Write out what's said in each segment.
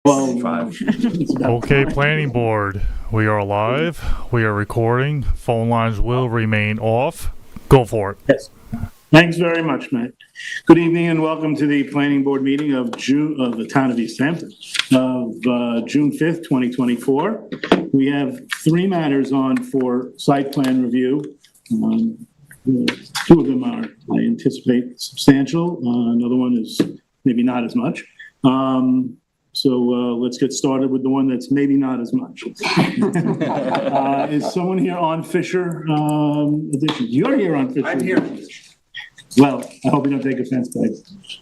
Okay, planning board, we are live, we are recording, phone lines will remain off. Go for it. Yes. Thanks very much, Matt. Good evening and welcome to the planning board meeting of the town of East Hampton of June 5th, 2024. We have three matters on for site plan review. Two of them are, I anticipate, substantial. Another one is maybe not as much. So let's get started with the one that's maybe not as much. Is someone here on Fisher Edition? You're here on Fisher. I'm here. Well, I hope you don't take offense by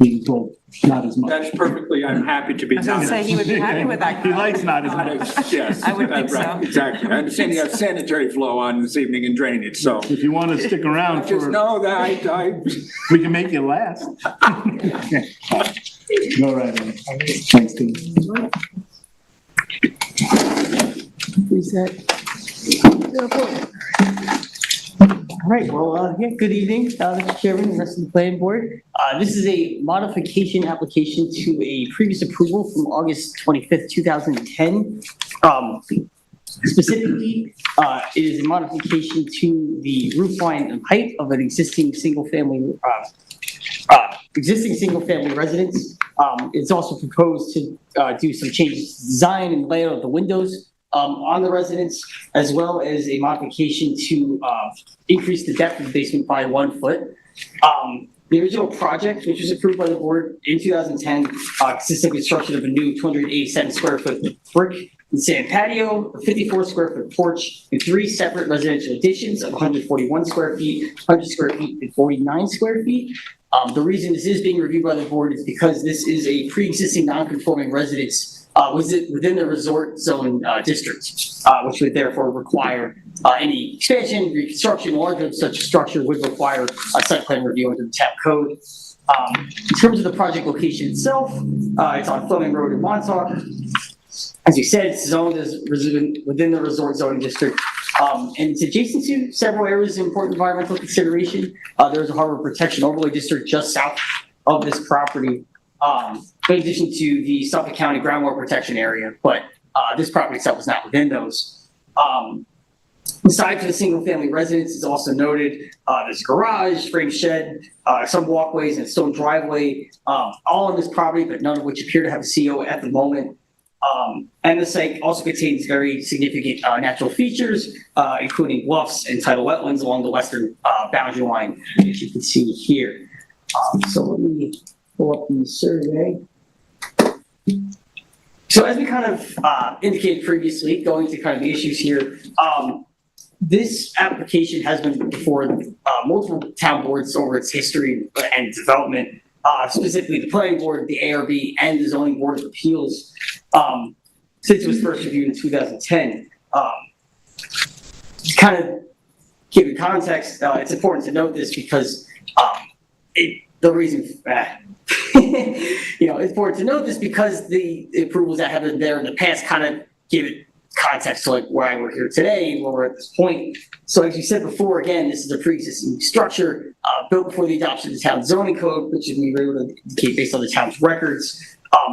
being told not as much. That's perfectly, I'm happy to be I was going done. to say he would be happy with that. He likes not as much. Yes. I would think right, so. Exactly. I understand you have sanitary flow on this evening and drainage, so. If you want to stick around Just for, know that I we can make you last. Go right on. Thanks, Tim. Reset. All right, well, good evening, Mr. Chairman, and the rest of the planning board. This is a modification application to a previous approval from August 25th, 2010. Specifically, it is a modification to the roof line and height of an existing single-family residence. It's also proposed to do some changes to design and layout of the windows on the residence, as well as a modification to increase the depth of the basement by 1 foot. The original project, which was approved by the board in 2010, consists of construction of a new 287 square foot brick and sand patio, a 54 square foot porch, and 3 separate residential additions of 141 square feet, 100 square feet, and 49 square feet. The reason this is being reviewed by the board is because this is a pre-existing non-conforming residence within the resort zone district, which would therefore require any expansion, reconstruction, enlargement of such a structure would require a site plan review under the town code. In terms of the project location itself, it's on Fleming Road in Montauk. As you said, it's zoned as within the resort zoning district, and it's adjacent to several areas of important environmental consideration. There's a harbor protection overlay district just south of this property, in addition to the Suffolk County groundwater protection area, but this property itself is not within those. Aside from the single-family residence, is also noted there's a garage, frame shed, some walkways, and a stone driveway, all on this property, but none of which appear to have a CO at the moment. And the site also contains very significant natural features, including bluffs and tidal wetlands along the western boundary line, as you can see here. So let me pull up the survey. So as we kind of indicated previously, going to kind of the issues here, this application has been before multiple town boards over its history and development, specifically the planning board, the ARB, and the zoning board of appeals, since it was first reviewed in 2010. To kind of give you context, it's important to note this because it's important to note this because the approvals that have been there in the past kind of give it context to like why we're here today, where we're at this point. So as you said before, again, this is a pre-existing structure built before the adoption of the town zoning code, which we were able to indicate based on the town's records.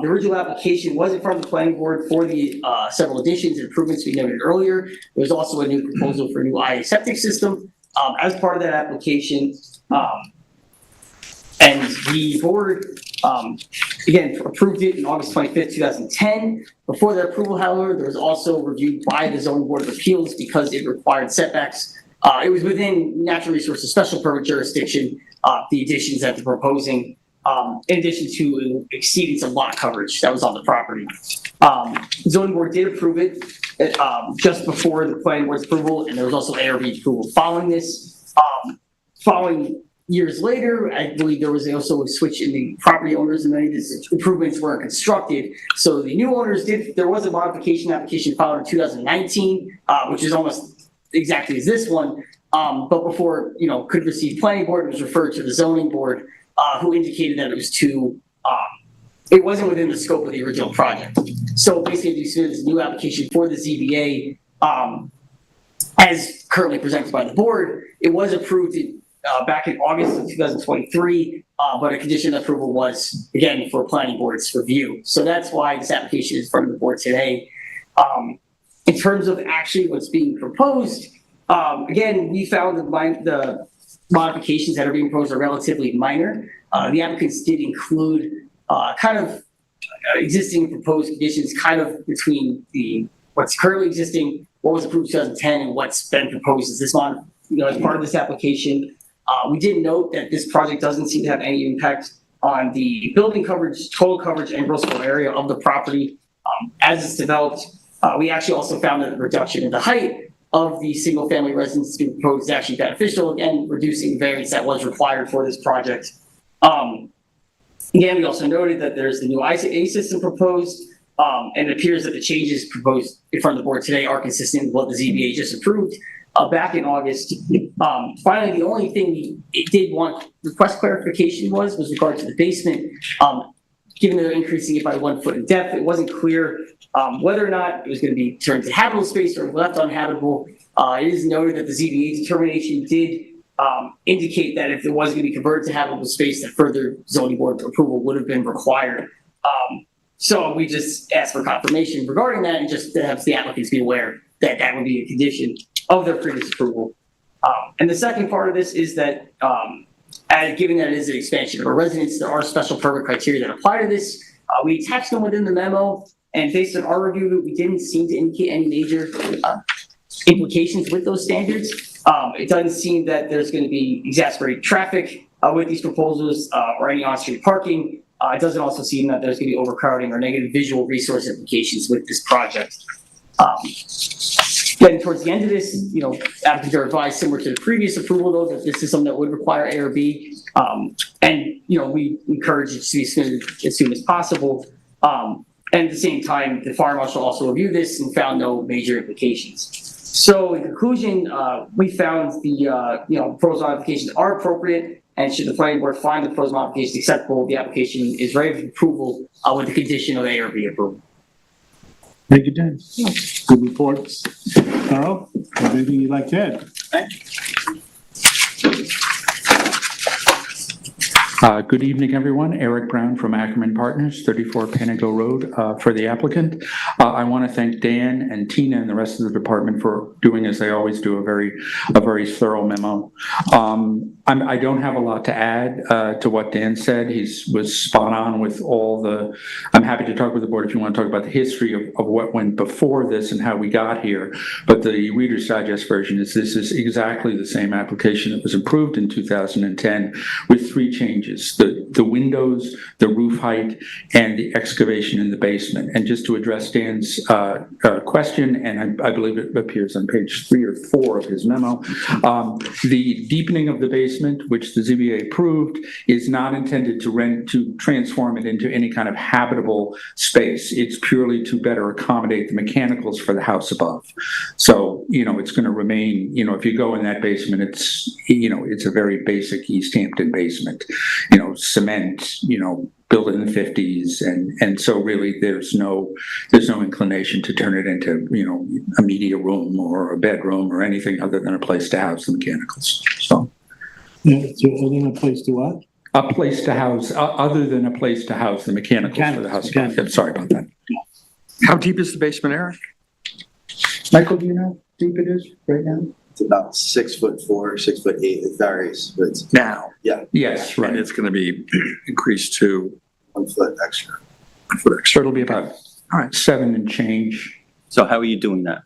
The original application was in front of the planning board for the several additions and improvements we noted earlier. There was also a new proposal for a new IA septic system as part of that application. And the board, again, approved it in August 25th, 2010. Before that approval, however, there was also reviewed by the zoning board of appeals because it required setbacks. It was within natural resources special permit jurisdiction, the additions that they're proposing, in addition to exceeding some lot coverage that was on the property. The zoning board did approve it just before the planning board's approval, and there was also ARB approval following this. Following years later, I believe there was also a switch in the property owners and many of these improvements were constructed. So the new owners there was a modification application filed in 2019, which is almost exactly as this one. But before, could receive planning board, it was referred to the zoning board, who indicated that it wasn't within the scope of the original project. So basically, you see this new application for the ZBA, as currently presented by the board, it was approved back in August of 2023, but a condition of approval was, again, for planning board's review. So that's why this application is in front of the board today. In terms of actually what's being proposed, again, we found the modifications that are being proposed are relatively minor. The applicants did include kind of existing proposed conditions kind of between what's currently existing, what was approved in 2010, and what's been proposed as this one, as part of this application. We did note that this project doesn't seem to have any impact on the building coverage, total coverage, and gross floor area of the property as it's developed. We actually also found that the reduction in the height of the single-family residence being proposed is actually beneficial, again, reducing the variance that was required for this project. Again, we also noted that there's the new ICA system proposed, and it appears that the changes proposed in front of the board today are consistent with what the ZBA just approved back in August. Finally, the only thing it did want request clarification was regard to the basement. Given they're increasing it by 1 foot in depth, it wasn't clear whether or not it was going to be turned to habitable space or left uninhabitable. It is noted that the ZBA determination did indicate that if it was going to be converted to habitable space, that further zoning board approval would have been required. So we just asked for confirmation regarding that, and just to have the applicants be aware that that would be a condition of their previous approval. And the second part of this is that, given that it is an expansion of a residence, there are special permit criteria that apply to this. We attached them within the memo, and based on our review, we didn't seem to indicate any major implications with those standards. It doesn't seem that there's going to be exacerbated traffic with these proposals or any on-street parking. It doesn't also seem that there's going to be overcrowding or negative visual resource implications with this project. Then towards the end of this, applicants are advised, similar to the previous approval, though, that this is something that would require ARB. And we encourage it to be submitted as soon as possible. And at the same time, the fire marshal also reviewed this and found no major implications. So in conclusion, we found the proposed modifications are appropriate, and should the planning board find the proposed modifications acceptable, the application is ready for approval with the condition of ARB approval. Thank you, Dan. Good reports. Carl, anything you'd like to add? Good evening, everyone. Eric Brown from Ackerman Partners, 34 Panago Road, for the applicant. I want to thank Dan and Tina and the rest of the department for doing, as they always do, a very thorough memo. I don't have a lot to add to what Dan said. He was spot on with all the. I'm happy to talk with the board if you want to talk about the history of what went before this and how we got here. But the Reader's Digest version is this is exactly the same application that was approved in 2010 with 3 changes. The windows, the roof height, and the excavation in the basement. And just to address Dan's question, and I believe it appears on page 3 or 4 of his memo, the deepening of the basement, which the ZBA approved, is not intended to transform it into any kind of habitable space. It's purely to better accommodate the mechanicals for the house above. So, it's going to remain, if you go in that basement, it's a very basic East Hampton basement. Cement, built in the 50s. And so really there's no inclination to turn it into, a media room or a bedroom or anything other than a place to house the mechanicals. So. Yeah, so other than a place to what? A place to house, other than a place to house the mechanicals for the house. I'm sorry about that. How deep is the basement, Eric? Michael, do you know how deep it is right now? It's about 6'4", 6'8". It varies, but it's Now. Yeah. Yes, right. And it's going to be increased to 1 foot extra. 1 foot extra. So it'll be about All right. 7 and change. So how are you doing that?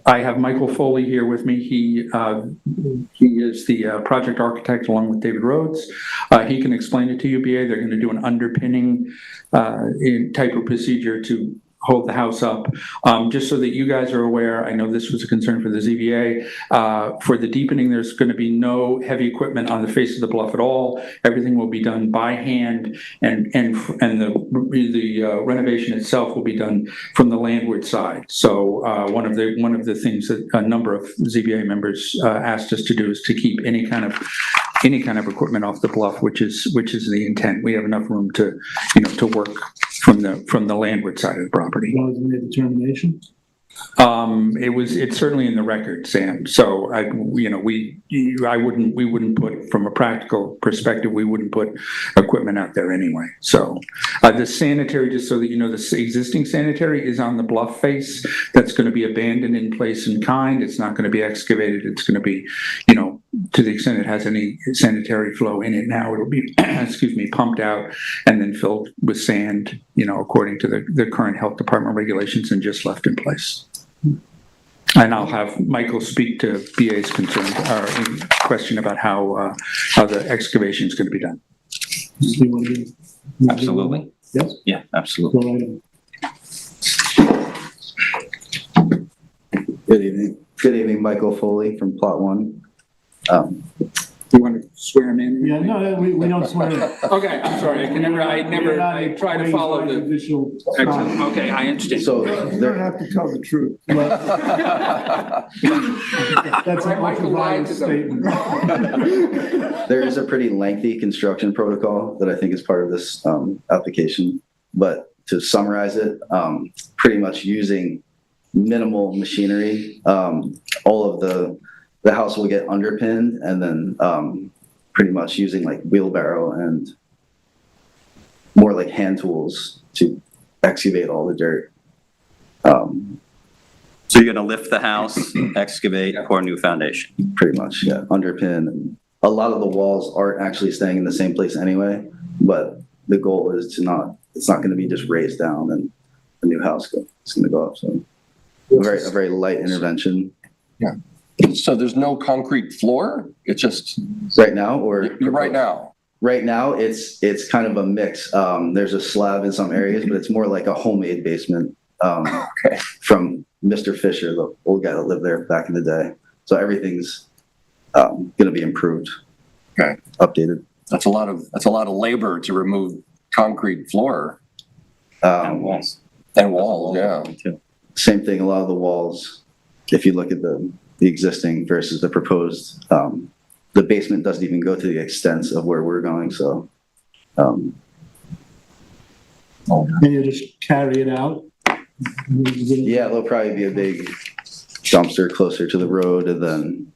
I have Michael Foley here with me. He is the project architect along with David Rhodes. He can explain it to UBA. They're going to do an underpinning type of procedure to hold the house up. Just so that you guys are aware, I know this was a concern for the ZBA. For the deepening, there's going to be no heavy equipment on the face of the bluff at all. Everything will be done by hand, and the renovation itself will be done from the landward side. So one of the things that a number of ZBA members asked us to do is to keep any kind of equipment off the bluff, which is the intent. We have enough room to work from the landward side of the property. Wasn't a determination? It's certainly in the record, Sam. So we wouldn't put, from a practical perspective, we wouldn't put equipment out there anyway. So the sanitary, just so that you know, the existing sanitary is on the bluff face. That's going to be abandoned in place in kind. It's not going to be excavated. It's going to be, to the extent it has any sanitary flow in it now, it'll be, pumped out and then filled with sand, according to the current health department regulations, and just left in place. And I'll have Michael speak to BA's concern or question about how the excavation is going to be done. Do you want to do- Absolutely. Yes? Yeah, absolutely. Go right ahead. Good evening. Good evening, Michael Foley from Plot One. You want to swear him in? Yeah, no, we don't swear. Okay, I'm sorry, I try to follow the. Official. Excellent, okay, I understand. So You don't have to tell the truth. That's an Michael lied to them. statement. there is a pretty lengthy construction protocol that I think is part of this application. But to summarize it, pretty much using minimal machinery, all of the house will get underpinned, and then pretty much using like wheelbarrow and more like hand tools to excavate all the dirt. So you're gonna lift the house, excavate, pour a new foundation. Pretty much, yeah, underpin. And a lot of the walls aren't actually staying in the same place anyway, but the goal is to it's not gonna be just raised down and a new house it's gonna go up. So a very light intervention. So there's no concrete floor? It's just Right now, or? right now? Right now, it's kind of a mix. There's a slab in some areas, but it's more like a homemade basement Okay. from Mr. Fisher, the old guy that lived there back in the day. So everything's going to be improved, Okay. updated. That's a lot of labor to remove concrete floor And walls. and walls, yeah. Too. Same thing, a lot of the walls, if you look at the existing versus the proposed, the basement doesn't even go to the extent of where we're going. So, And you just carry it out? yeah, there'll probably be a big dumpster closer to the road, and then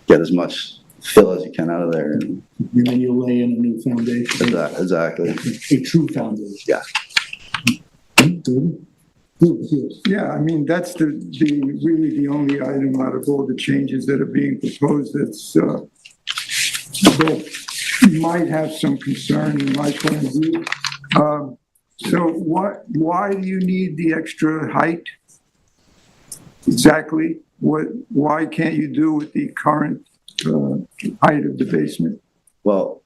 get as much fill as you can out of there. And And then you lay in a new foundation, exactly. a true foundation. Yeah. Good. Good. Yeah, I mean, that's really the only item out of all the changes that are being proposed that might have some concern in my point of view. So why do you need the extra height? Exactly. Why can't you do with the current height of the basement? Well,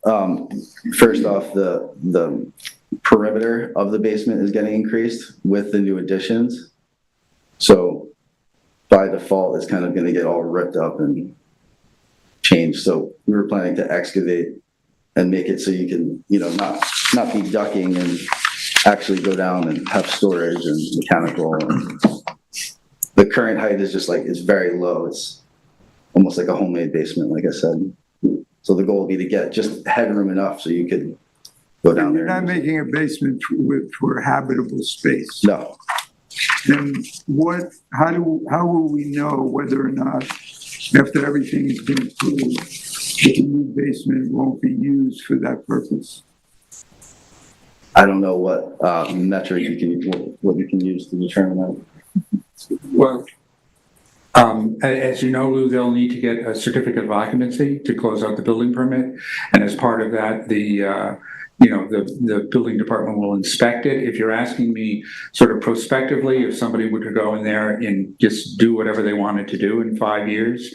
first off, the perimeter of the basement is getting increased with the new additions. So by default, it's kind of going to get all ripped up and changed. So we were planning to excavate and make it so you can, not be ducking and actually go down and have storage and mechanical. And the current height is just it's very low. It's almost like a homemade basement, like I said. So the goal would be to get just headroom enough so you could go down there. You're not making a basement for habitable space. No. Then how will we know whether or not, after everything has been approved, that the new basement won't be used for that purpose? I don't know what metric what you can use to determine that. Well, as you know, Lou, they'll need to get a certificate of occupancy to close out the building permit. And as part of that, the building department will inspect it. If you're asking me sort of prospectively, if somebody were to go in there and just do whatever they wanted to do in 5 years,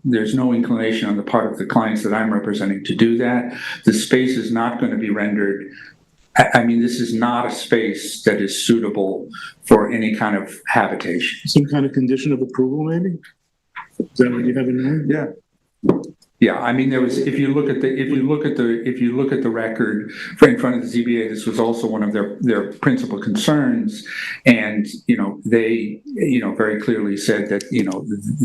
there's no inclination on the part of the clients that I'm representing to do that. The space is not going to be rendered. This is not a space that is suitable for any kind of habitation. Some kind of condition of approval, maybe? Is that what you have in mind? Yeah. Yeah, I mean, there was, if you look at the record in front of the ZBA, this was also one of their principal concerns. And, they, very clearly said that,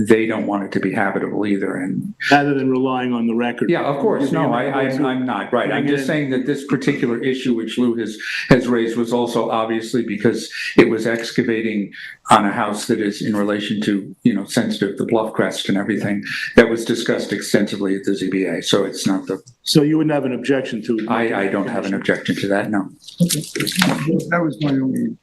they don't want it to be habitable either. And Rather than relying on the record. yeah, of course, no, I'm not, right. I'm just saying that this particular issue which Lou has raised was also obviously because it was excavating on a house that is in relation to, sensitive, the bluff crest and everything that was discussed extensively at the ZBA, so it's not So you wouldn't have an objection to it? I don't have an objection to that, no. That was my only.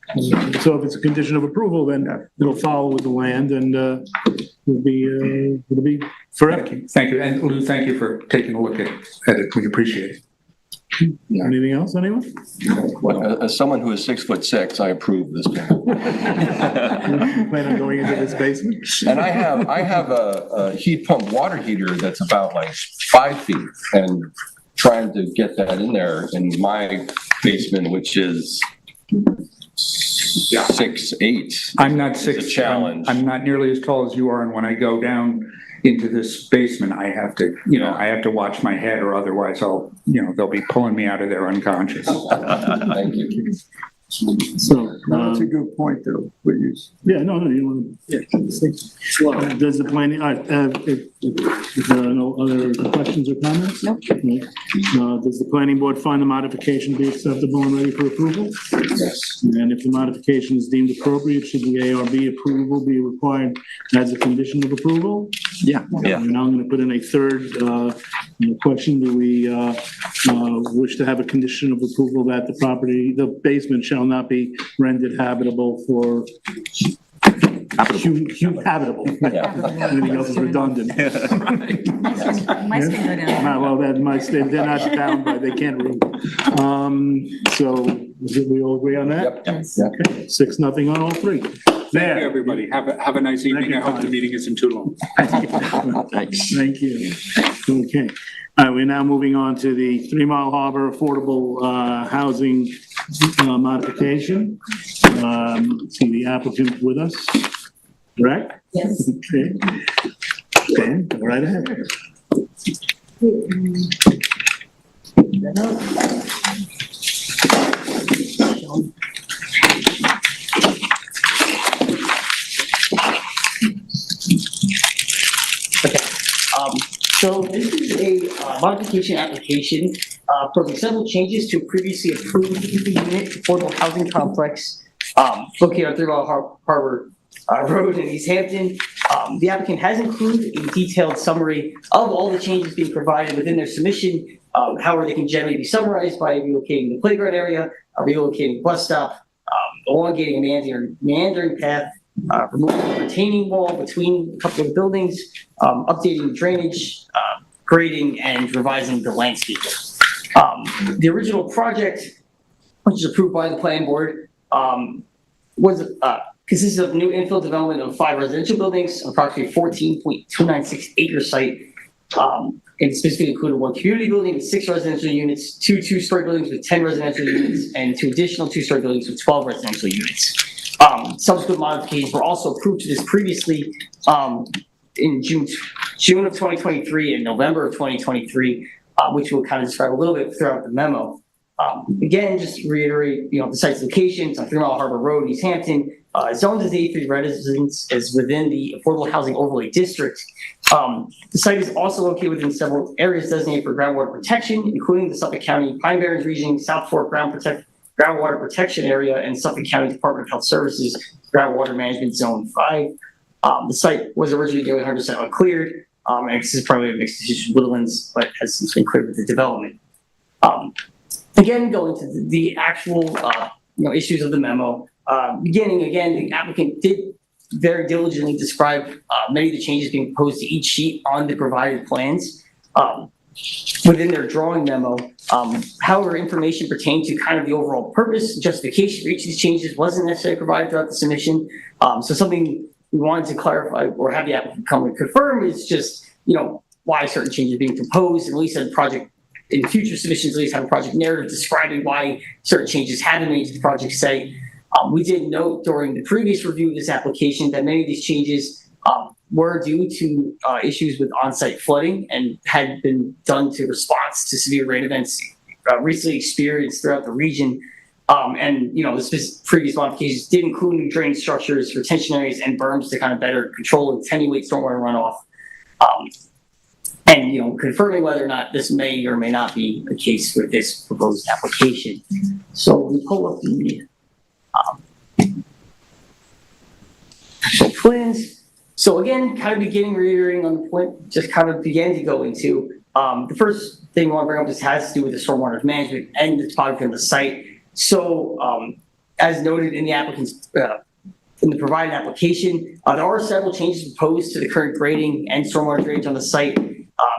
So if it's a condition of approval, then it'll follow with the land and, it'll be forever. Thank you, and Lou, thank you for taking a look at it, we appreciate it. Anything else, anyone? Well, as someone who is 6'6", I approve this. Plan on going into this basement? And I have a heat pump water heater that's about like 5 feet, and trying to get that in there in my basement, which is 6'8". I'm not six. It's a challenge. I'm not nearly as tall as you are, and when I go down into this basement, I have to, I have to watch my head, or otherwise they'll be pulling me out of there unconscious. Thank you. So, No, that's a good point, though, please. yeah, no, you want to, does the planning, if there are no other questions or comments? No. Does the planning board find the modification to be acceptable and ready for approval? Yes. And if the modification is deemed appropriate, should the ARB approval be required as a condition of approval? Yeah. And now I'm going to put in a third question. Do we wish to have a condition of approval that the basement shall not be rendered habitable for habitable. Anything else is redundant. My skin go down. Well, that might stay, they're not bound by, they can't read. So, we all agree on that? Yes. Okay, 6-0 on all three. Thank you, There. everybody. Have a nice evening. I hope the meeting isn't too long. Thank you. Okay. All right, we're now moving on to the 3 Mile Harbor Affordable Housing modification. See the applicant with us, correct? Yes. Okay. Dan, go right ahead. So this is a modification application proposing several changes to a previously approved 50-unit affordable housing complex located on 3 Mile Harbor Road in East Hampton. The applicant has included a detailed summary of all the changes being provided within their submission. However, they can generally be summarized by relocating the playground area, relocating the bus stop, elongating a meandering path, removing the retaining wall between a couple of buildings, updating drainage, grading, and revising the landscape. The original project, which is approved by the planning board, was consists of new infill development of 5 residential buildings, approximately 14.296 acre site. It specifically included 1 community building with 6 residential units, 2 two-story buildings with 10 residential units, and 2 additional 2-story buildings with 12 residential units. Subsequent modifications were also approved to this previously in June of 2023 and November of 2023, which we'll kind of describe a little bit throughout the memo. Again, just to reiterate, the site's location, it's on 3 Mile Harbor Road, East Hampton, zoned as A3 residence is within the Affordable Housing Overlay District. The site is also located within several areas designated for groundwater protection, including the Suffolk County Pine Barrens region, South Fork Groundwater Protection Area, and Suffolk County Department of Health Services Groundwater Management Zone 5. The site was originally nearly 100% uncleared, and this is probably a mixed use woodlands, but has since been cleared with the development. Again, going to the actual issues of the memo. Beginning again, the applicant did very diligently describe many of the changes being proposed to each sheet on the provided plans. Within their drawing memo, however, information pertaining to kind of the overall purpose, justification for each of these changes wasn't necessarily provided throughout the submission. So something we wanted to clarify or have the applicant come and confirm is just, why certain changes are being proposed, and at least a project in future submissions, at least have a project narrative describing why certain changes have been made to the project site. We did note during the previous review of this application that many of these changes were due to issues with on-site flooding and had been done to response to severe rain events recently experienced throughout the region. And, you know, the previous modifications did include new drainage structures, retention areas, and berms to kind of better control and attenuate stormwater runoff. And, you know, confirming whether or not this may or may not be the case with this proposed application. So we pull up the actual plans. So again, kind of reiterating on the point, just kind of began to go into, the first thing I want to bring up is has to do with the stormwater management and the topography of the site. So, as noted in the applicant's, in the provided application, there are several changes proposed to the current grading and stormwater drainage on the site.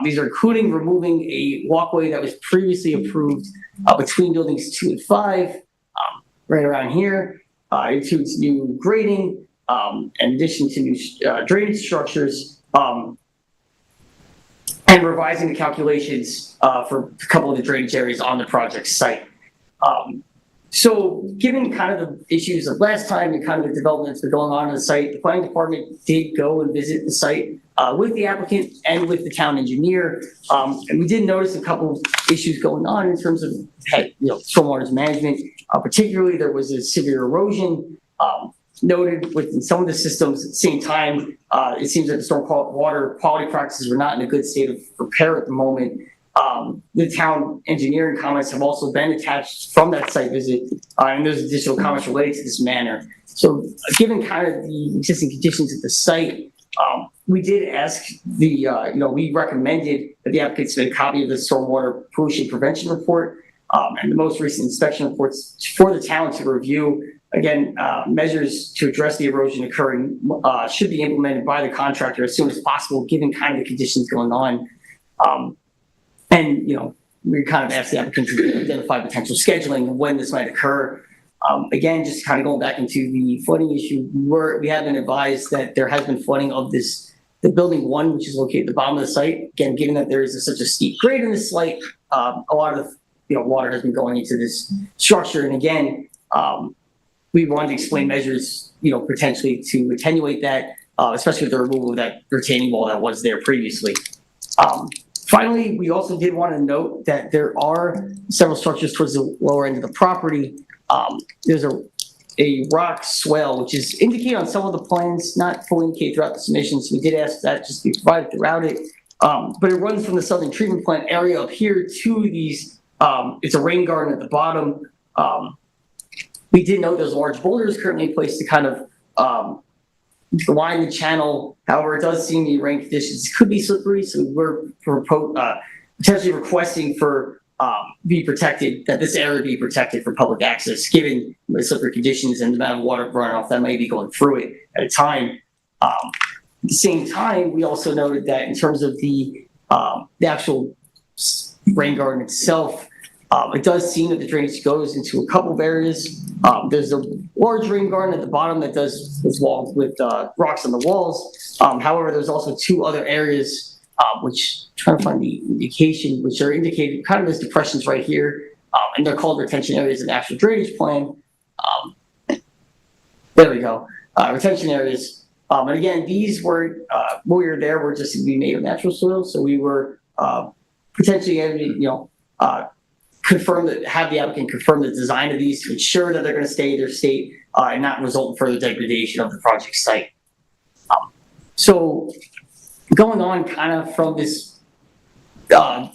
These are including removing a walkway that was previously approved between buildings 2 and 5, right around here. It includes new grading, in addition to new drainage structures, and revising the calculations for a couple of the drainage areas on the project site. So given kind of the issues of last time and kind of the developments that are going on the site, the planning department did go and visit the site with the applicant and with the town engineer. And we did notice a couple of issues going on in terms of, stormwater management. Particularly, there was a severe erosion noted within some of the systems. At the same time, it seems that the stormwater quality practices were not in a good state of repair at the moment. The town engineering comments have also been attached from that site visit, and there's additional comments related to this matter. So given kind of the existing conditions at the site, we did ask we recommended that the applicant submit a copy of the stormwater pollution prevention report and the most recent inspection reports for the town to review. Again, measures to address the erosion occurring should be implemented by the contractor as soon as possible, given kind of the conditions going on. And, we kind of asked the applicant to identify potential scheduling and when this might occur. Again, just kind of going back into the flooding issue, we have been advised that there has been flooding of the building 1, which is located at the bottom of the site. Again, given that there is such a steep grade in this site, a lot of water has been going into this structure. And again, we wanted to explain measures, potentially to attenuate that, especially with the removal of that retaining wall that was there previously. Finally, we also did want to note that there are several structures towards the lower end of the property. There's a rock swell, which is indicated on some of the plans, not fully indicated throughout the submissions. We did ask that just be provided throughout it. But it runs from the southern treatment plant area up here to these, it's a rain garden at the bottom. We did note there's large boulders currently placed to kind of line the channel. However, it does seem the rain conditions could be slippery, so we're potentially requesting for be protected, that this area be protected for public access, given the slippery conditions and the amount of water runoff that may be going through it at a time. At the same time, we also noted that in terms of the actual rain garden itself, it does seem that the drainage goes into a couple of areas. There's a large rain garden at the bottom that is walled with rocks on the walls. However, there's also 2 other areas, which I'm trying to find the indication, which are indicated kind of as depressions right here, and they're called retention areas in the actual drainage plan. There we go, retention areas. And again, these were, when we were there, were just to be made of natural soil, so we were potentially, have the applicant confirm the design of these to ensure that they're going to stay in their state and not result in further degradation of the project site. So going on kind of from this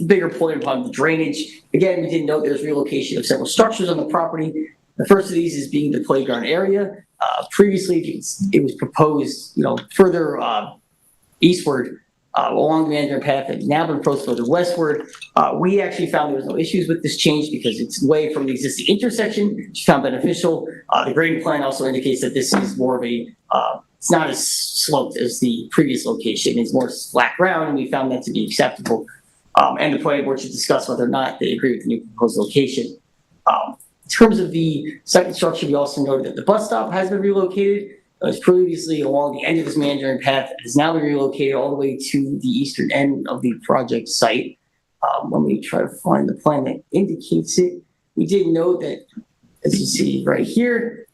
bigger point upon the drainage, again, we did note there's relocation of several structures on the property. The first of these is being the playground area. Previously, it was proposed, further eastward along the management path that now been proposed further westward. We actually found there was no issues with this change because it's away from the existing intersection, which we found beneficial. The grading plan also indicates that this is more of a, it's not as sloped as the previous location. It's more flat ground, and we found that to be acceptable. And the planning board should discuss whether or not they agree with the new proposed location. In terms of the site construction, we also noted that the bus stop has been relocated. It was previously along the end of this meandering path. It has now been relocated all the way to the eastern end of the project site. Let me try to find the plan that indicates it. We did note that, as you see right here,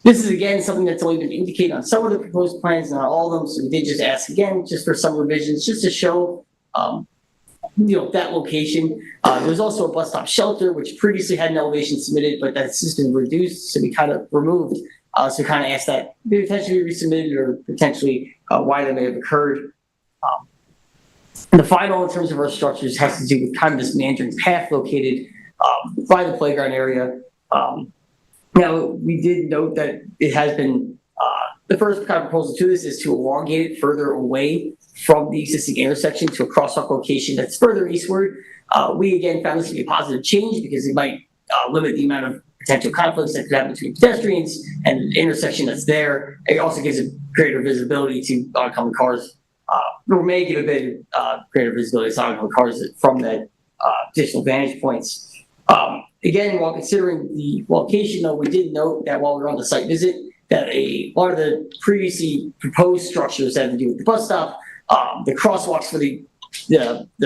This is again something that's only been indicated on some of the proposed plans, not all of them, so we did just ask again, just for some revisions, just to show, that location. There's also a bus stop shelter, which previously had an elevation submitted, but that's just been reduced, so we kind of removed. So we kind of asked that they potentially be resubmitted or potentially why that may have occurred. And the final, in terms of our structures, has to do with kind of this meandering path located by the playground area. Now, we did note that it has been, the first kind of proposal to this is to elongate it further away from the existing intersection to a crosswalk location that's further eastward. We again found this to be a positive change because it might limit the amount of potential conflicts that could happen between pedestrians and the intersection that's there. It also gives a greater visibility to oncoming cars, or may give a bit greater visibility to oncoming cars from that additional vantage points. Again, while considering the location, though, we did note that while we were on the site visit, that a lot of the previously proposed structures that have to do with the bus stop, the crosswalks for the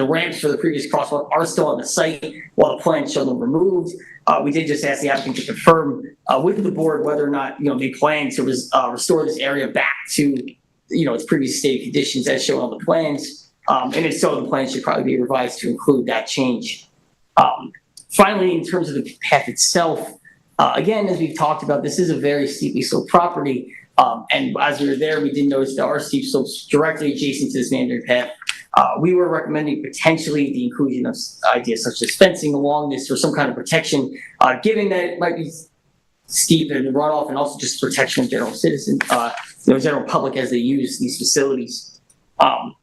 ramps for the previous crosswalk are still on the site, while the plans show them removed. We did just ask the applicant to confirm with the board whether or not they plan to restore this area back to its previous stated conditions as shown on the plans. And if so, the plans should probably be revised to include that change. Finally, in terms of the path itself, again, as we've talked about, this is a very steeply sloped property. And as we were there, we did notice there are steep slopes directly adjacent to this meandering path. We were recommending potentially the inclusion of ideas such as fencing along this or some kind of protection, given that it might be steep and runoff, and also just protection of general citizens, general public as they use these facilities. And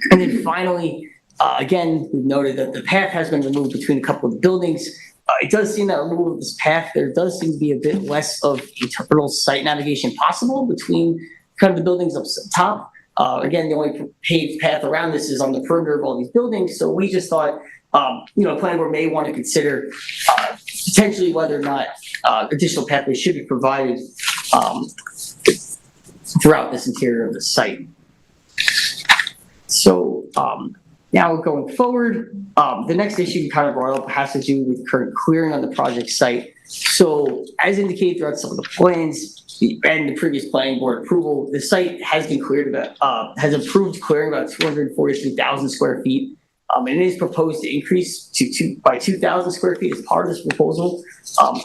then finally, again, we've noted that the path has been removed between a couple of the buildings. It does seem that removal of this path, there does seem to be a bit less of internal site navigation possible between kind of the buildings up top. Again, the only paved path around this is on the perimeter of all these buildings. So we just thought, planning board may want to consider potentially whether or not additional pathways should be provided throughout this interior of the site. So now going forward, the next issue we kind of brought up has to do with current clearing on the project site. So as indicated throughout some of the plans and the previous planning board approval, the site has been cleared has approved clearing about 243,000 square feet. And it is proposed to increase by 2,000 square feet as part of this proposal.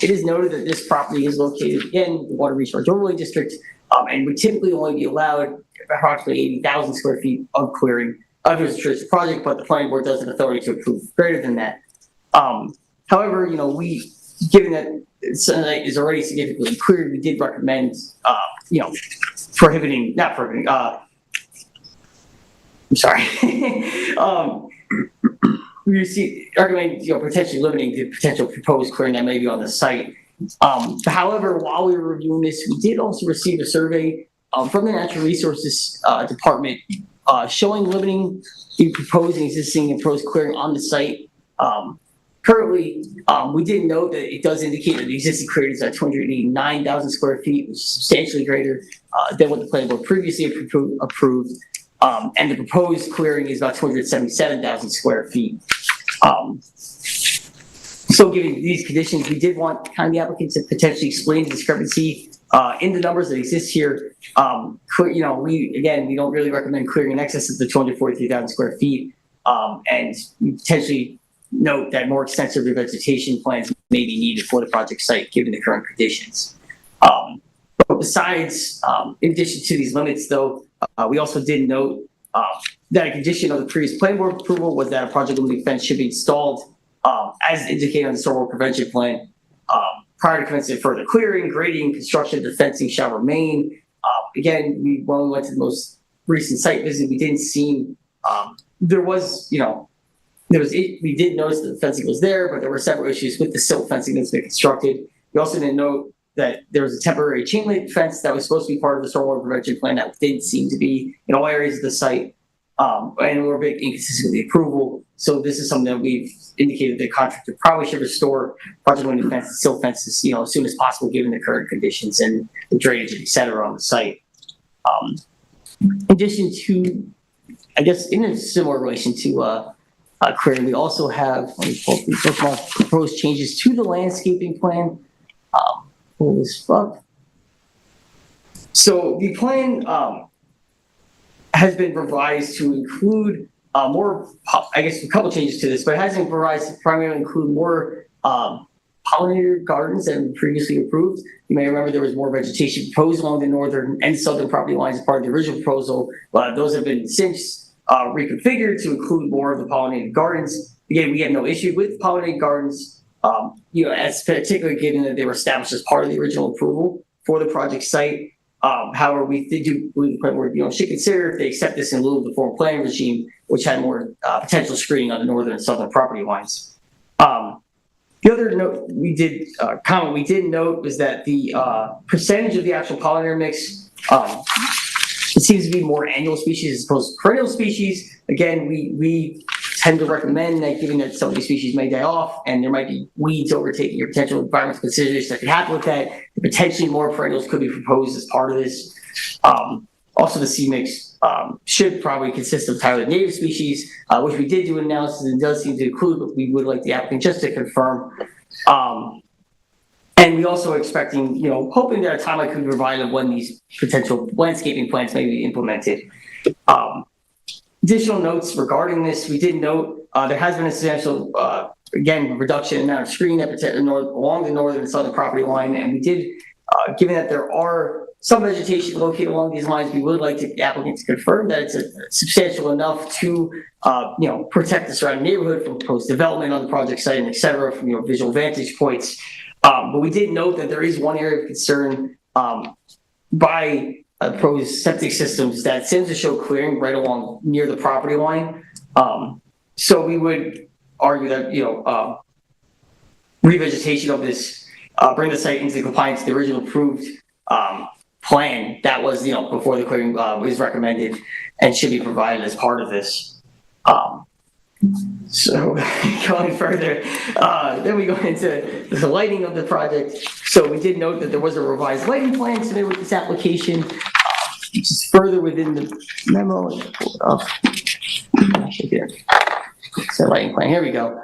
It is noted that this property is located in the Water Recharge Overlay District, and would typically only be allowed approximately 80,000 square feet of clearing of this project, but the planning board does have authority to approve greater than that. However, given that site is already significantly cleared, we did recommend, not prohibiting, we recommend, potentially limiting the potential proposed clearing that may be on the site. However, while we were reviewing this, we did also receive a survey from the Natural Resources Department showing limiting the proposed and existing and proposed clearing on the site. Currently, we did note that it does indicate that the existing clearing is at 289,000 square feet, which is substantially greater than what the planning board previously approved. And the proposed clearing is about 277,000 square feet. So given these conditions, we did want kind of the applicant to potentially explain the discrepancy in the numbers that exist here. We don't really recommend clearing in excess of the 243,000 square feet. And we potentially note that more extensive revegetation plans may be needed for the project site given the current conditions. But besides, in addition to these limits though, we also did note that a condition of the previous planning board approval was that a project limiting fence should be installed as indicated on the stormwater prevention plan. Prior to commencing further clearing, grading, construction of the fencing shall remain. Again, when we went to the most recent site visit, we didn't see, we did notice that the fencing was there, but there were several issues with the silt fencing that's been constructed. We also didn't note that there was a temporary chain link fence that was supposed to be part of the stormwater prevention plan that didn't seem to be in all areas of the site. And we're a bit inconsistent with the approval. So this is something that we've indicated the contractor probably should restore project limiting fences, silt fences, as soon as possible, given the current conditions and the drainage, et cetera, on the site. In addition to, I guess, in a similar relation to clearing, we also have, let me pull up these proposed changes to the landscaping plan. Pull this up. So the plan, has been revised to include, more, I guess, a couple changes to this, but it has been revised to primarily include more, pollinator gardens than were previously approved. You may remember there was more vegetation proposed along the northern and southern property lines as part of the original proposal. Those have been since reconfigured to include more of the pollinated gardens. Again, we have no issue with pollinated gardens, as particularly given that they were established as part of the original approval for the project site. However, we do believe the plan should consider if they accept this in lieu of the former planning regime, which had more potential screening on the northern and southern property lines. The other note we did comment we did note was that the percentage of the actual pollinator mix, it seems to be more annual species as opposed to perennial species. Again, we tend to recommend that, given that some of these species may die off and there might be weeds overtaking your potential environmental considerations that could happen with that, potentially more perennials could be proposed as part of this. Also, the seed mix should probably consist of entirely native species, which we did do an analysis and does seem to include, but we would like the applicant just to confirm. And we also are expecting, hoping that a timeline could be provided when these potential landscaping plans may be implemented. Additional notes regarding this, we did note there has been a substantial, again, reduction in the amount of screening that along the northern and southern property line, and we did, given that there are some vegetation located along these lines, we would like the applicant to confirm that it's substantial enough to, protect the surrounding neighborhood from proposed development on the project site, and et cetera, from visual vantage points. But we did note that there is one area of concern by proposed septic systems that seems to show clearing right along near the property line. So we would argue that revegetation of this bring the site into compliance with the original approved plan that was before the clearing was recommended and should be provided as part of this. So going further, then we go into the lighting of the project. So we did note that there was a revised lighting plan submitted with this application, which is further within the memo. So lighting plan, here we go.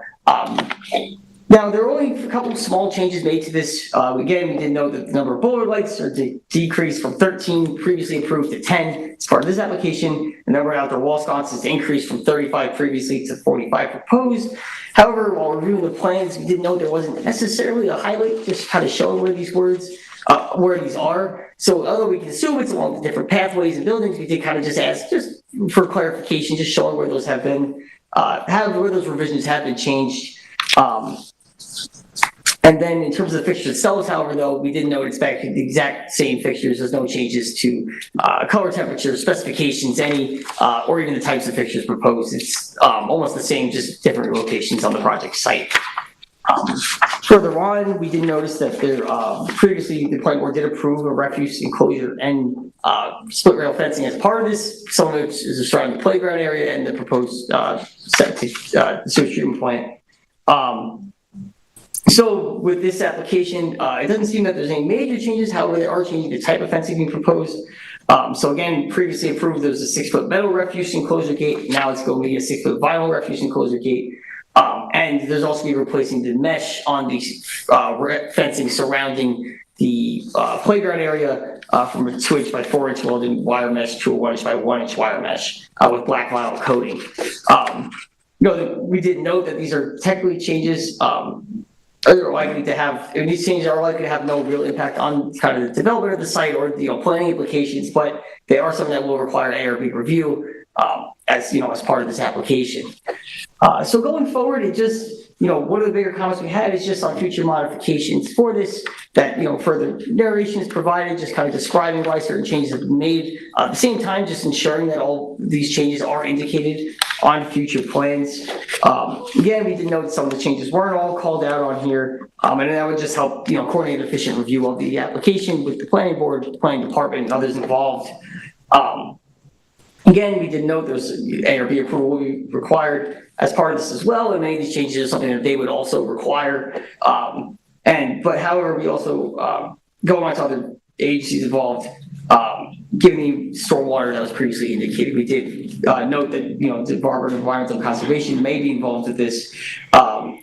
Now, there are only a couple of small changes made to this. Again, we did note that the number of boiler lights are decreased from 13 previously approved to 10 as part of this application. The number of outdoor wall sconces increased from 35 previously to 45 proposed. However, while reviewing the plans, we did note there wasn't necessarily a highlight, just kind of showing where these where these are. So although we can assume it's along the different pathways and buildings, we did kind of just ask, just for clarification, just showing where those have been, where those revisions have been changed. And then in terms of the fixtures themselves, however, though, we did note it's back to the exact same fixtures. There's no changes to color temperature, specifications, or even the types of fixtures proposed. It's almost the same, just different locations on the project site. Further on, we did notice that there previously the planning board did approve a refuse enclosure and split rail fencing as part of this. Some of it is surrounding the playground area and the proposed septic sewage treatment plant. So with this application, it doesn't seem that there's any major changes. However, there are changing the type of fencing being proposed. So again, previously approved, there was a 6-foot metal refuse enclosure gate. Now it's going to be a 6-foot vinyl refuse enclosure gate. And there's also be replacing the mesh on the fencing surrounding the playground area from a 2-inch by 4-inch welded wire mesh to a 1-inch by 1-inch wire mesh with black vinyl coating. We did note that these are technically changes are likely to have, and these changes are likely to have no real impact on kind of the development of the site or planning implications, but they are something that will require ARB review as part of this application. So going forward, it just, one of the bigger comments we had is just on future modifications for this, that, further narration is provided, just kind of describing why certain changes have been made. At the same time, just ensuring that all these changes are indicated on future plans. Again, we did note some of the changes weren't all called out on here, and that would just help, coordinate an efficient review of the application with the planning board, the planning department, and others involved. Again, we did note there's ARB approval will be required as part of this as well, and many of these changes are something that they would also require. But however, we also go on to other agencies involved, given the stormwater that was previously indicated. We did note that the Department of Environmental Conservation may be involved with this,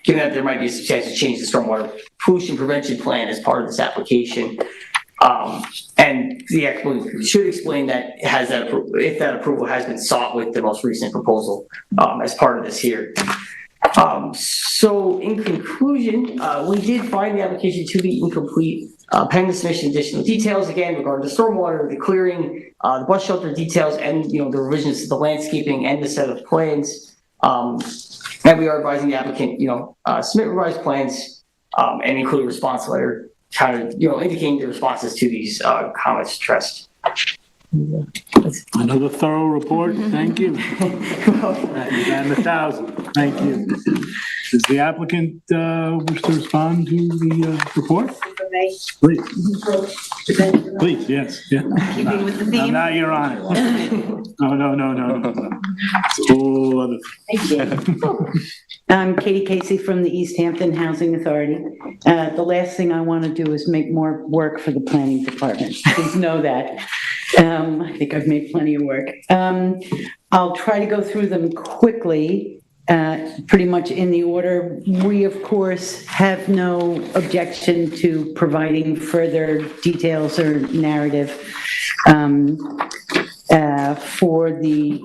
given that there might be a substantial change to the stormwater pollution prevention plan as part of this application. And the application should explain that if that approval has been sought with the most recent proposal, as part of this here. So in conclusion, we did find the application to be incomplete, pending submission of additional details, again, regarding the stormwater, the clearing, the bus shelter details, and, the revisions to the landscaping and the set of plans. And we are advising the applicant, submit revised plans, and include a response letter, kind of, indicating the responses to these, comments addressed. Another thorough report, thank you. And 1,000, thank you. Does the applicant wish to respond to the report? Please. Please, yes, yeah. Keeping with the I'm theme. not your honor. No. It's a whole other. I'm Katie Casey from the East Hampton Housing Authority. The last thing I want to do is make more work for the planning department. Please know that. I think I've made plenty of work. I'll try to go through them quickly, pretty much in the order. We, of course, have no objection to providing further details or narrative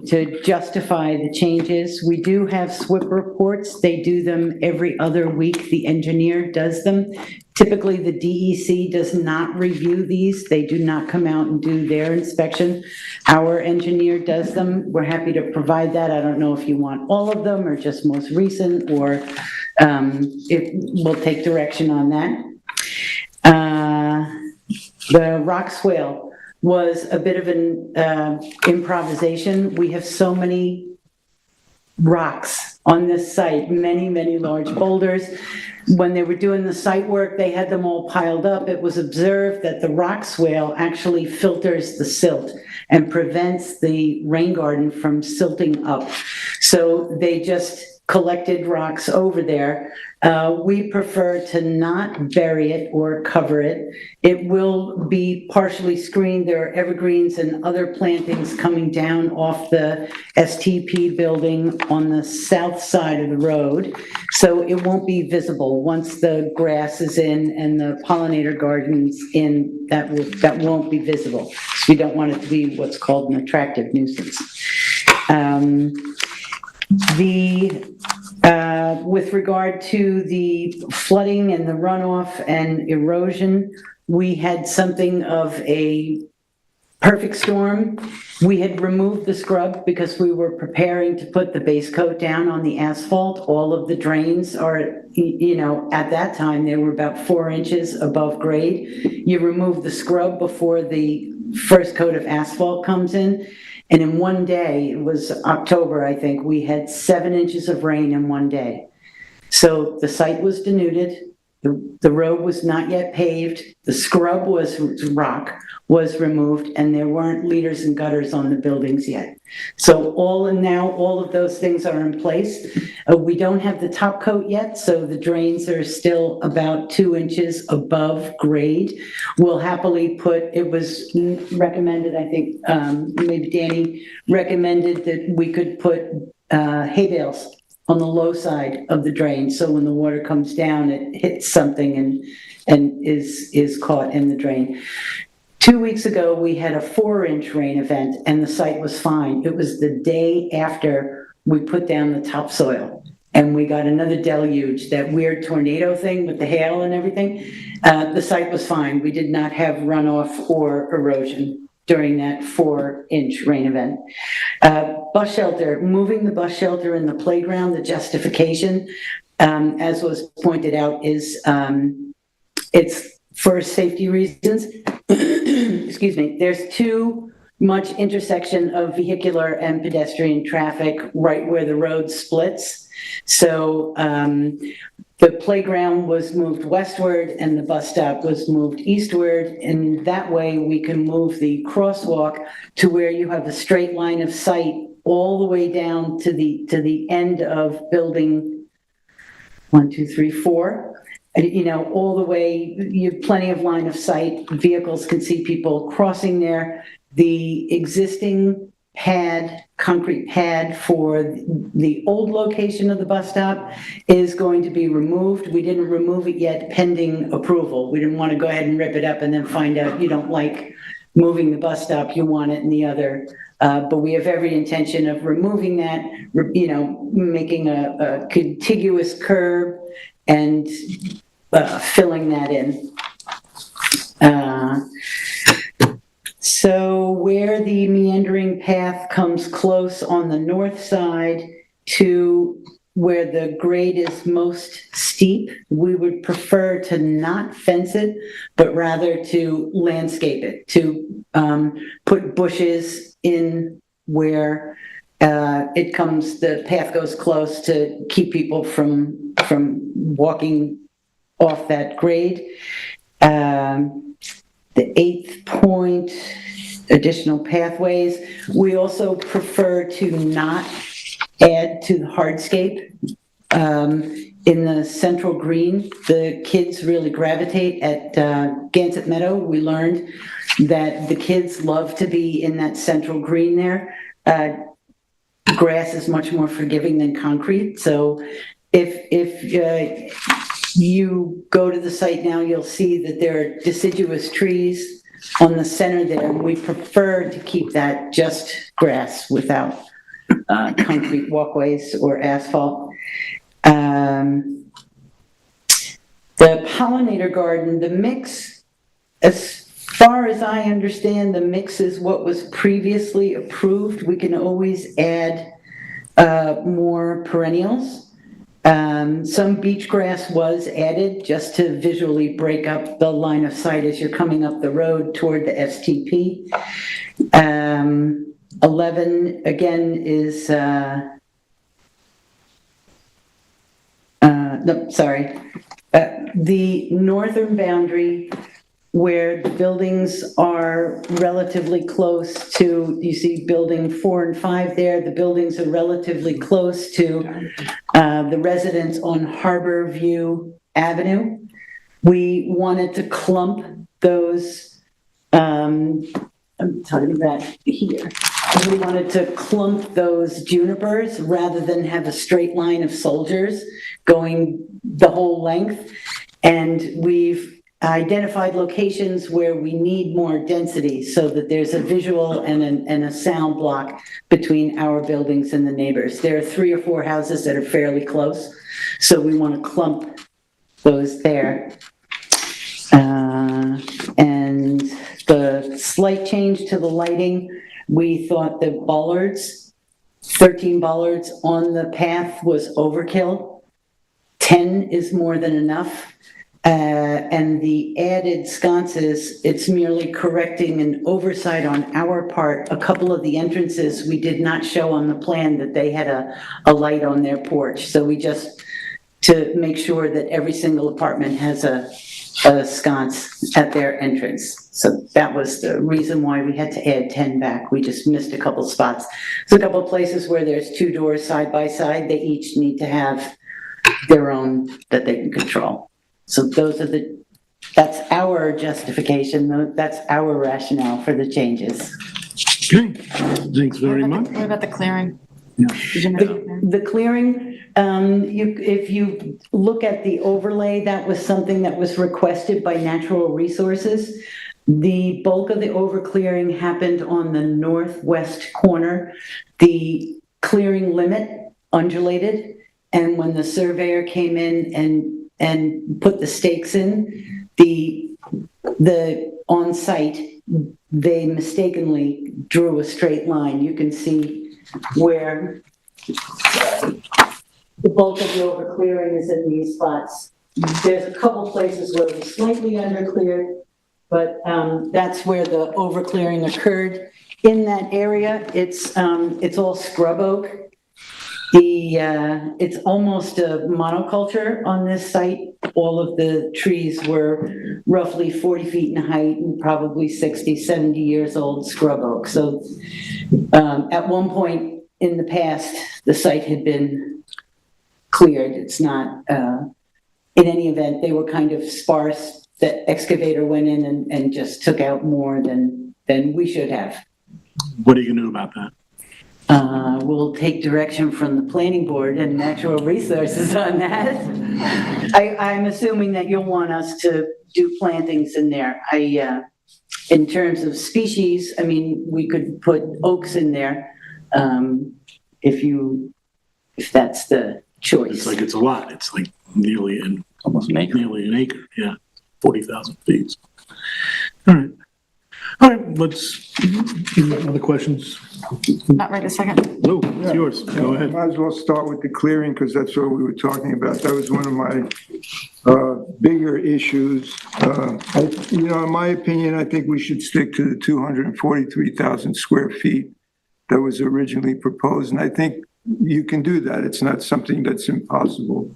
to justify the changes. We do have SWIP reports. They do them every other week. The engineer does them. Typically, the DEC does not review these. They do not come out and do their inspection. Our engineer does them. We're happy to provide that. I don't know if you want all of them or just most recent, or we'll take direction on that. The rock swale was a bit of an improvisation. We have so many rocks on this site, many large boulders. When they were doing the site work, they had them all piled up. It was observed that the rock swale actually filters the silt and prevents the rain garden from silting up. So they just collected rocks over there. We prefer to not bury it or cover it. It will be partially screened. There are evergreens and other plantings coming down off the STP building on the south side of the road. So it won't be visible. Once the grass is in and the pollinator garden's in, that won't be visible. So we don't want it to be what's called an attractive nuisance. With regard to the flooding and the runoff and erosion, we had something of a perfect storm. We had removed the scrub because we were preparing to put the base coat down on the asphalt. All of the drains are, at that time, they were about 4 inches above grade. You remove the scrub before the first coat of asphalt comes in. And in one day, it was October, I think, we had 7 inches of rain in one day. So the site was denuded, the road was not yet paved, the scrub rock was removed, and there weren't leaders and gutters on the buildings yet. So all of those things are in place. We don't have the top coat yet, so the drains are still about 2 inches above grade. We'll happily it was recommended, I think, maybe Danny recommended that we could put hay bales on the low side of the drain, so when the water comes down, it hits something and is caught in the drain. 2 weeks ago, we had a 4-inch rain event, and the site was fine. It was the day after we put down the topsoil, and we got another deluge, that weird tornado thing with the hail and everything. The site was fine. We did not have runoff or erosion during that 4-inch rain event. Bus shelter, moving the bus shelter in the playground, the justification, as was pointed out, is it's for safety reasons. Excuse me. There's too much intersection of vehicular and pedestrian traffic right where the road splits. So the playground was moved westward and the bus stop was moved eastward. And that way we can move the crosswalk to where you have a straight line of sight all the way down to the end of building 1, 2, 3, 4. All the way, you have plenty of line of sight. Vehicles can see people crossing there. The existing concrete pad for the old location of the bus stop is going to be removed. We didn't remove it yet pending approval. We didn't want to go ahead and rip it up and then find out you don't like moving the bus stop, you want it in the other. But we have every intention of removing that, making a contiguous curb and filling that in. So where the meandering path comes close on the north side to where the grade is most steep, we would prefer to not fence it, but rather to landscape it, to put bushes in where the path goes close to keep people from walking off that grade. The 8th point, additional pathways. We also prefer to not add to the hardscape. In the central green, the kids really gravitate at Gansett Meadow. We learned that the kids love to be in that central green there. Grass is much more forgiving than concrete. So if you go to the site now, you'll see that there are deciduous trees on the center there. We prefer to keep that just grass without concrete walkways or asphalt. The pollinator garden, the mix, as far as I understand, the mix is what was previously approved. We can always add more perennials. Some beach grass was added just to visually break up the line of sight as you're coming up the road toward the STP. 11 again is, the northern boundary where the buildings are relatively close to, you see building 4 and 5 there, the buildings are relatively close to the residents on Harbor View Avenue. We wanted to clump those, I'm talking about here. We wanted to clump those junipers rather than have a straight line of soldiers going the whole length. And we've identified locations where we need more density so that there's a visual and a sound block between our buildings and the neighbors. There are 3 or 4 houses that are fairly close, so we want to clump those there. And the slight change to the lighting, we thought the bollards, 13 bollards on the path was overkill. 10 is more than enough. And the added sconces, it's merely correcting an oversight on our part. A couple of the entrances, we did not show on the plan that they had a light on their porch. So we just, to make sure that every single apartment has a sconce at their entrance. So that was the reason why we had to add 10 back. We just missed a couple spots. So a couple of places where there's 2 doors side by side, they each need to have their own that they can control. So those are that's our justification, that's our rationale for the changes. Okay, thanks very much. What about the clearing? Yeah. Did you mention The clearing, if you look at the overlay, that was something that was requested by Natural Resources. The bulk of the overclearing happened on the northwest corner. The clearing limit undulated, and when the surveyor came in and put the stakes in, the on-site, they mistakenly drew a straight line. You can see where the bulk of the overclearing is in these spots. There's a couple places where it's slightly undercleared, but that's where the overclearing occurred. In that area, it's all scrub oak. It's almost a monoculture on this site. All of the trees were roughly 40 feet in height and probably 60, 70 years old scrub oak. So at one point in the past, the site had been cleared. It's not, in any event, they were kind of sparse. The excavator went in and just took out more than we should have. What are you gonna do about that? We'll take direction from the planning board and natural resources on that. I'm assuming that you'll want us to do plantings in there. In terms of species, I mean, we could put oaks in there, if that's the choice. It's a lot. It's like nearly Almost an acre. nearly an acre, yeah, 40,000 feet. All right, let's, other questions? Not right a second. Lou, it's yours, go ahead. Might as well start with the clearing, because that's what we were talking about. That was one of my bigger issues. In my opinion, I think we should stick to the 243,000 square feet that was originally proposed, and I think you can do that. It's not something that's impossible.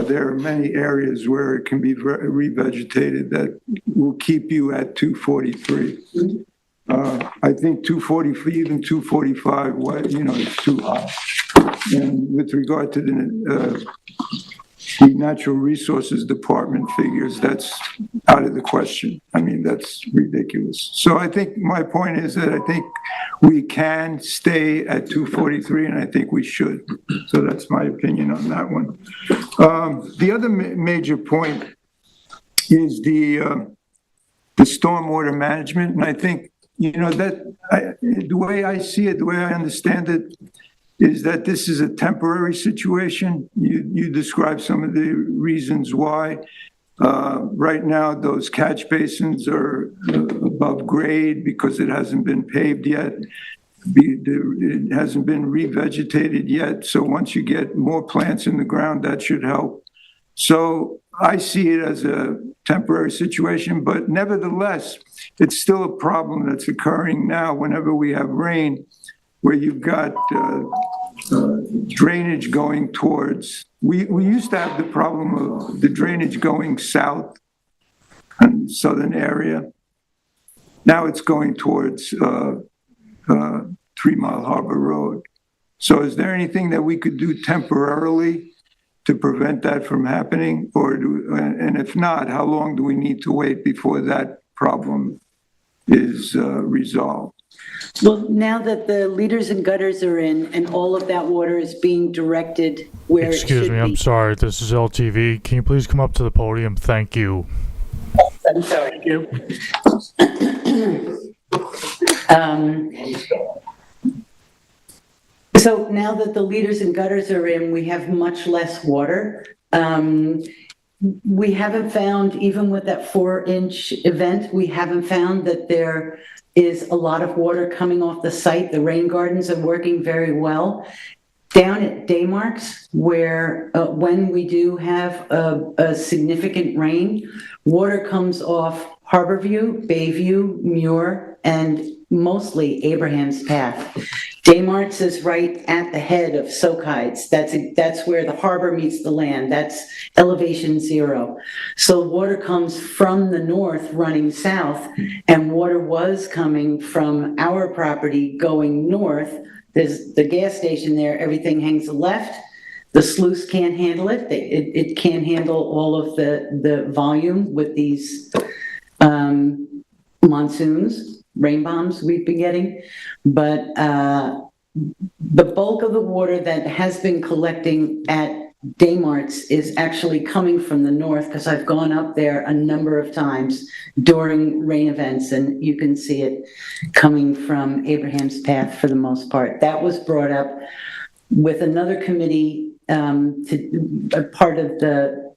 There are many areas where it can be revegetated that will keep you at 243. I think 240, even 245, is too high. And with regard to the Natural Resources Department figures, that's out of the question. I mean, that's ridiculous. So I think my point is that I think we can stay at 243, and I think we should. So that's my opinion on that one. The other major point is the stormwater management, and I think the way I see it, the way I understand it, is that this is a temporary situation. You described some of the reasons why. Right now, those catch basins are above grade because it hasn't been paved yet. It hasn't been revegetated yet. So once you get more plants in the ground, that should help. So I see it as a temporary situation, but nevertheless, it's still a problem that's occurring now whenever we have rain, where you've got drainage going towards, we used to have the problem of the drainage going south in the southern area. Now it's going towards 3 Mile Harbor Road. So is there anything that we could do temporarily to prevent that from happening? And if not, how long do we need to wait before that problem is resolved? Well, now that the leaders and gutters are in and all of that water is being directed where it should be. Excuse me, I'm sorry. This is LTV. Can you please come up to the podium? Thank you. I'm sorry. Thank you. So now that the leaders and gutters are in, we have much less water. We haven't found, even with that 4-inch event, we haven't found that there is a lot of water coming off the site. The rain gardens are working very well. Down at Daymarks, where when we do have a significant rain, water comes off Harborview, Bayview, Muir, and mostly Abraham's Path. Daymarks is right at the head of Soak Heights. That's where the harbor meets the land. That's elevation 0. So water comes from the north running south, and water was coming from our property going north. There's the gas station there, everything hangs left. The sluice can't handle it. It can't handle all of the volume with these monsoons, rain bombs we've been getting. But the bulk of the water that has been collecting at Daymarts is actually coming from the north, because I've gone up there a number of times during rain events, and you can see it coming from Abraham's Path for the most part. That was brought up with another committee, a part of the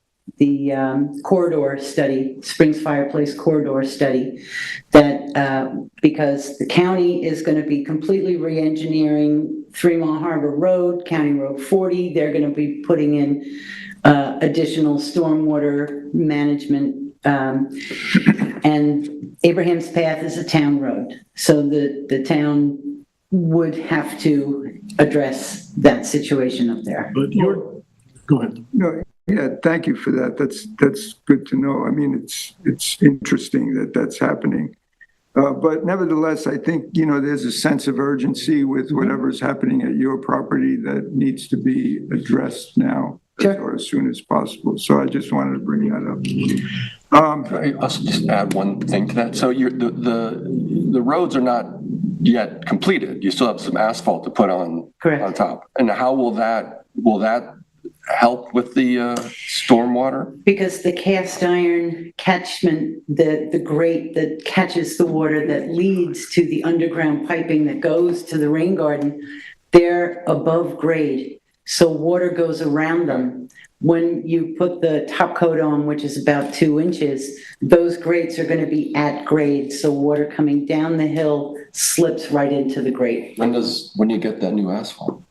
corridor study, Springs Fireplace corridor study, that because the county is going to be completely re-engineering 3 Mile Harbor Road, County Road 40. They're going to be putting in additional stormwater management, and Abraham's Path is a town road. So the town would have to address that situation up there. But go ahead. No, yeah, thank you for that. That's good to know. I mean, it's interesting that that's happening. But nevertheless, I think, there's a sense of urgency with whatever's happening at your property that needs to be addressed now. Sure. Or as soon as possible. So I just wanted to bring that up. I'll just add one thing to that. So the roads are not yet completed. You still have some asphalt to put on top. And how will that help with the stormwater? Because the cast iron catchment, the grate that catches the water that leads to the underground piping that goes to the rain garden, they're above grade. So water goes around them. When you put the top coat on, which is about 2 inches, those grates are going to be at grade. So water coming down the hill slips right into the grate. When do you get that new asphalt?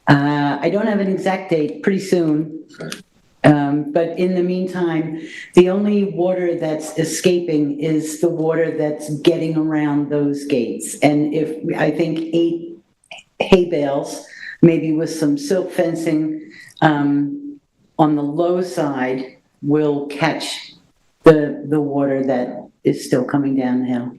I don't have an exact date, pretty soon. But in the meantime, the only water that's escaping is the water that's getting around those gates. And I think 8 hay bales, maybe with some silk fencing, on the low side will catch the water that is still coming down the hill.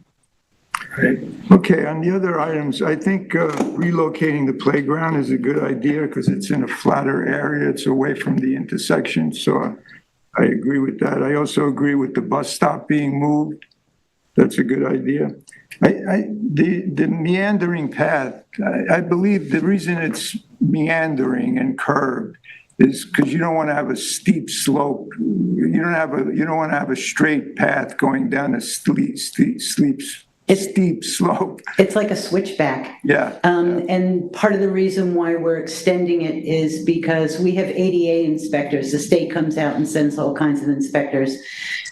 Okay, on the other items, I think relocating the playground is a good idea because it's in a flatter area. It's away from the intersection, so I agree with that. I also agree with the bus stop being moved. That's a good idea. The meandering path, I believe the reason it's meandering and curved is because you don't want to have a steep slope. You don't want to have a straight path going down a steep slope. It's like a switchback. Yeah. And part of the reason why we're extending it is because we have ADA inspectors. The state comes out and sends all kinds of inspectors.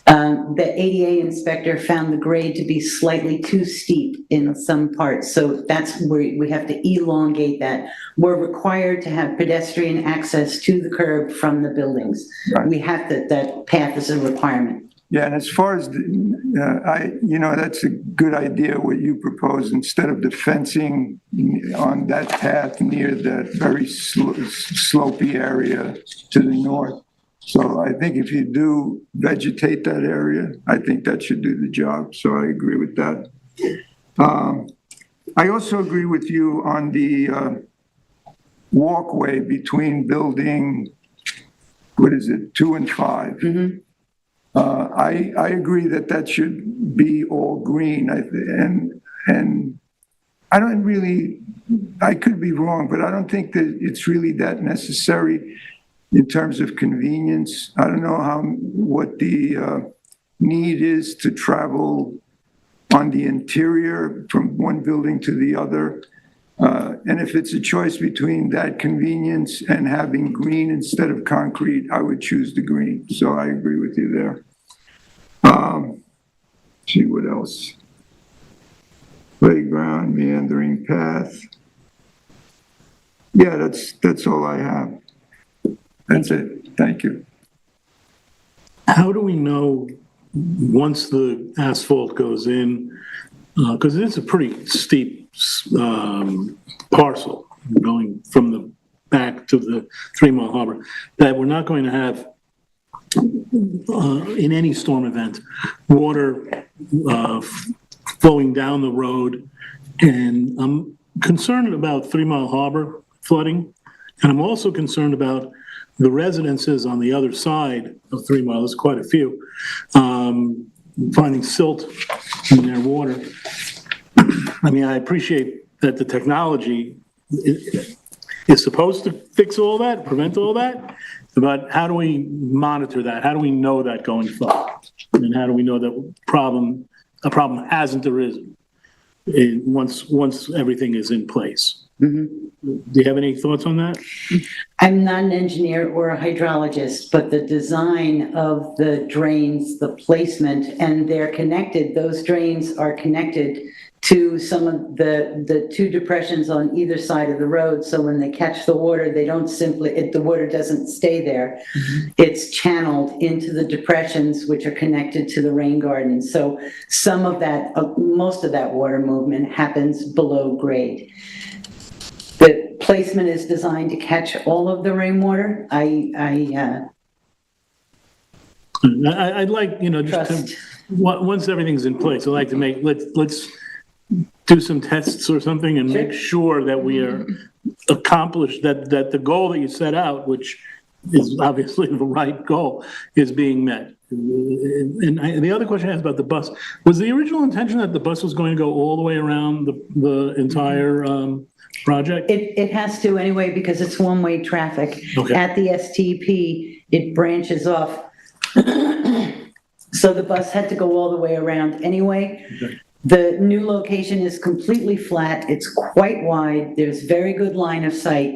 The ADA inspector found the grade to be slightly too steep in some parts. So that's where we have to elongate that. We're required to have pedestrian access to the curb from the buildings. Right. We have that path is a requirement. Yeah, and as far as, that's a good idea what you propose, instead of the fencing on that path near that very slopey area to the north. So I think if you do vegetate that area, I think that should do the job. So I agree with that. I also agree with you on the walkway between building, 2 and 5. Mm-hmm. I agree that should be all green, and I don't really, I could be wrong, but I don't think that it's really that necessary in terms of convenience. I don't know what the need is to travel on the interior from one building to the other. And if it's a choice between that convenience and having green instead of concrete, I would choose the green. So I agree with you there. See what else. Playground, meandering path. Yeah, that's all I have. That's it. Thank you. How do we know once the asphalt goes in, because it's a pretty steep parcel going from the back to the 3 Mile Harbor, that we're not going to have, in any storm event, water flowing down the road? And I'm concerned about 3 Mile Harbor flooding, and I'm also concerned about the residences on the other side of 3 Mile, there's quite a few, finding silt in their water. I mean, I appreciate that the technology is supposed to fix all that, prevent all that, but how do we monitor that? How do we know that going forward? And how do we know that a problem hasn't arisen once everything is in place? Mm-hmm. Do you have any thoughts on that? I'm not an engineer or a hydrologist, but the design of the drains, the placement, and they're connected. Those drains are connected to some of the 2 depressions on either side of the road. So when they catch the water, they don't the water doesn't stay there. Mm-hmm. It's channeled into the depressions, which are connected to the rain garden. So some of that, most of that water movement happens below grade. The placement is designed to catch all of the rainwater. I'd like, trust. Once everything's in place, I'd like to let's do some tests or something and make sure that we are accomplished, that the goal that you set out, which is obviously the right goal, is being met. the other question I had about the bus, was the original intention that the bus was going to go all the way around the entire project? It has to anyway, because it's one-way traffic. Okay. At the STP, it branches off. So the bus had to go all the way around anyway. Okay. The new location is completely flat. It's quite wide. There's very good line of sight.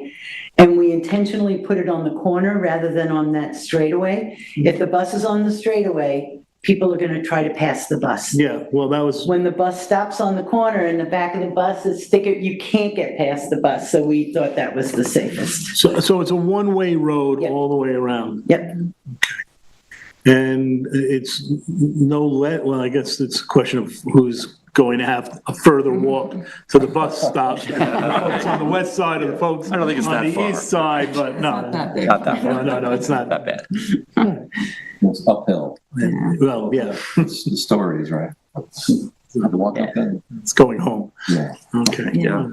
And we intentionally put it on the corner rather than on that straightaway. If the bus is on the straightaway, people are going to try to pass the bus. Yeah, well, that was, When the bus stops on the corner and the back of the bus is thicker, you can't get past the bus. So we thought that was the safest. so it's a one-way road Yeah. all the way around. Yep. And it's well, I guess it's a question of who's going to have a further walk to the bus stop. The folks on the west side or the folks I don't think it's on that the far. east side, but no. Not big. Not that far. No, it's not. Not bad. It's uphill. Well, yeah, It's the stories, right? You have to walk up there. it's going home. Yeah. Okay. Yeah.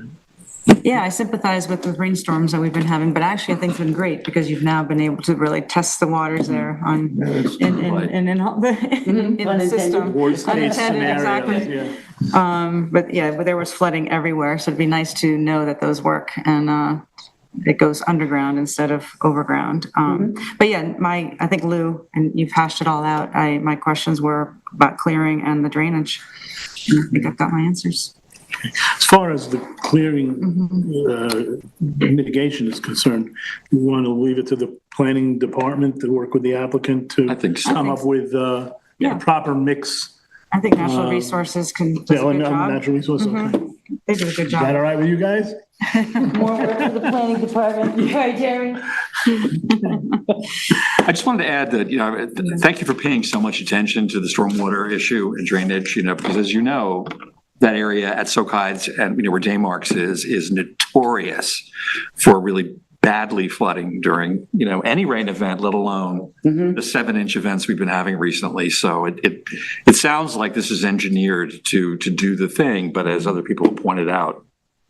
Yeah, I sympathize with the rainstorms that we've been having, but actually I think it's been great because you've now been able to really test the waters there in the system. Worst case Unintended, scenarios, exactly. yeah. But there was flooding everywhere, so it'd be nice to know that those work and it goes underground instead of overground. But yeah, I think Lou, and you've hashed it all out. My questions were about clearing and the drainage. I think I've got my answers. As far as the clearing mitigation is concerned, we want to leave it to the planning department to work with the applicant to I think so. come up with a proper mix. I think Natural Resources can do a good job. Natural resources. Okay. They do a good Is that all job. right with you guys? More work for the planning department. Right, Jerry? I just wanted to add that, thank you for paying so much attention to the stormwater issue and drainage, because as you know, that area at Soakhides and, where Daymarks is notorious for really badly flooding during, any rain event, let alone the 7-inch events we've been having recently. So it sounds like this is engineered to do the thing, but as other people have pointed out,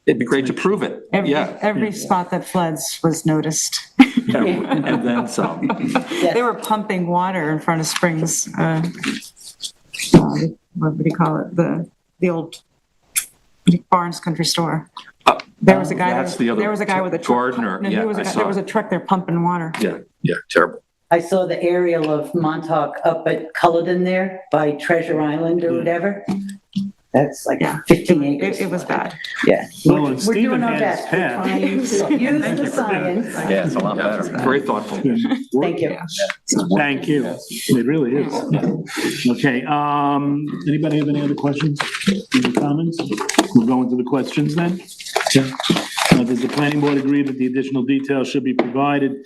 it'd be great to prove it. Every spot that floods was noticed. And then some. They were pumping water in front of Springs, what do you call it? The old Barnes Country Store. There was a guy. That's the other There was a guy with a truck. gardener. No, Yeah, there was a truck there pumping water. Yeah, terrible. I saw the aerial of Montauk up at Culloden there by Treasure Island or whatever. That's like Yeah. 15 acres. It was bad. Yeah. Well, and We're Stephen doing our has best. We're had- trying to use the science. Yeah, it's a lot Yeah, better. very thoughtful. Thank you. Thank you. It really is. Okay, anybody have any other questions, any comments? We'll go into the questions then. Does the planning board agree that the additional details should be provided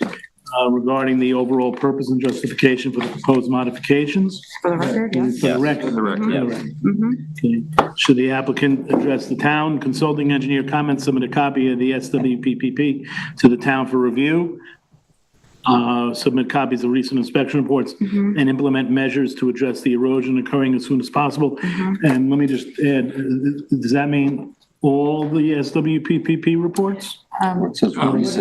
regarding the overall purpose and justification for the proposed modifications? For the record, yes. For the record. Okay. Should the applicant address the town? Consulting engineer comments, submit a copy of the SWPPP to the town for review. Submit copies of recent inspection reports and implement measures to address the erosion occurring as soon as possible. And let me just add, does that mean all the SWPPP reports? Do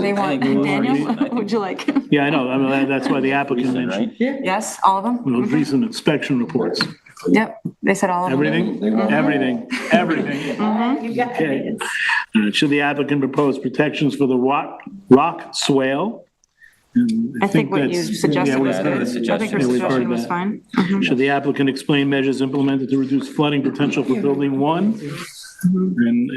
they want, Daniel, what would you like? Yeah, I know. I mean, that's why the applicant mentioned Yes, all of them? those recent inspection reports. Yep, they said all of them. Everything. You got Okay. it. Should the applicant propose protections for the rock swale? And I think what you that's- suggested yeah, we- was good. I think your Yeah, we've heard suggestion was that. fine. Should the applicant explain measures implemented to reduce flooding potential for building one? And,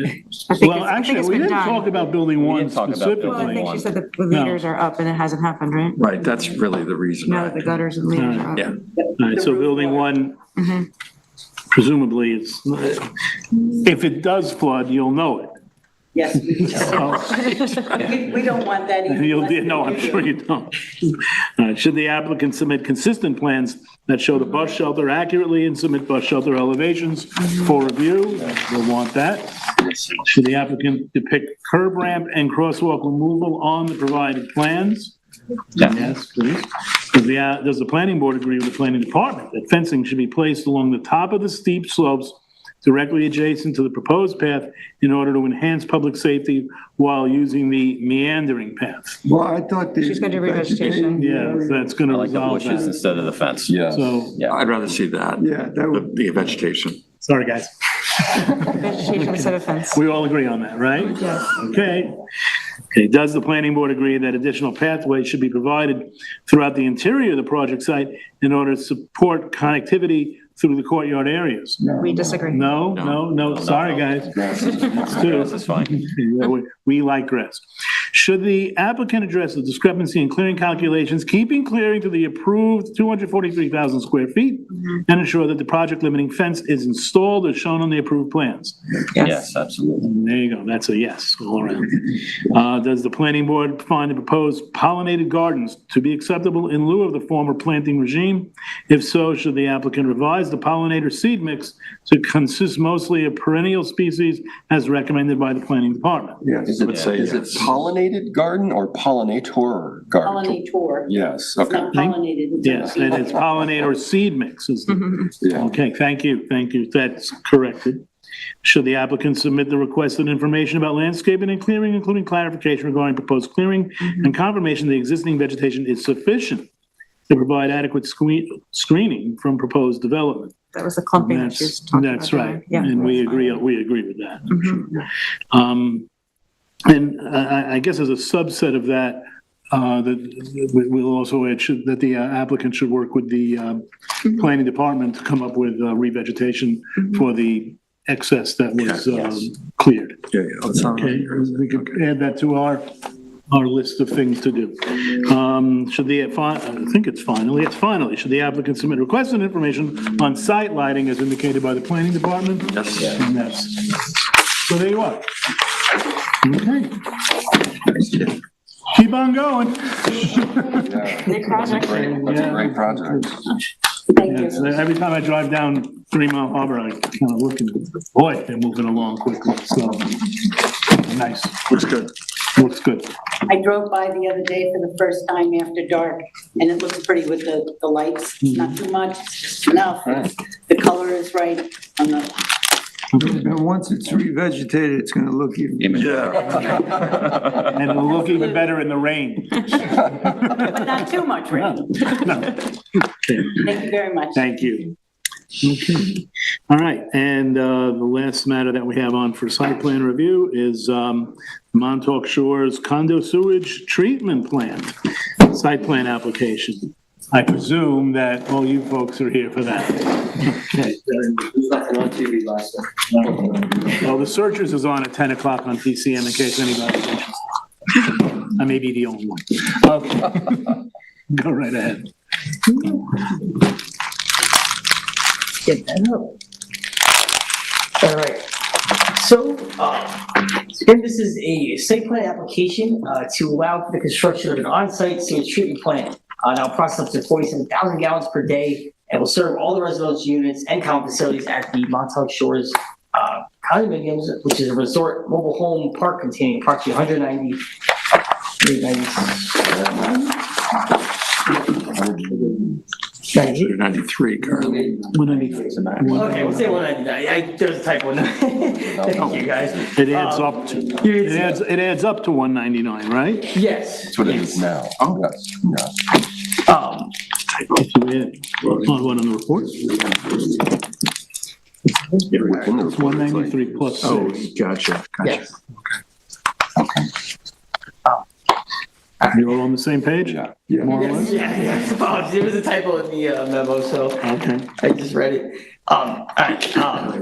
I think well, I think actually, it's we been didn't done. talk about building one didn't talk about specifically. Well, I think she said that the No. meters are up and it hasn't happened, right? Right, that's really the reason. Now that the gutters and meters are up. Yeah. All right, so building one, presumably it's, if it does flood, you'll know it. Yes, we So- we don't want that either. You'll, no, I'm sure you don't. Should the applicant submit consistent plans that show the bus shelter accurately and submit bus shelter elevations for review? We'll want that. Should the applicant depict curb ramp and crosswalk removal on the provided plans? Yes, please. Does the planning board agree with the planning department that fencing should be placed along the top of the steep slopes directly adjacent to the proposed path in order to enhance public safety while using the meandering path. Well, I thought the. She's gonna do revegetation. Yeah, that's gonna I like the resolve bushes that. instead of the fence. Yes. So, Yeah. I'd rather see that, Yeah, that would. the vegetation. sorry, guys. Vegetation instead of fence. We all agree on that, right? Yes. Okay. Okay, does the planning board agree that additional pathways should be provided throughout the interior of the project site in order to support connectivity through the courtyard areas? We disagree. No, sorry, guys. That's two. Grass is fine. Yeah, we like grass. Should the applicant address the discrepancy in clearing calculations, keeping clearing to the approved 243,000 square feet, and ensure that the project limiting fence is installed as shown on the approved plans? Yes, absolutely. There you go, that's a yes all around. Does the planning board find the proposed pollinated gardens to be acceptable in lieu of the former planting regime? If so, should the applicant revise the pollinator seed mix to consist mostly of perennial species as recommended by the planning department? Yes. Is it pollinated garden or pollinator garden? Pollinator. Yes, It's okay. not pollinated. It's Yes, and it's pollinator seed mix is the, Yeah. okay, thank you, that's corrected. Should the applicant submit the requested information about landscaping and clearing, including clarification regarding proposed clearing and confirmation the existing vegetation is sufficient to provide adequate screening from proposed development? That was the clumping that she was talking about. That's right, Yeah. and we agree with that. And I guess as a subset of that, that we'll also add that the applicant should work with the planning department to come up with revegetation for the excess that was cleared. Okay, we could add that to our list of things to do. Should the, I think it's finally, should the applicant submit requested information on site lighting as indicated by the planning department? Yes. And so there you are. Okay. Keep on going. Big project. That's a great project. Yes, every time I drive down 3 Mile Harbor, I kind of look and, boy, they're moving along quickly, so, nice. Looks good. Looks good. I drove by the other day for the first time after dark, and it looks pretty with the lights, not too much, just enough. The color is right on the, And once it's revegetated, it's gonna look even. And it'll look even better in the rain. but not too much rain. No. Thank you very much. Thank you. Okay. All right, and the last matter that we have on for site plan review is Montauk Shores condo sewage treatment plant, site plan application. I presume that all you folks are here for that. Okay. Well, the Searchers is on at 10 o'clock on TCM in case anybody's interested. I may be the only one. Okay. Go right ahead. Get that up. All right. So, again, this is a site plan application to allow for the construction of an on-site sewage treatment plant. Now process up to 47,000 gallons per day and will serve all the residential units and common facilities at the Montauk Shores condominiums, which is a resort mobile home park containing approximately 193. currently. 193. Okay, we'll say 199. There's a typo. Thank you, guys. It adds up to, it adds up to 199, right? Yes. That's what it is now. Oh. Yes, yes. If you add, on the report? It's 193 plus 6. Oh, gotcha. Yes. You're all on the same page? Yeah. More or less? Yes, apologies. There was a typo in the memo, so Okay. I just read it. All right,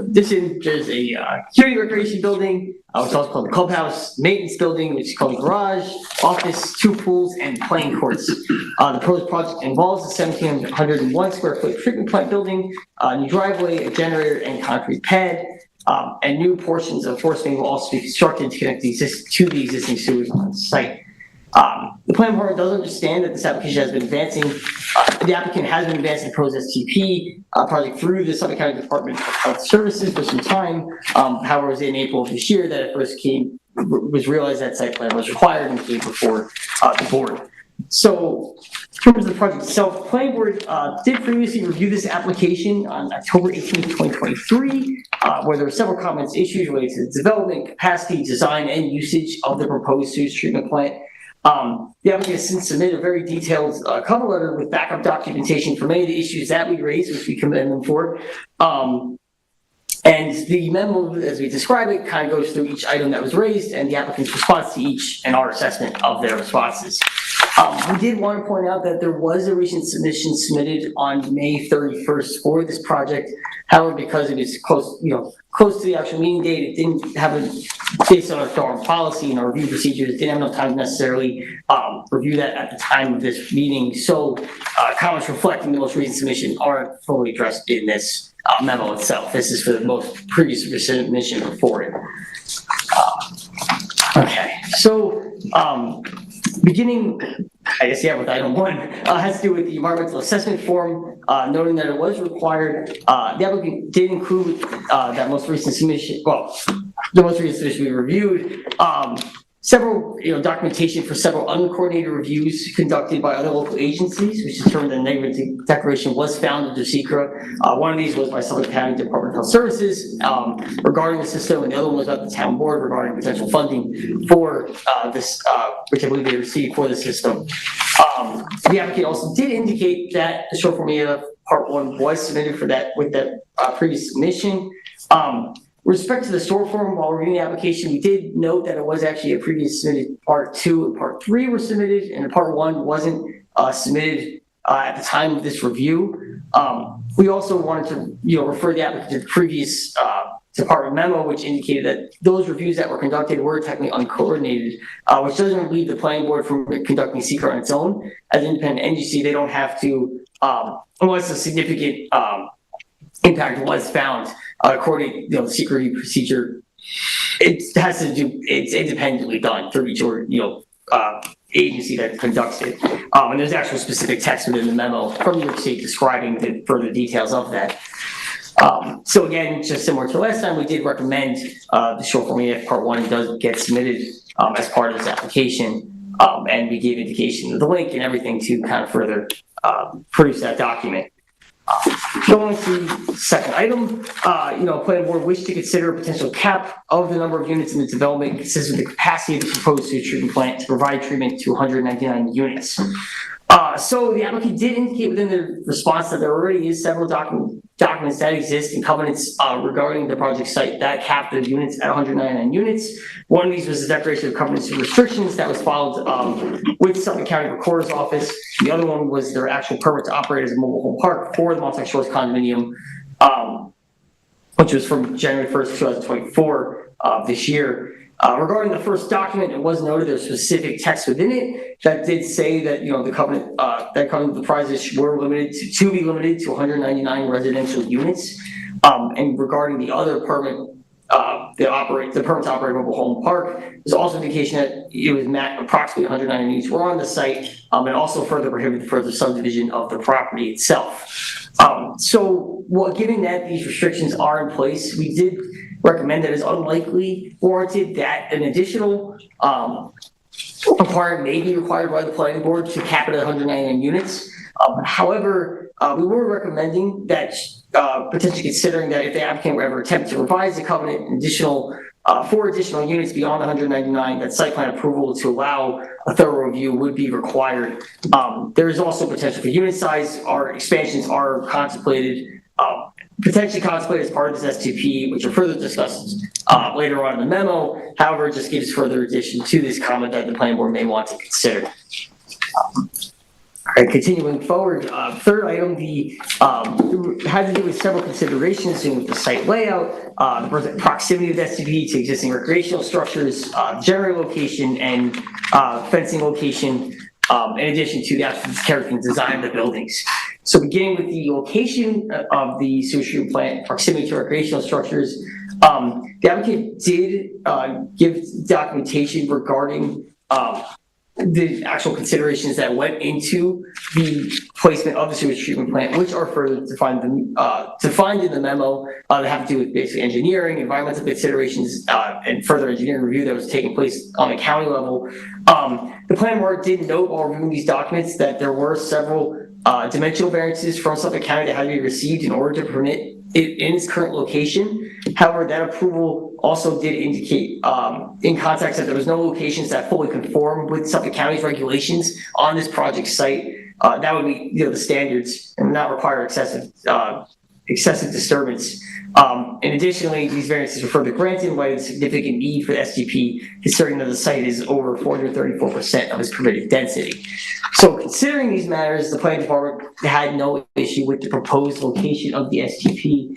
there's a community recreation building, which is also called the clubhouse, maintenance building, which is called the garage, office, 2 pools, and playing courts. The proposed project involves a 1,701 square foot treatment plant building, a new driveway, a generator, and concrete pad. And new portions of force main will also be constructed to connect to the existing sewage on site. The plan board does understand that this application has been advancing, the applicant has been advancing the proposed STP project through the Suffolk County Department of Health Services for some time. However, it was in April of this year that it first was realized that site plan was required and came before the board. So in terms of the project itself, the planning board did previously review this application on October 18th, 2023, where there were several comments issued related to the development, capacity, design, and usage of the proposed sewage treatment plant. The applicant has since submitted a very detailed cover letter with backup documentation for many of the issues that we raised, which we commend them for. And the memo, as we describe it, kind of goes through each item that was raised and the applicant's response to each and our assessment of their responses. We did want to point out that there was a recent submission submitted on May 31st for this project. However, because it was close to the actual meeting date, it didn't have based on our policy and our review procedures, it didn't have enough time to necessarily review that at the time of this meeting. So comments reflecting the most recent submission aren't fully addressed in this memo itself. This is for the most previous submission before it. Okay, so beginning, I guess, with item 1, has to do with the environmental assessment form, noting that it was required. The applicant did include that most recent submission, the most recent submission we reviewed, several, documentation for several uncoordinated reviews conducted by other local agencies, which determined that the negative declaration was found under SECRA. One of these was by Suffolk County Department of Health Services regarding the system, and the other one was at the town board regarding potential funding for this, which I believe they received for the system. The applicant also did indicate that the short form EF Part 1 was submitted for that with that previous submission. With respect to the short form, while reviewing the application, we did note that it was actually a previous submitted Part 2 and Part 3 were submitted, and Part 1 wasn't submitted at the time of this review. We also wanted to, refer the applicant to the previous department memo, which indicated that those reviews that were conducted were technically uncoordinated, which doesn't relieve the planning board from conducting SECRA on its own. As an independent NGC, they don't have to, unless a significant impact was found according to the SECRA review procedure. It has to do, it's independently done through each agency that conducts it. And there's actual specific text within the memo from New York State describing the further details of that. So again, just similar to last time, we did recommend the short form EF Part 1 does get submitted as part of this application. And we gave indication of the link and everything to kind of further produce that document. Going to the second item, planning board wish to consider a potential cap of the number of units in the development consistent with the capacity of the proposed sewage treatment plant to provide treatment to 199 units. So the applicant did indicate within the response that there already is several documents that exist and covenants regarding the project site that cap the units at 199 units. One of these was the declaration of covenants and restrictions that was filed with Suffolk County Recorder's Office. The other one was their actual permit to operate as a mobile home park for the Montauk Shores condominium, which was from January 1st, 2024 this year. Regarding the first document, it was noted there's specific text within it that did say that, the covenant, the prizes were limited to be limited to 199 residential units. And regarding the other permit, the permit to operate a mobile home park, there's also indication that it was approximately 190 units were on the site, and also further prohibited further subdivision of the property itself. Given that these restrictions are in place, we did recommend that it's unlikely warranted that an additional requirement may be required by the planning board to cap it at 199 units. However, we were recommending that potentially considering that if the applicant were ever attempt to revise the covenant additional 4 additional units beyond the 199, that site plan approval to allow a thorough review would be required. There is also potential for unit size. Our expansions are contemplated, potentially contemplated as part of this STP, which are further discussed later on in the memo. However, it just gives further addition to this comment that the planning board may want to consider. All right, continuing forward, third item, had to do with several considerations in the site layout, the proximity of the STP to existing recreational structures, general location, and fencing location, in addition to the actual character and design of the buildings. So beginning with the location of the sewage treatment plant, proximity to recreational structures, the applicant did give documentation regarding the actual considerations that went into the placement of the sewage treatment plant, which are further defined in the memo that have to do with basically engineering, environmental considerations, and further engineering review that was taking place on the county level. The plan board did note while reviewing these documents that there were several dimensional variances from Suffolk County that had to be received in order to permit it in its current location. However, that approval also did indicate in context that there was no locations that fully conform with Suffolk County's regulations on this project site. That would be, the standards and not require excessive disturbance. And additionally, these variances were further granted in light of the significant need for the STP, considering that the site is over 434% of its permitted density. So considering these matters, the planning department had no issue with the proposed location of the STP,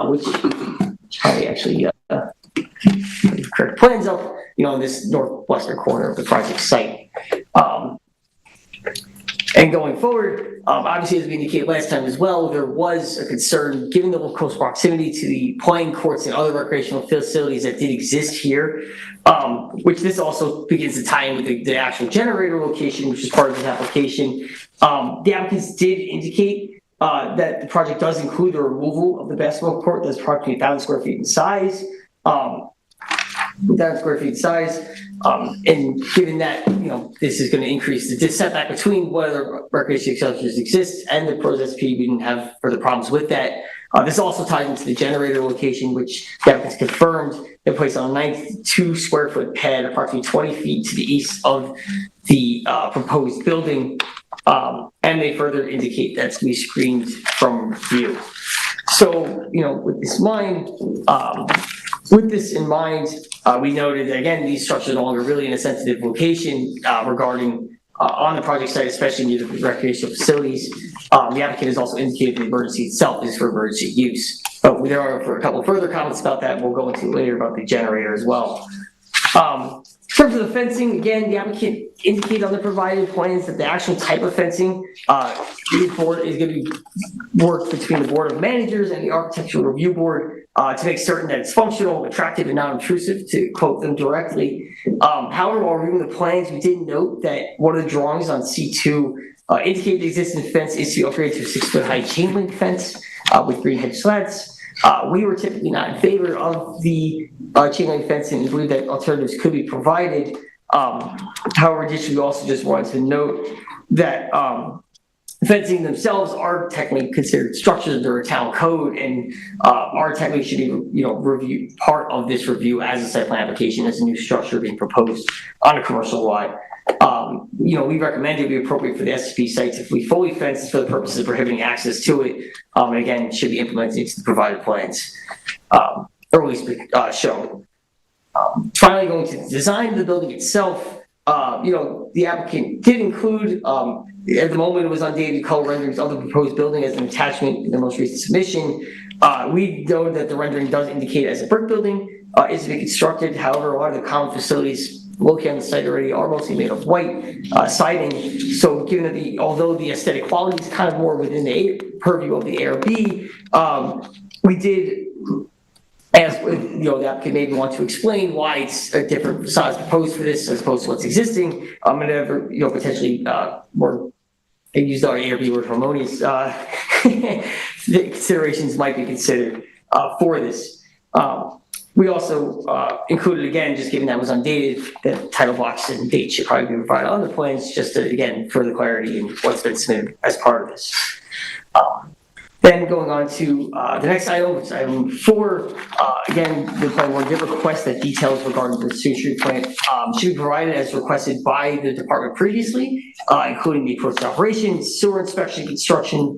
which probably actually correct plans up, in this northwestern corner of the project site. And going forward, obviously, as we indicated last time as well, there was a concern, given the close proximity to the playing courts and other recreational facilities that did exist here, which this also begins to tie in with the actual generator location, which is part of this application. The applicants did indicate that the project does include the removal of the basketball court that's approximately 1,000 square feet in size. And given that, this is going to increase the setback between whether recreational structures exist and the proposed SP, we didn't have further problems with that. This also ties into the generator location, which the applicants confirmed they placed on a 92 square foot pad, approximately 20 feet to the east of the proposed building. And they further indicate that's going to be screened from view. So, with this in mind, we noted that, again, these structures are no longer really in a sensitive location regarding on the project site, especially near the recreational facilities. The applicant has also indicated the emergency itself is for emergency use. But there are a couple further comments about that we'll go into later about the generator as well. In terms of the fencing, again, the applicant indicated on the provided plans that the actual type of fencing is going to be worked between the Board of Managers and the Architectural Review Board to make certain that it's functional, attractive, and non-intrusive, to quote them directly. However, while reviewing the plans, we did note that one of the drawings on C2 indicated the existing fence is to be upgraded to a 6-foot high chain link fence with green hedge slats. We were typically not in favor of the chain link fencing and believe that alternatives could be provided. However, additionally, we also just wanted to note that fencing themselves are technically considered structures under a town code, and are technically should be, review part of this review as a site plan application as a new structure being proposed on a commercial lot. We recommend it be appropriate for the SCP sites if we fully fence for the purposes of prohibiting access to it. And again, it should be implemented into the provided plans, or at least shown. Finally, going to the design of the building itself, the applicant did include, at the moment it was undated, color renderings of the proposed building as an attachment in the most recent submission. We know that the rendering does indicate as a brick building is to be constructed. However, a lot of the common facilities located on the site already are mostly made of white siding. So given that although the aesthetic quality is kind of more within the purview of the ARB, we did ask, the applicant maybe want to explain why it's a different facade proposed for this as opposed to what's existing. And potentially more, I used our ARB word, harmonious considerations might be considered for this. We also included, again, just given that was undated, that title blocks and dates should probably be provided on the plans, just to, again, further clarity in what's been submitted as part of this. Then going on to the next item, which is item 4. Again, the planning board did request that details regarding the sewage treatment plant should be provided as requested by the department previously, including the approach to operations, sewer inspection, construction,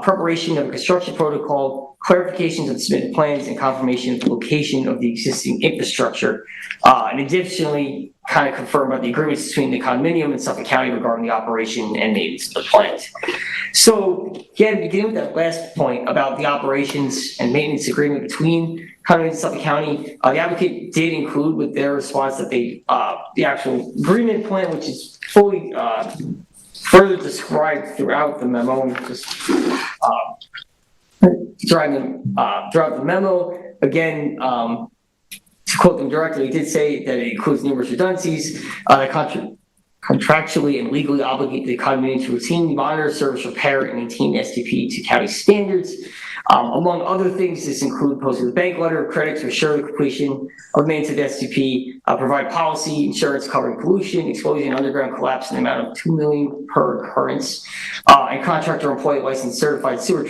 preparation of a construction protocol, clarifications of the submitted plans, and confirmation of the location of the existing infrastructure. And additionally, kind of confirm about the agreements between the condominium and Suffolk County regarding the operation and maintenance of the plant. So again, beginning with that last point about the operations and maintenance agreement between condominium and Suffolk County, the applicant did include with their response that the actual agreement plan, which is fully further described throughout the memo, just throughout the memo. Again, to quote them directly, he did say that it includes numerous redundancies that contractually and legally obligate the condominium to routinely monitor, service, repair, and maintain STP to county standards. Among other things, this include posting the bank letter of credit to assure the completion of maintenance of the STP, provide policy insurance covering pollution, explosion, and underground collapse in the amount of $2 million per occurrence, and contractor employee licensed certified sewer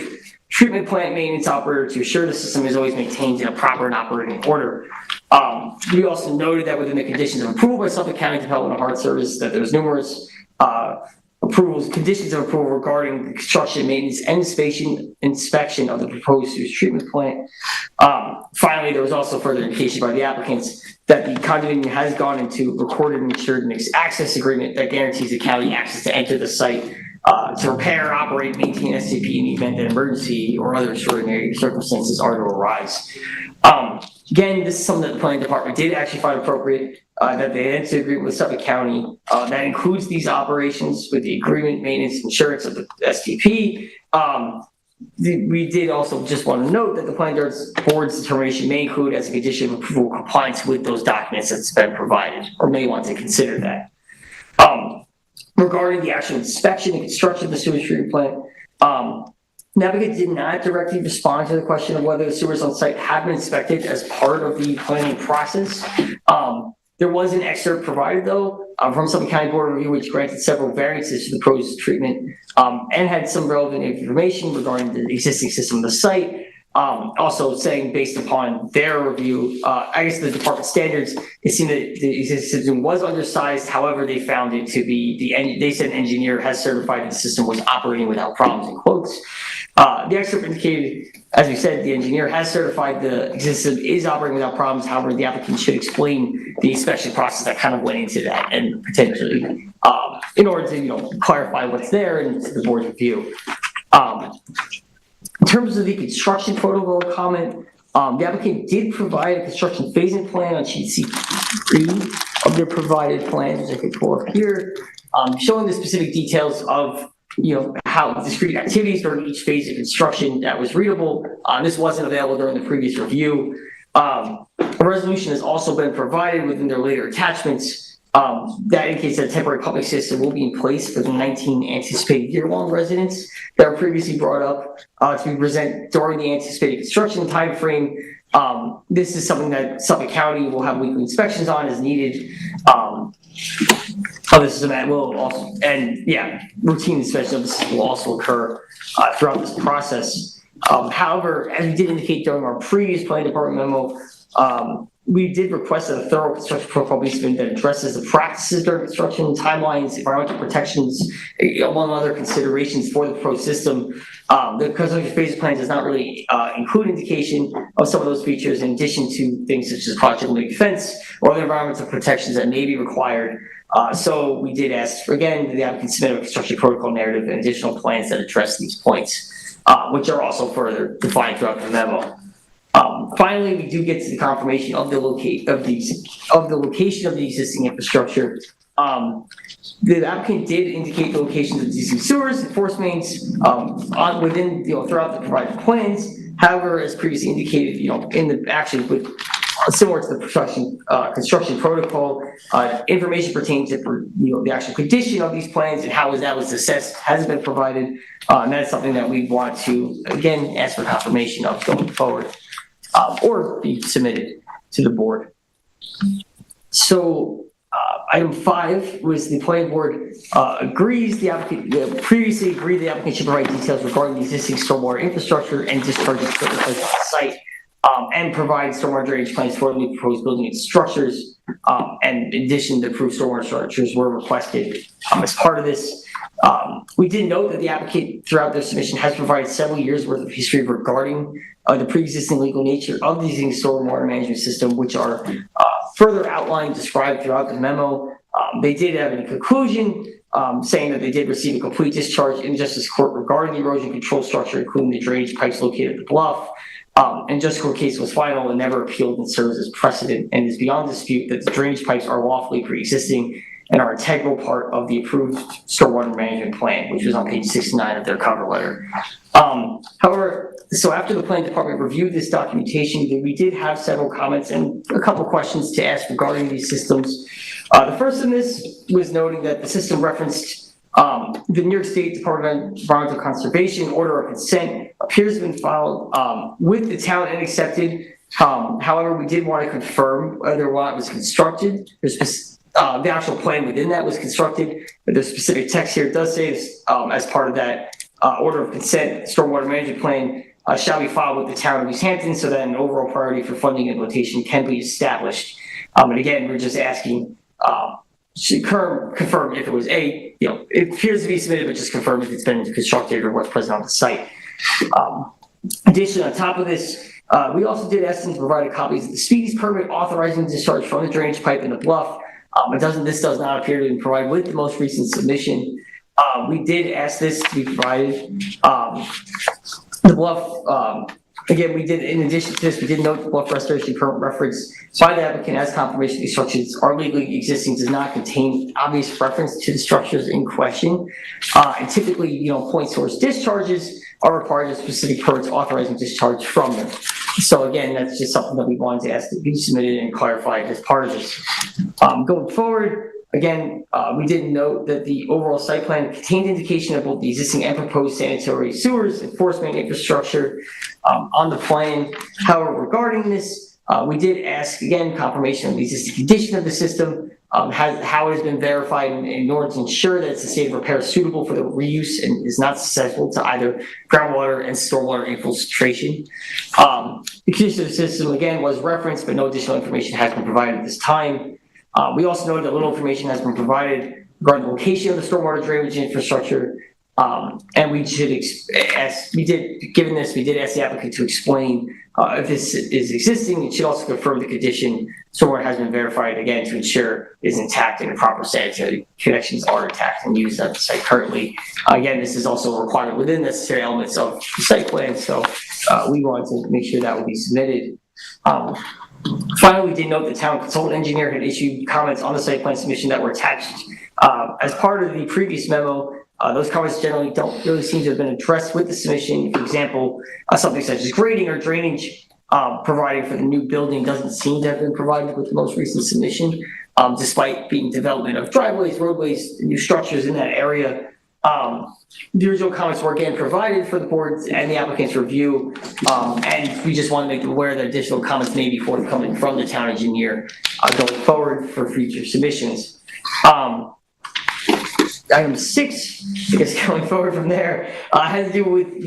treatment plant maintenance operator to assure the system is always maintained in a proper and operating order. We also noted that within the conditions of approval by Suffolk County Department of Heart Service, that there's numerous conditions of approval regarding the construction, maintenance, and inspection of the proposed sewage treatment plant. Finally, there was also further indication by the applicants that the condominium has gone into recorded and insured mixed access agreement that guarantees the county access to enter the site to repair, operate, maintain SCP in the event that emergency or other extraordinary circumstances are to arise. Again, this is something that the planning department did actually find appropriate, that they entered agreement with Suffolk County. That includes these operations with the agreement, maintenance, insurance of the STP. We did also just want to note that the planning board's determination may include as a condition of approval compliance with those documents that's been provided, or may want to consider that. Regarding the actual inspection and construction of the sewage treatment plant, Navigate did not directly respond to the question of whether the sewers on site have been inspected as part of the planning process. There was an excerpt provided, though, from Suffolk County Board of Review, which granted several variances to the proposed treatment and had some relevant information regarding the existing system of the site. Also saying, based upon their review, I guess the department standards, it seemed that the existing system was undersized. However, they found it to be, they said an engineer has certified that the system was operating without problems, in quotes. The excerpt indicated, as we said, the engineer has certified the existing system is operating without problems. However, the applicant should explain the inspection process that kind of went into that, and potentially, in order to, clarify what's there and to the board's review. In terms of the construction protocol comment, the applicant did provide a construction phasing plan on sheet C3 of their provided plans, which I can pull up here, showing the specific details of how discrete activities during each phase of construction that was readable. This wasn't available during the previous review. A resolution has also been provided within their later attachments that indicates that a temporary pumping system will be in place for the 19 anticipated year-long residents that were previously brought up to be present during the anticipated construction timeframe. This is something that Suffolk County will have weekly inspections on as needed. This is that will also, routine inspection of this will also occur throughout this process. However, as we did indicate during our previous planning department memo, we did request that a thorough construction protocol be submitted that addresses the practices during construction, timelines, environmental protections, among other considerations for the proposed system. The construction phase plan does not really include indication of some of those features, in addition to things such as project limited defense or other environmental protections that may be required. So we did ask, again, the applicant submit a construction protocol narrative and additional plans that address these points, which are also further defined throughout the memo. Finally, we do get to the confirmation of the location of the existing infrastructure. The applicant did indicate the locations of existing sewers and force mains within throughout the provided plans. However, as previously indicated, in the action with similar to the construction protocol, information pertaining to the actual condition of these plans and how that was assessed has been provided, and that's something that we want to again ask for confirmation of going forward. Or be submitted to the board. So item 5 was the planning board agrees the applicant previously agreed the applicant should provide details regarding the existing stormwater infrastructure and discharges equipment placed on the site, and provide stormwater drainage plans for the proposed building and structures. And in addition, the approved stormwater structures were requested as part of this. We did note that the applicant throughout their submission has provided several years worth of history regarding the pre-existing legal nature of the existing stormwater management system, which are further outlined, described throughout the memo. They did have a conclusion saying that they did receive a complete discharge in justice court regarding the erosion control structure, including the drainage pipes located at the bluff. And justice court case was final and never appealed and serves as precedent, and is beyond dispute that the drainage pipes are lawfully pre-existing and are an integral part of the approved stormwater management plan, which was on page 69 of their cover letter. However, so after the planning department reviewed this documentation, we did have several comments and a couple questions to ask regarding these systems. The first in this was noting that the system referenced the New York State Department of Environmental Conservation order of consent appears to have been filed with the town and accepted. However, we did want to confirm whether or not it was constructed. The actual plan within that was constructed, but the specific text here does say as part of that order of consent, stormwater management plan shall be filed with the town of East Hampton so that an overall priority for funding implementation can be established. And again, we're just asking to confirm if it was it appears to be submitted, but just confirm if it's been constructed or what's present on the site. Additionally, on top of this, we also did ask them to provide copies of the species permit authorizing discharge from the drainage pipe in the bluff. This does not appear to be provided with the most recent submission. We did ask this to be provided. The bluff, again, we did, in addition to this, we did note the bluff restoration permit reference by the applicant as confirmation these structures are legally existing does not contain obvious reference to the structures in question. And typically, point source discharges are required of specific permits authorizing discharge from them. So again, that's just something that we wanted to ask to be submitted and clarified as part of this. Going forward, again, we did note that the overall site plan contained indication of both the existing and proposed sanitary sewers, enforcement infrastructure on the plan. However, regarding this, we did ask, again, confirmation of the existing condition of the system, how it has been verified in order to ensure that it's a state of repair suitable for the reuse and is not susceptible to either groundwater and stormwater infiltration. The condition of the system, again, was referenced, but no additional information has been provided at this time. We also noted that little information has been provided regarding the location of the stormwater drainage infrastructure. And we did ask the applicant to explain if this is existing. It should also confirm the condition stormwater has been verified, again, to ensure it is intact and the proper sanitary connections are intact and used at the site currently. Again, this is also a requirement within necessary elements of the site plan, so we wanted to make sure that would be submitted. Finally, we did note the town consultant engineer had issued comments on the site plan submission that were attached as part of the previous memo. Those comments generally don't really seem to have been addressed with the submission. For example, something such as grading or drainage providing for the new building doesn't seem to have been provided with the most recent submission, despite being development of driveways, roadways, new structures in that area. The original comments were again provided for the board's and the applicant's review, and we just want to make them aware that additional comments may be forthcoming from the town engineer going forward for future submissions. Item 6, I guess going forward from there, has to do with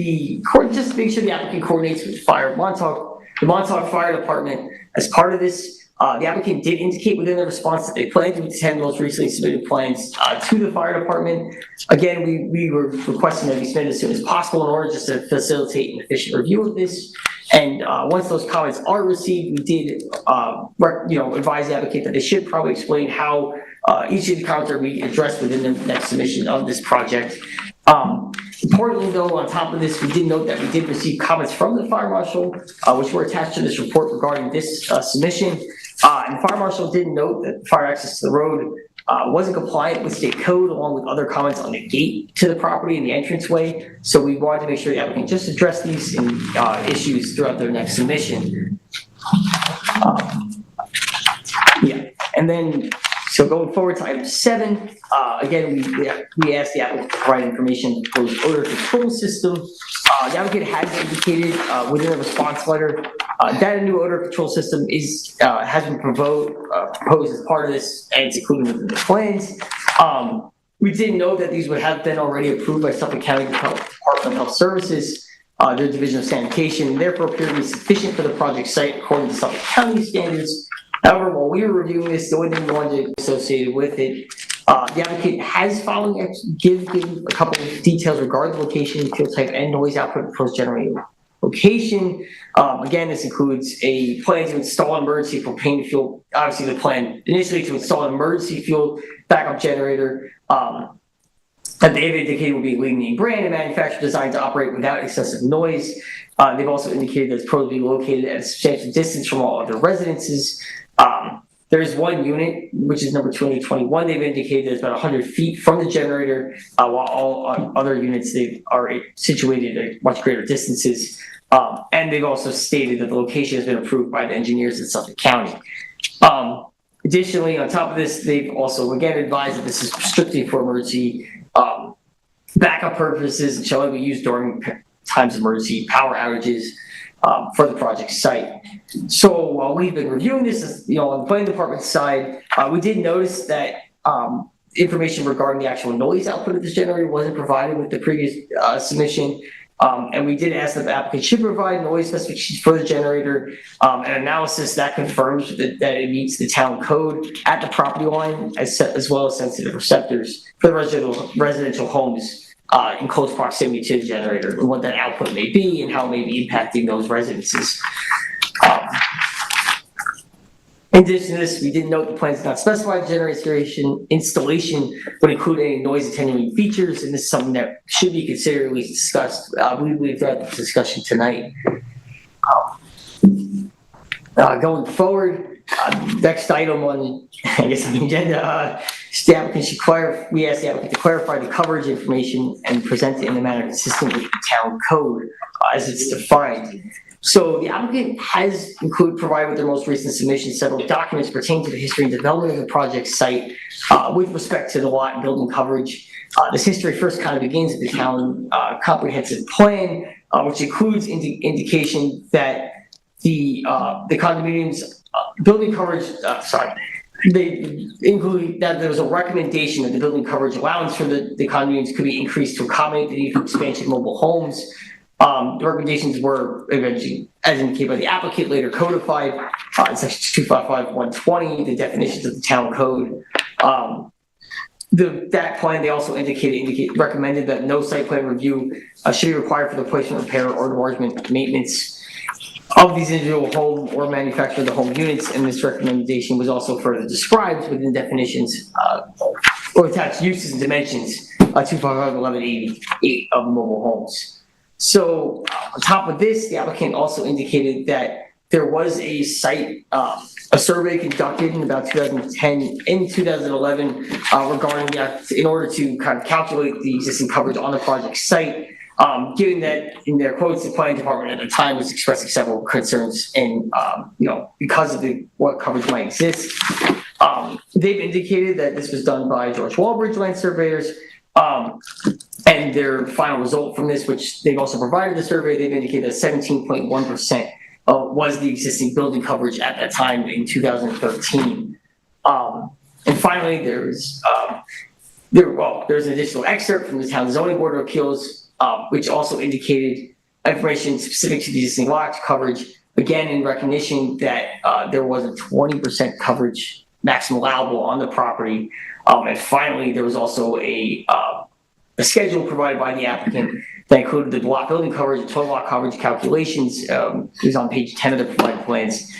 just to make sure the applicant coordinates with the Montauk Fire Department. As part of this, the applicant did indicate within their response that they plan to attend most recently submitted plans to the fire department. Again, we were requesting that be submitted as soon as possible in order just to facilitate an efficient review of this. And once those comments are received, we did advise the applicant that they should probably explain how each of the comments are being addressed within the next submission of this project. Importantly, though, on top of this, we did note that we did receive comments from the fire marshal, which were attached to this report regarding this submission. And the fire marshal did note that fire access to the road wasn't compliant with state code, along with other comments on the gate to the property and the entranceway. So we wanted to make sure the applicant just address these issues throughout their next submission. And then, so going forward to item 7, again, we asked the applicant to provide information on the proposed odor control system. The applicant has indicated within a response letter that a new odor control system has been proposed as part of this, and it's included within the plans. We did know that these would have been already approved by Suffolk County Department of Health Services, their Division of Sanitation, and therefore appear to be sufficient for the project site according to Suffolk County standards. However, while we were reviewing this, the only thing we wanted to associated with it, the applicant has given a couple of details regarding the location, fuel type, and noise output proposed generator location. Again, this includes a plan to install an emergency propane fuel. Obviously, the plan initially to install an emergency fuel backup generator that they've indicated will be a leading name brand and manufacturer designed to operate without excessive noise. They've also indicated that it's probably located at a substantial distance from all other residences. There is one unit, which is number 221. They've indicated that it's about 100 feet from the generator, while all other units they are situated at much greater distances. And they've also stated that the location has been approved by the engineers in Suffolk County. Additionally, on top of this, they've also again advised that this is strictly for emergency backup purposes and shall only be used during times of emergency power outages for the project site. So while we've been reviewing this, on the planning department side, we did notice that information regarding the actual noise output of this generator wasn't provided with the previous submission. And we did ask that the applicant should provide noise specifications for the generator, an analysis that confirms that it meets the town code at the property line, as well as sensitive receptors for the residential homes in close proximity to the generator, and what that output may be and how it may be impacting those residences. In addition to this, we did note the plans did not specify the generator installation would include any noise attenuating features, and this is something that should be considered at least discussed, we believe, throughout the discussion tonight. Going forward, next item on the agenda, the applicant should we asked the applicant to clarify the coverage information and present it in a manner consistent with the town code as it's defined. So the applicant has provided with their most recent submission several documents pertaining to the history and development of the project site with respect to the lot and building coverage. This history first kind of begins with the town comprehensive plan, which includes indication that the condominiums building coverage, they include that there was a recommendation that the building coverage allowance for the condominiums could be increased to accommodate the need for expansion of mobile homes. The recommendations were eventually, as indicated by the applicant, later codified in section 255-120, the definitions of the town code. That plan, they also recommended that no site plan review should be required for the placement, repair, or enlargement maintenance of these individual home or manufacture of the home units, and this recommendation was also further described within definitions or attached uses and dimensions 255-1188 of mobile homes. So on top of this, the applicant also indicated that there was a site, a survey conducted in about 2010 and 2011 regarding in order to kind of calculate the existing coverage on the project site. Given that in their quotes, the planning department at the time was expressing several concerns and, because of what coverage might exist. They've indicated that this was done by George Walbridge Land Surveyors. And their final result from this, which they've also provided the survey, they've indicated that 17.1% was the existing building coverage at that time in 2013. And finally, there's an additional excerpt from the town zoning board of appeals, which also indicated information specific to the existing lot coverage, again in recognition that there was a 20% coverage maximum allowable on the property. And finally, there was also a schedule provided by the applicant that included the block building coverage and total lot coverage calculations. It was on page 10 of the provided plans,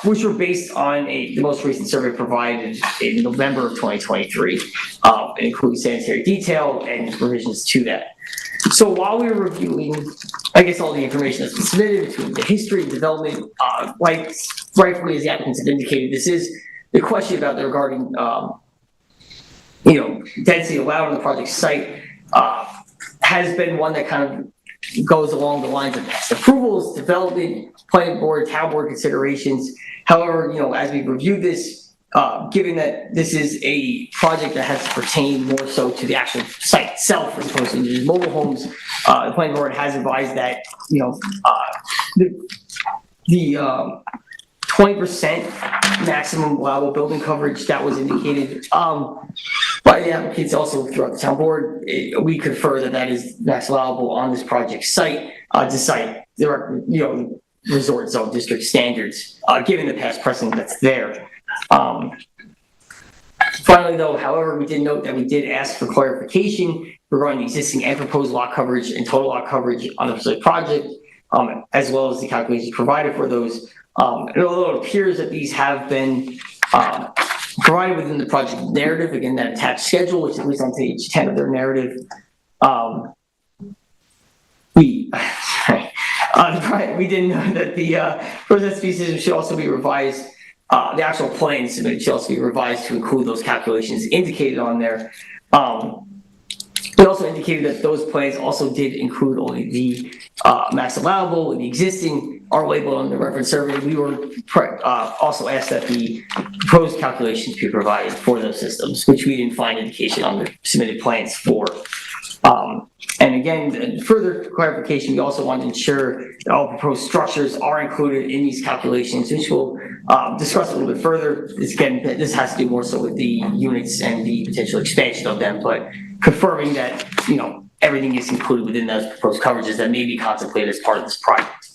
which were based on the most recent survey provided in November of 2023. It includes sanitary detail and revisions to that. So while we were reviewing, I guess, all the information that's been submitted between the history and development, like rightfully as the applicants have indicated, this is the question about regarding density allowed on the project site has been one that kind of goes along the lines of past approvals, development, planning board, town board considerations. However, as we reviewed this, given that this is a project that has to pertain more so to the actual site itself as opposed to the mobile homes, the planning board has advised that, the 20% maximum allowable building coverage that was indicated by the applicants also throughout the town board. We confer that is max allowable on this project site to cite the resort zone district standards, given the past precedent that's there. Finally, though, however, we did note that we did ask for clarification regarding the existing and proposed lot coverage and total lot coverage on the project, as well as the calculations provided for those. And although it appears that these have been provided within the project narrative, again, that attached schedule, which is at least on page 10 of their narrative, we didn't know that the process fee system should also be revised. The actual plan submitted should also be revised to include those calculations indicated on there. We also indicated that those plans also did include only the max allowable, the existing are labeled on the reference survey. We were also asked that the proposed calculations be provided for those systems, which we didn't find indication on the submitted plans for. And again, further clarification, we also want to ensure that all proposed structures are included in these calculations, which we'll discuss a little bit further. This has to do more so with the units and the potential expansion of them, but confirming that, everything is included within those proposed coverages that may be contemplated as part of this project.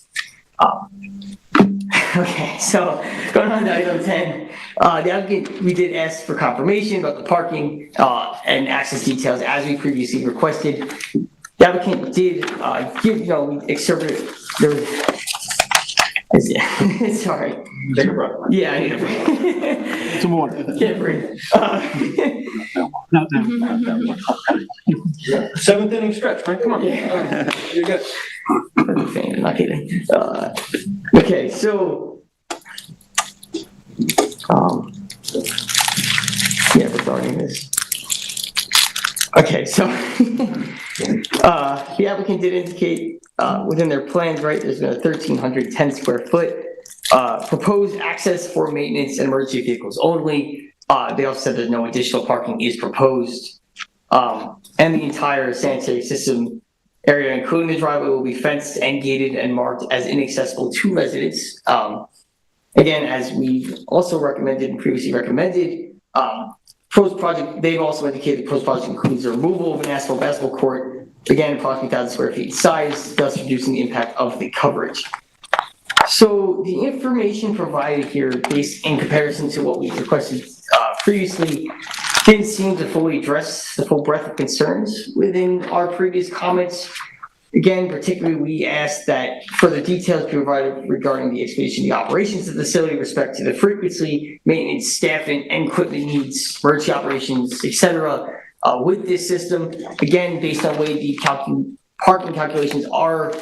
Okay, so going on to item 10, the applicant, we did ask for confirmation about the parking and access details as we previously requested. The applicant did we excerpted sorry. Take a breath. Yeah, I need a break. Some more. Can't breathe. No. 7th inning stretch, man, come on. You're good. Not kidding. Okay, so, regarding this. Okay, so, the applicant did indicate, within their plans, right, there's been a 1,310 square foot, proposed access for maintenance and emergency vehicles only. They also said that no additional parking is proposed. And the entire sanitary system area, including the driveway, will be fenced and gated and marked as inaccessible to residents. Again, as we've also recommended and previously recommended, proposed project, they've also indicated the proposed project includes the removal of an asphalt basketball court, again, approximately 1,000 square feet in size, thus reducing the impact of the coverage. So the information provided here, based in comparison to what we requested previously, didn't seem to fully address the full breadth of concerns within our previous comments. Again, particularly, we asked that further details be provided regarding the expedition of the operations of the facility with respect to the frequency, maintenance, staffing, and equipment needs, emergency operations, etc. With this system. Again, based on the way the parking calculations are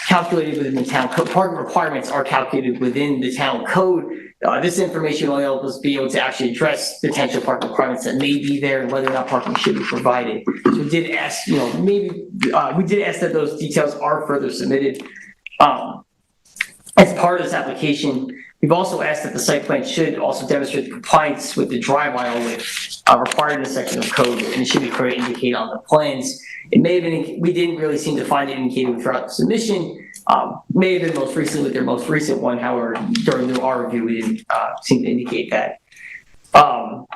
calculated within the town code, parking requirements are calculated within the town code. This information will help us be able to actually address potential parking requirements that may be there and whether or not parking should be provided. So we did ask, we did ask that those details are further submitted. As part of this application, we've also asked that the site plan should also demonstrate the compliance with the drive aisle width required in the section of code, and it should be clearly indicated on the plans. It may have been, we didn't really seem to find it indicated throughout the submission. May have been most recently with their most recent one, however, during our review, we didn't seem to indicate that. And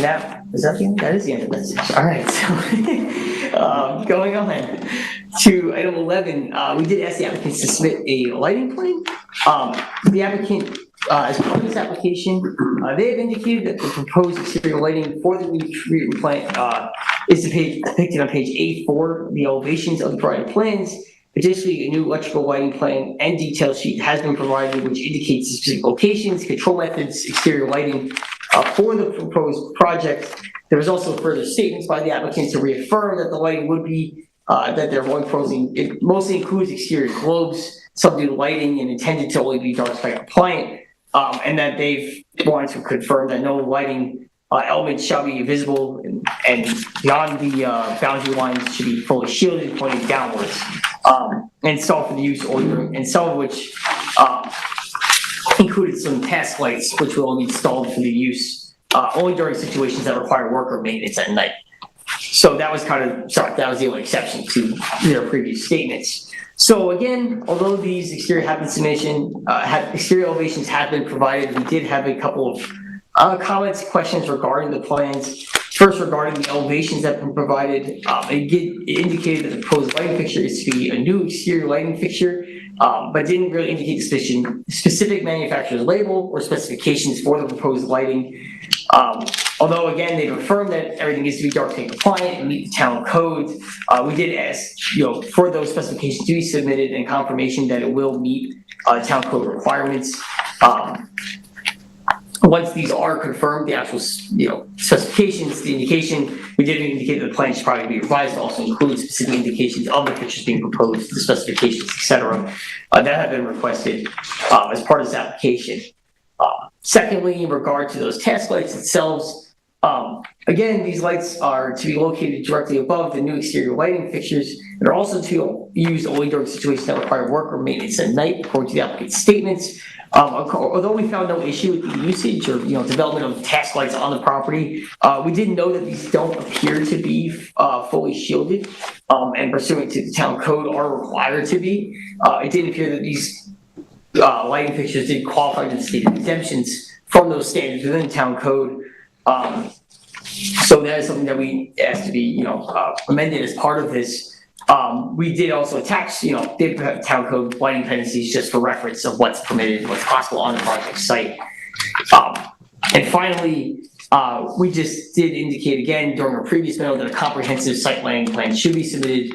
that is that the end? That is the end of this. All right, so going on to item 11, we did ask the applicants to submit a lighting plan. The applicant, as part of this application, they have indicated that the proposed exterior lighting for the new treatment plant is depicted on page A4, the elevations of the provided plans. Additionally, a new electrical lighting plan and detail sheet has been provided, which indicates the specific locations, control methods, exterior lighting for the proposed project. There was also further statements by the applicant to reaffirm that the lighting would be, that they're proposing, it mostly includes exterior globes, subdued lighting, and intended to only be dark sky compliant, and that they've wanted to confirm that no lighting elements shall be visible and beyond the boundary lines should be fully shielded, pointing downwards, and installed for the use only, and some of which included some task lights, which will be installed for the use only during situations that require work or maintenance at night. So that was that was the only exception to their previous statements. So again, although these exterior exterior elevations have been provided, we did have a couple of comments, questions regarding the plans. First, regarding the elevations that were provided, it indicated that the proposed lighting fixture is to be a new exterior lighting fixture, but didn't really indicate the specific manufacturer's label or specifications for the proposed lighting. Although again, they've affirmed that everything needs to be dark sky compliant and meet the town code. We did ask, for those specifications to be submitted and confirmation that it will meet town code requirements. Once these are confirmed, the actual, specifications, the indication, we did indicate that the plan should probably be revised to also include specific indications of the fixtures being proposed, the specifications, etc. That have been requested as part of this application. Secondly, in regard to those task lights themselves, Again, these lights are to be located directly above the new exterior lighting fixtures and are also to use only during situations that require work or maintenance at night, according to the applicant's statements. Although we found no issue with the usage or development of task lights on the property, we did know that these don't appear to be fully shielded, and pursuant to the town code are required to be. It did appear that these lighting fixtures did qualify to the state exemptions from those standards within the town code. So that is something that we asked to be, amended as part of this. We did also attach, town code lighting pendencies just for reference of what's permitted, what's possible on the project site. And finally, we just did indicate again during our previous memo that a comprehensive site lighting plan should be submitted,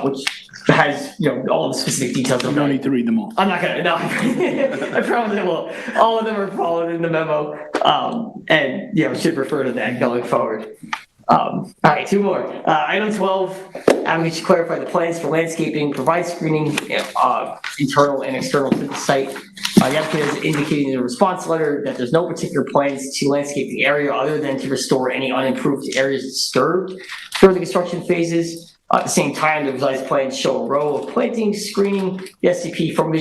which has, all the specific details. You don't need to read them all. I'm not gonna, no, I promise I will. All of them are followed in the memo, and, we should refer to that going forward. All right, two more. Item 12, we should clarify the plans for landscaping, provide screening, internal and external to the site. The applicant has indicated in the response letter that there's no particular plans to landscape the area other than to restore any unimproved areas disturbed during the construction phases. At the same time, the revised plans show a row of plantings, screening the SCP from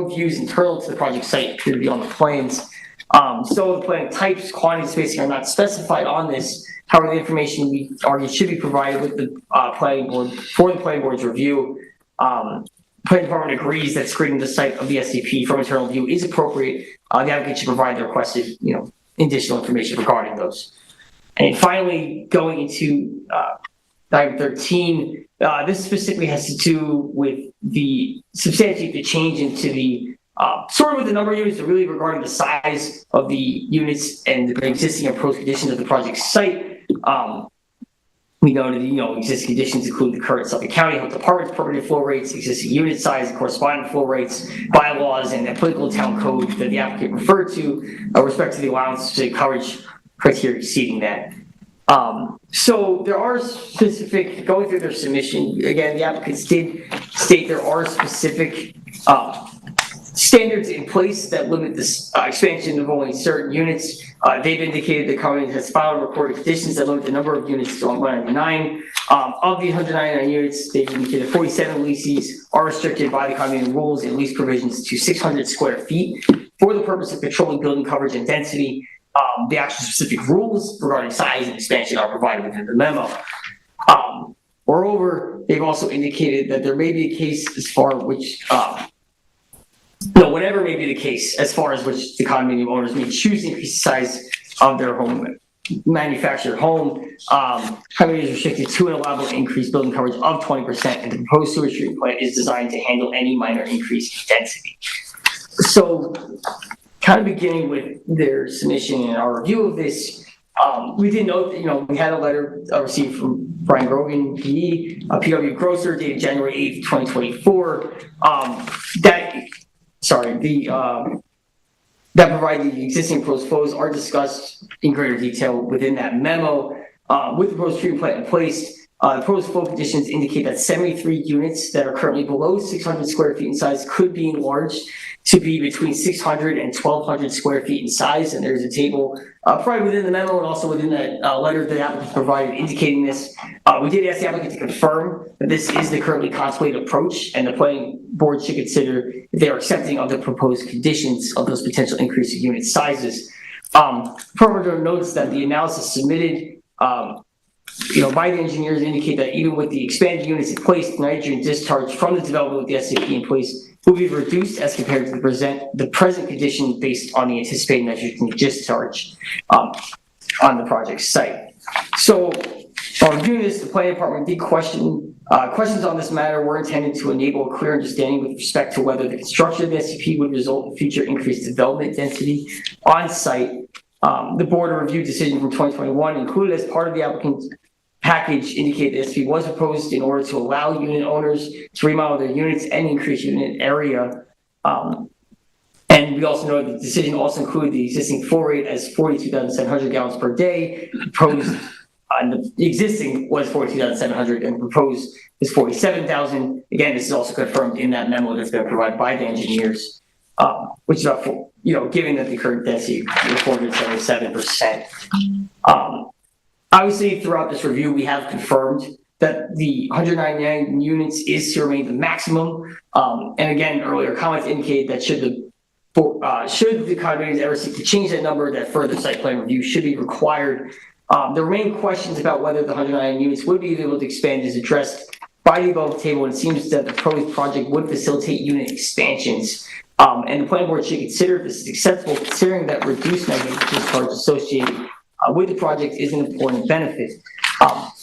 views internal to the project site appear to be on the plans. So the planting types, quantity, spacing are not specified on this. However, the information we argue should be provided with the planning board for the planning board's review. Planning department agrees that screening the site of the SCP from internal view is appropriate. The applicant should provide the requested, additional information regarding those. And finally, going into item 13, this specifically has to do with substantiate the change into the sort of with the number of units, but really regarding the size of the units and the existing and proposed conditions of the project site. We noted, existing conditions include the current Suffolk County Health Department's permitted flow rates, existing unit size, corresponding flow rates, bylaws, and applicable town code that the applicant referred to with respect to the allowance to coverage criteria exceeding that. So there are specific, going through their submission, again, the applicants did state there are specific standards in place that limit this expansion of only certain units. They've indicated the county has filed recorded conditions that limit the number of units to 199. Of the 199 units, they've indicated 47 leases are restricted by the county rules and lease provisions to 600 square feet for the purpose of controlling building coverage and density. The actual specific rules regarding size and expansion are provided within the memo. Moreover, they've also indicated that there may be a case as far which, whatever may be the case, as far as which the condominium owners may choose to increase the size of their home, manufactured home, condominium is restricted to an allowable increased building coverage of 20%, and the proposed sewage treatment plant is designed to handle any minor increase in density. So, kind of beginning with their submission and our review of this, we did note that, we had a letter received from Brian Grogan, PE, PW Grosser, dated January 8th, 2024, that provide the existing proposed flows are discussed in greater detail within that memo. With the proposed treatment plant in place, the proposed flow conditions indicate that 73 units that are currently below 600 square feet in size could be enlarged to be between 600 and 1,200 square feet in size. And there's a table provided within the memo and also within that letter that the applicant provided indicating this. We did ask the applicant to confirm that this is the currently contemplated approach, and the planning board should consider if they are accepting of the proposed conditions of those potential increase in unit sizes. Further notes that the analysis submitted by the engineers indicate that even with the expanded units in place, the nitrogen discharge from the development with the SCP in place will be reduced as compared to the present condition based on the anticipated nitrogen discharge on the project site. So, while reviewing this, the planning department did questions on this matter were intended to enable a clear understanding with respect to whether the construction of the SCP would result in future increased development density on site. The board review decision from 2021 included as part of the applicant's package indicated the SCP was proposed in order to allow unit owners to remodel their units and increase unit area. And we also know the decision also included the existing flow rate as 42,700 gallons per day. Proposed, the existing was 42,700 and proposed is 47,000. Again, this is also confirmed in that memo that's been provided by the engineers. which is about, given that the current density reported is 77%. Obviously, throughout this review, we have confirmed that the 199 units is to remain the maximum. And again, earlier comments indicated that should the condominiums ever seek to change that number, that further site plan review should be required. The remaining questions about whether the 109 units would be able to expand is addressed by the above table, and it seems that the proposed project would facilitate unit expansions. And the planning board should consider if this is acceptable, considering that reduced negative discharge associated with the project is an important benefit.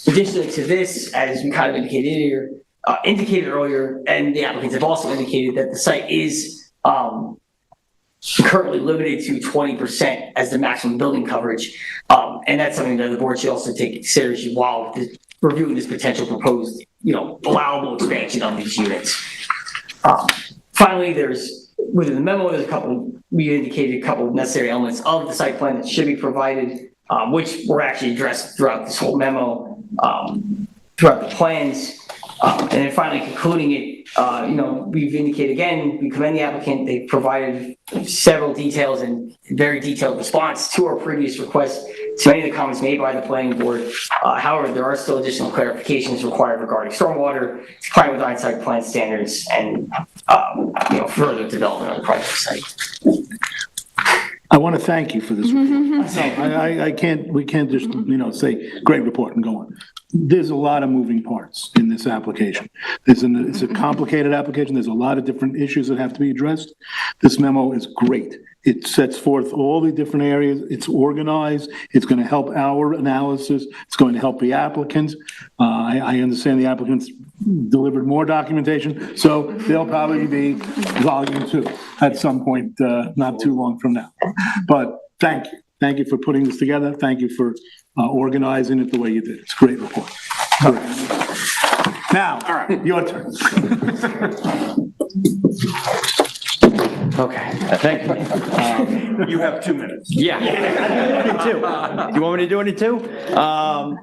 Additionally to this, as we kind of indicated earlier, and the applicants have also indicated that the site is currently limited to 20% as the maximum building coverage. And that's something that the board should also take into consideration while reviewing this potential proposed, allowable expansion of these units. Finally, within the memo, we indicated a couple of necessary elements of the site plan that should be provided, which were actually addressed throughout this whole memo, throughout the plans. And then finally concluding it, we've indicated again, we commend the applicant. They provided several details and very detailed response to our previous request to many of the comments made by the planning board. However, there are still additional clarifications required regarding stormwater, complying with on-site plan standards, and further development on the project site. I want to thank you for this report. We can't just, say, great report and go on. There's a lot of moving parts in this application. It's a complicated application. There's a lot of different issues that have to be addressed. This memo is great. It sets forth all the different areas. It's organized. It's going to help our analysis. It's going to help the applicants. I understand the applicants delivered more documentation, so there'll probably be volume 2 at some point, not too long from now. But thank you. Thank you for putting this together. Thank you for organizing it the way you did. It's a great report. Great. Now, all right, your turn. Okay, thank you. You have 2 minutes. Yeah. Do you want me to do any too?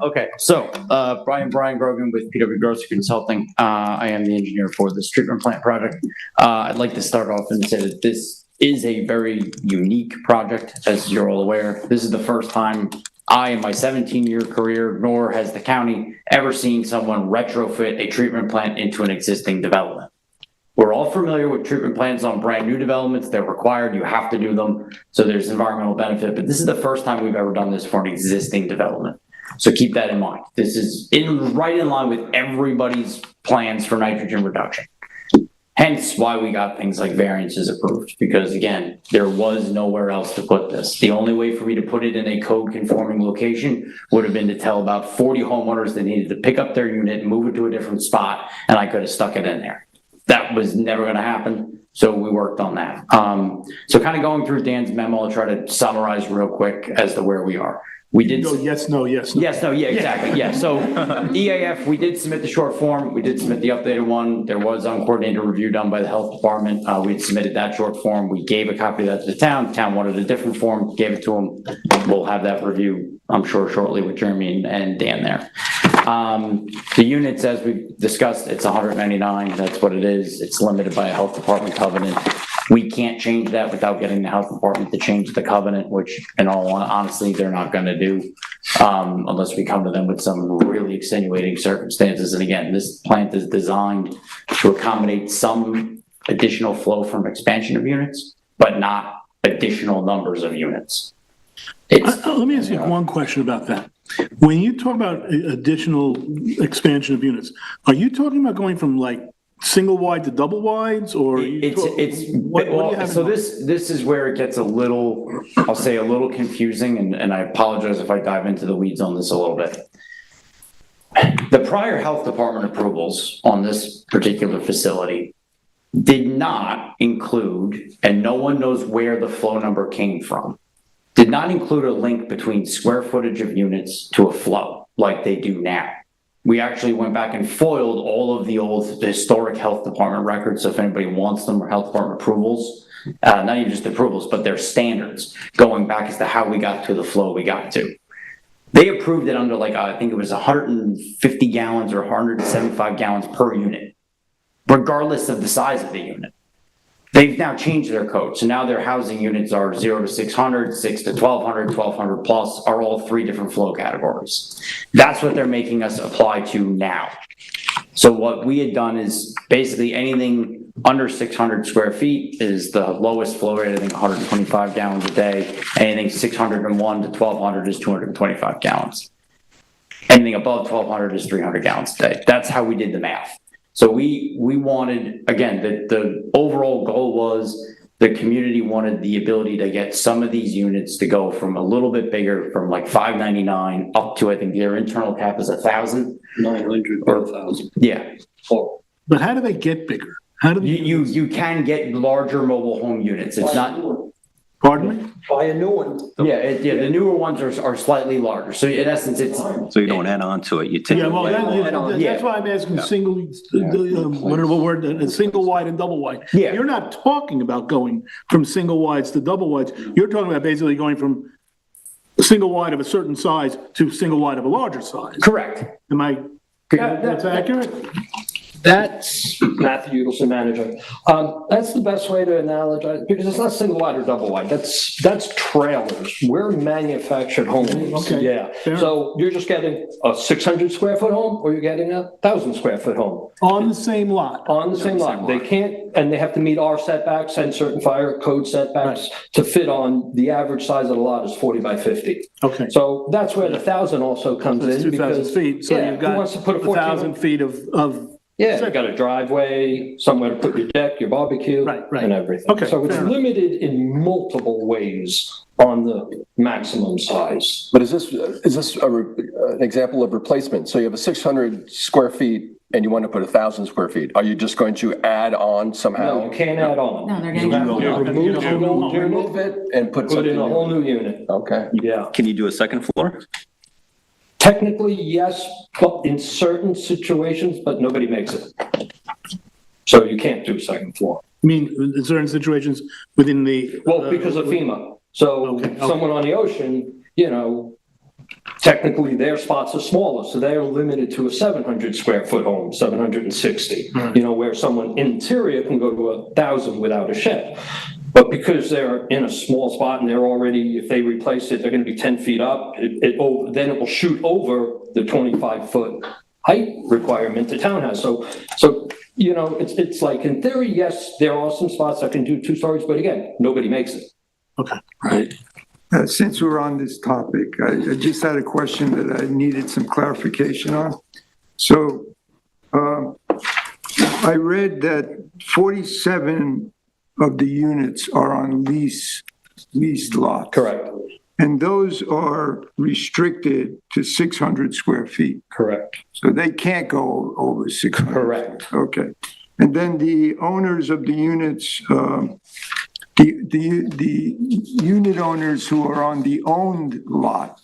Okay, so Brian Grogan with PW Grosser Consulting. I am the engineer for this treatment plant project. I'd like to start off and say that this is a very unique project, as you're all aware. This is the first time I, in my 17-year career, nor has the county ever seen someone retrofit a treatment plant into an existing development. We're all familiar with treatment plants on brand new developments. They're required, you have to do them, so there's environmental benefit, but this is the first time we've ever done this for an existing development. So keep that in mind. This is right in line with everybody's plans for nitrogen reduction. Hence why we got things like variances approved, because again, there was nowhere else to put this. The only way for me to put it in a code conforming location would have been to tell about 40 homeowners that needed to pick up their unit, move it to a different spot, and I could have stuck it in there. That was never going to happen, so we worked on that. So kind of going through Dan's memo, I'll try to summarize real quick as to where we are. We did go yes, no, yes, no. Yes, no, yeah, exactly. Yeah. So EAF, we did submit the short form. We did submit the updated one. There was uncoordinated review done by the health department. We submitted that short form. We gave a copy of that to the town. Town wanted a different form, gave it to them. We'll have that review, I'm sure, shortly with Jeremy and Dan there. The units, as we discussed, it's 199. That's what it is. It's limited by a health department covenant. We can't change that without getting the health department to change the covenant, which in all honesty, they're not going to do unless we come to them with some really extenuating circumstances. And again, this plant is designed to accommodate some additional flow from expansion of units, but not additional numbers of units. Let me ask you one question about that. When you talk about additional expansion of units, are you talking about going from like single wide to double wides, or this is where it gets a little, I'll say a little confusing, and I apologize if I dive into the weeds on this a little bit. The prior health department approvals on this particular facility did not include, and no one knows where the flow number came from, did not include a link between square footage of units to a flow like they do now. We actually went back and foiled all of the old historic health department records. So if anybody wants them, or health department approvals, not even just approvals, but their standards going back as to how we got to the flow we got to. They approved it under I think it was 150 gallons or 175 gallons per unit, regardless of the size of the unit. they've now changed their code. So now their housing units are 0 to 600, 6 to 1200, 1200 plus are all 3 different flow categories. That's what they're making us apply to now. So what we had done is basically anything under 600 square feet is the lowest flow rate, I think 125 gallons a day. Anything 601 to 1200 is 225 gallons. Anything above 1200 is 300 gallons a day. That's how we did the math. So we wanted, again, the overall goal was the community wanted the ability to get some of these units to go from a little bit bigger, from like 599 up to, I think their internal cap is 1,000. 900 or 1,000. Yeah. But how do they get bigger? How do they? You can get larger mobile home units. It's not. Pardon me? Buy a new one. Yeah, the newer ones are slightly larger. So in essence, it's. So you don't add on to it, you take. Yeah, well, that's why I'm asking single, whatever word, single wide and double wide. Yeah. You're not talking about going from single wides to double wides. You're talking about basically going from a single wide of a certain size to single wide of a larger size. Correct. Am I, that's accurate? That's Matthew Udelson, manager. That's the best way to analogize, because it's not single wide or double wide. That's trailers. We're manufactured homes. Okay. Yeah. So you're just getting a 600 square foot home, or you're getting a 1,000 square foot home On the same lot. on the same lot. They can't, and they have to meet our setbacks and certain fire code setbacks to fit on. The average size of the lot is 40 by 50. Okay. So that's where the 1,000 also comes That's in. 2,000 because feet, so yeah, you've who got wants to put a 1,000 feet of. Yeah, you got a driveway, somewhere to put your deck, your barbecue, Right. and everything. Okay, So it's fair enough. limited in multiple ways on the maximum size. But is this an example of replacement? So you have a 600 square feet and you want to put 1,000 square feet. Are you just going to add on somehow? No, you can't add on. No, they're You getting. have to remove Remove it and put put something in a whole new? new unit. Okay. Yeah. Can you do a second floor? Technically, yes, but in certain situations, but nobody makes it. So you can't do second floor. I mean, in certain situations within the. Well, because of FEMA. So Okay. someone on the ocean, technically their spots are smaller, so they're limited to a 700 square foot home, 760. Where someone interior can go to 1,000 without a shed. But because they're in a small spot and they're already, if they replace it, they're gonna be 10 feet up, then it will shoot over the 25-foot height requirement the town has. So it's like, in theory, yes, there are some spots that can do 2 stories, but again, nobody makes it. Okay. Right. Since we're on this topic, I just had a question that I needed some clarification on. So I read that 47 of the units are on leased lots. Correct. And those are restricted to 600 square feet. Correct. So they can't go over 600. Correct. Okay. And then the owners of the units, the unit owners who are on the owned lot,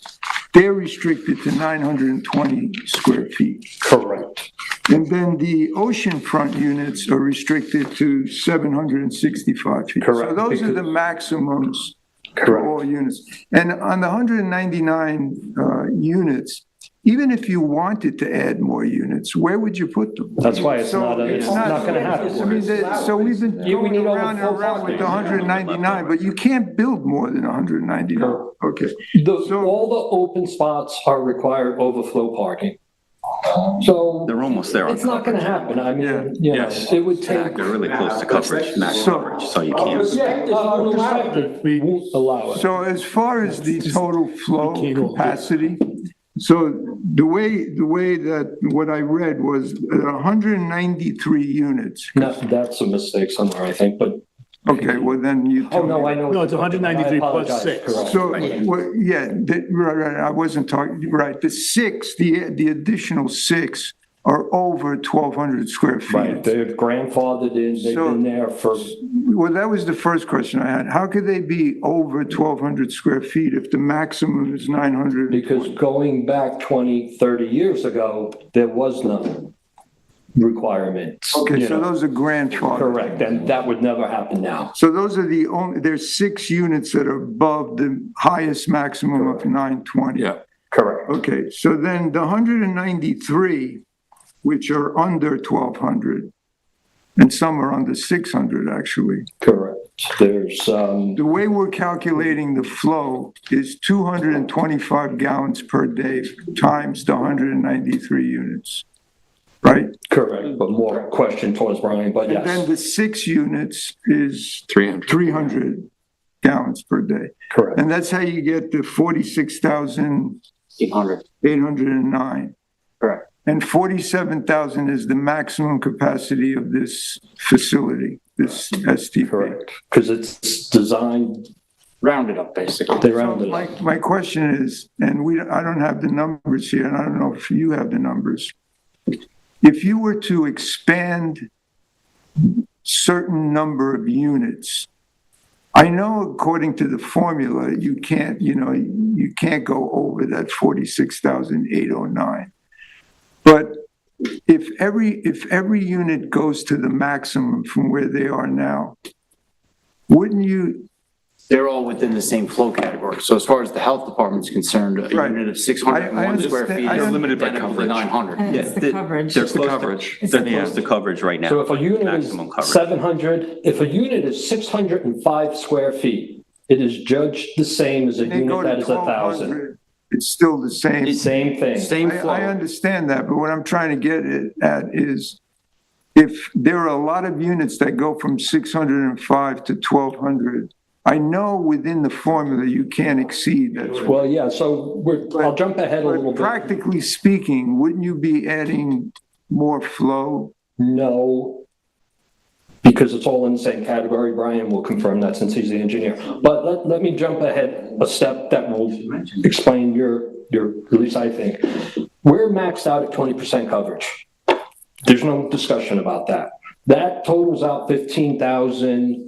they're restricted to 920 square feet. Correct. And then the oceanfront units are restricted to 765 feet. Correct, So those are the because- maximums for Correct. all units. And on the 199 units, even if you wanted to add more units, where would you put them? That's why it's So not gonna happen. I mean, so we've been We going need over around and full around with parking. the 199, but you can't build more than 199. Okay. All the open spots are required overflow parking. So They're almost there on it's not gonna coverage. happen. I mean, Yes. it would take. They're really close to coverage, max So- coverage, so you can't. Perspective won't allow it. So as far as the total flow capacity, so the way that what I read was 193 units. No, that's a mistake somewhere, I think, but, Okay, well then you. oh, no, I know. No, it's 193 plus I apologize. 6. Correct. So, well, yeah, right, I wasn't talking, right, the additional 6 are over 1,200 square Right, feet. they're grandfathered in, they've So- been there for, Well, that was the first question I had. How could they be over 1,200 square feet if the maximum is 900? because going back 20, 30 years ago, there was no requirements. Okay, you so know. those are grandfathered. Correct, and that would never happen now. So those are the only, there's 6 units that are above the highest maximum of 920. Yeah. Correct. Okay, so then the 193, which are under 1,200, and some are under 600, actually. Correct. There's, The way we're calculating the flow is 225 gallons per day times the 193 units, right? correct, but more question towards Brian, but And then yes, the 6 units is 300. 300 gallons per day. correct. And that's how you get the 46,809. Correct. And 47,000 is the maximum capacity of this facility, this STP. Correct, because it's designed, Rounded up, basically. they rounded My, up. my question is, and I don't have the numbers here, and I don't know if you have the numbers. If you were to expand certain number of units, I know according to the formula, you can't go over that 46,809. But if every unit goes to the maximum from where they are now, wouldn't you? They're all within the same flow category. So as far as the health department's concerned, a Right. unit of 601 square feet I is understand- limited by identical to coverage. 900. And it's the coverage. They're It's the close to, coverage. It's they're the close to coverage right now. So if a unit is Maximum coverage. 700, if a unit is 605 square feet, it is judged the same as a They go unit to that is 1,000. 1,200, it's still the same. Same thing. Same flow. I understand that, but what I'm trying to get at is if there are a lot of units that go from 605 to 1,200, I know within the formula you can't exceed that. Well, yeah, so I'll jump ahead a little But bit. practically speaking, wouldn't you be adding more flow? No, because it's all in the same category. Brian will confirm that since he's the engineer. But let me jump ahead a step that will explain your, at least I think. We're maxed out at 20% coverage. There's no discussion about that. That totals out 15,000,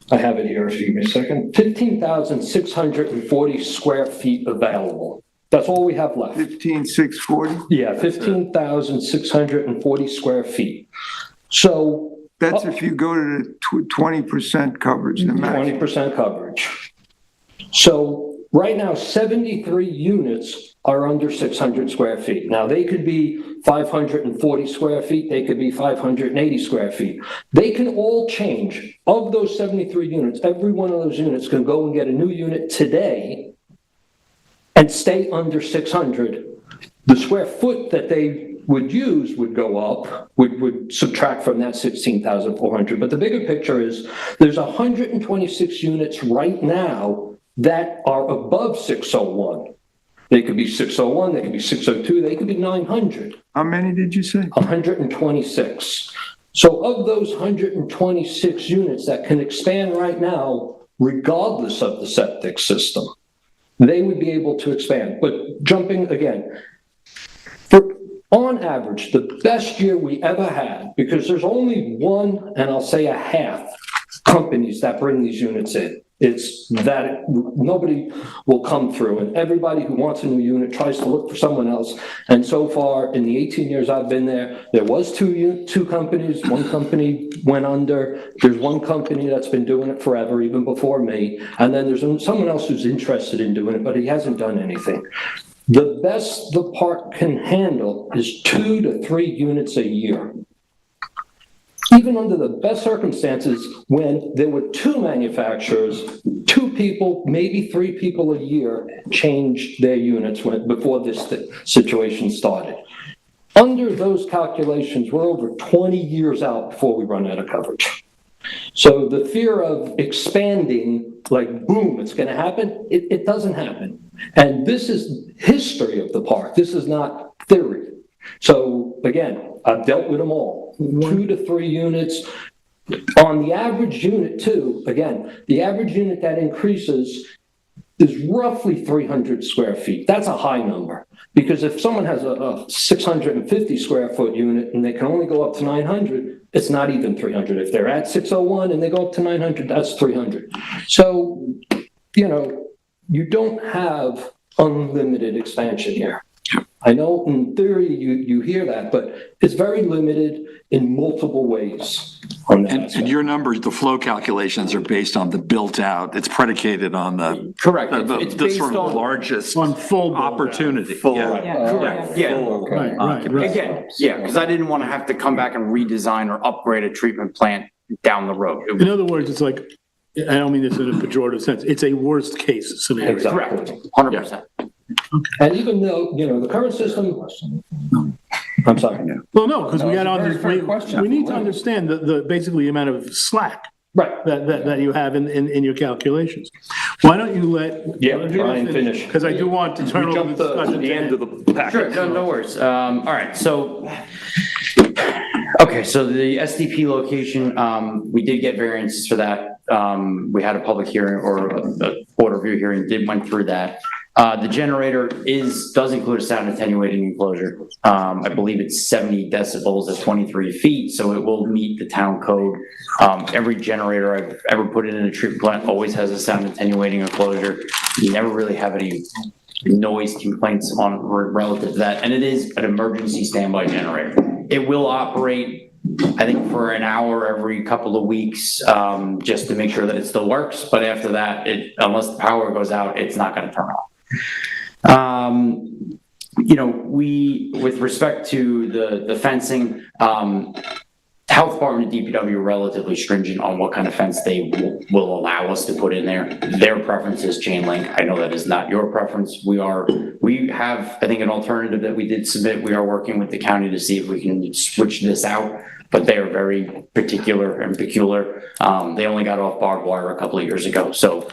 I have it here, excuse me a second, 15,640 square feet available. That's all we have left. 15,640? Yeah, 15,640 square feet. So That's if you go to the 20% coverage, the maximum. 20% coverage. So right now, 73 units are under 600 square feet. Now, they could be 540 square feet, they could be 580 square feet. They can all change. Of those 73 units, every one of those units can go and get a new unit today and stay under 600. The square foot that they would use would go up, would subtract from that 16,400. But the bigger picture is there's 126 units right now that are above 601. They could be 601, they could be 602, they could be 900. How many did you say? 126. So of those 126 units that can expand right now, regardless of the septic system, they would be able to expand. But jumping again, on average, the best year we ever had, because there's only one, and I'll say a half, companies that bring these units in. It's that nobody will come through, and everybody who wants a new unit tries to look for someone else. And so far, in the 18 years I've been there was two companies. One company went under. There's one company that's been doing it forever, even before me. And then there's someone else who's interested in doing it, but he hasn't done anything. The best the park can handle is 2 to 3 units a year. Even under the best circumstances, when there were 2 manufacturers, 2 people, maybe 3 people a year changed their units before this situation started. Under those calculations, we're over 20 years out before we run out of coverage. So the fear of expanding, like boom, it's going to happen, it doesn't happen. And this is history of the park. This is not theory. So again, I've dealt with them all. 2 to 3 units. On the average unit too, again, the average unit that increases is roughly 300 square feet. That's a high number. Because if someone has a 650 square foot unit and they can only go up to 900, it's not even 300. If they're at 601 and they go up to 900, that's 300. So, you don't have unlimited expansion here. I know in theory you hear that, but it's very limited in multiple ways. on that. And your numbers, the flow calculations are based on the built out, it's predicated on the. Correct. The It's the based sort of on. largest On full build-out. opportunity. Full. Yeah. Correct, yeah. Right. Again, yeah, because I didn't want to have to come back and redesign or upgrade a treatment plant down the road. It was- In other words, it's like, I don't mean this in a pejorative sense, it's a worst case scenario. Exactly. Correct, 100%. And even though, the current system, I'm sorry. Well, no, because we got That was a very fair question. we need to understand the basically the amount of slack Right. that you have in your calculations. Why don't you let? Yeah, try and finish. Because I do want to turn We over jumped the discussion to the end of the packet. Sure, no worries. All right, so, okay, so the SDP location, we did get variances for that. We had a public hearing or a board review hearing, went through that. The generator does include a sound attenuating enclosure. I believe it's 70 decibels at 23 feet, so it will meet the town code. Every generator I've ever put in a treatment plant always has a sound attenuating enclosure. You never really have any noise complaints on relative to that, and it is an emergency standby generator. It will operate, I think, for an hour every couple of weeks, just to make sure that it still works, but after that, unless the power goes out, it's not gonna turn off. With respect to the fencing, Health Department and DPW are relatively stringent on what kind of fence they will allow us to put in there. Their preference is chain link. I know that is not your preference. We have, I think, an alternative that we did submit. We are working with the county to see if we can switch this out, but they are very particular and peculiar. They only got off barbed wire a couple of years ago, so.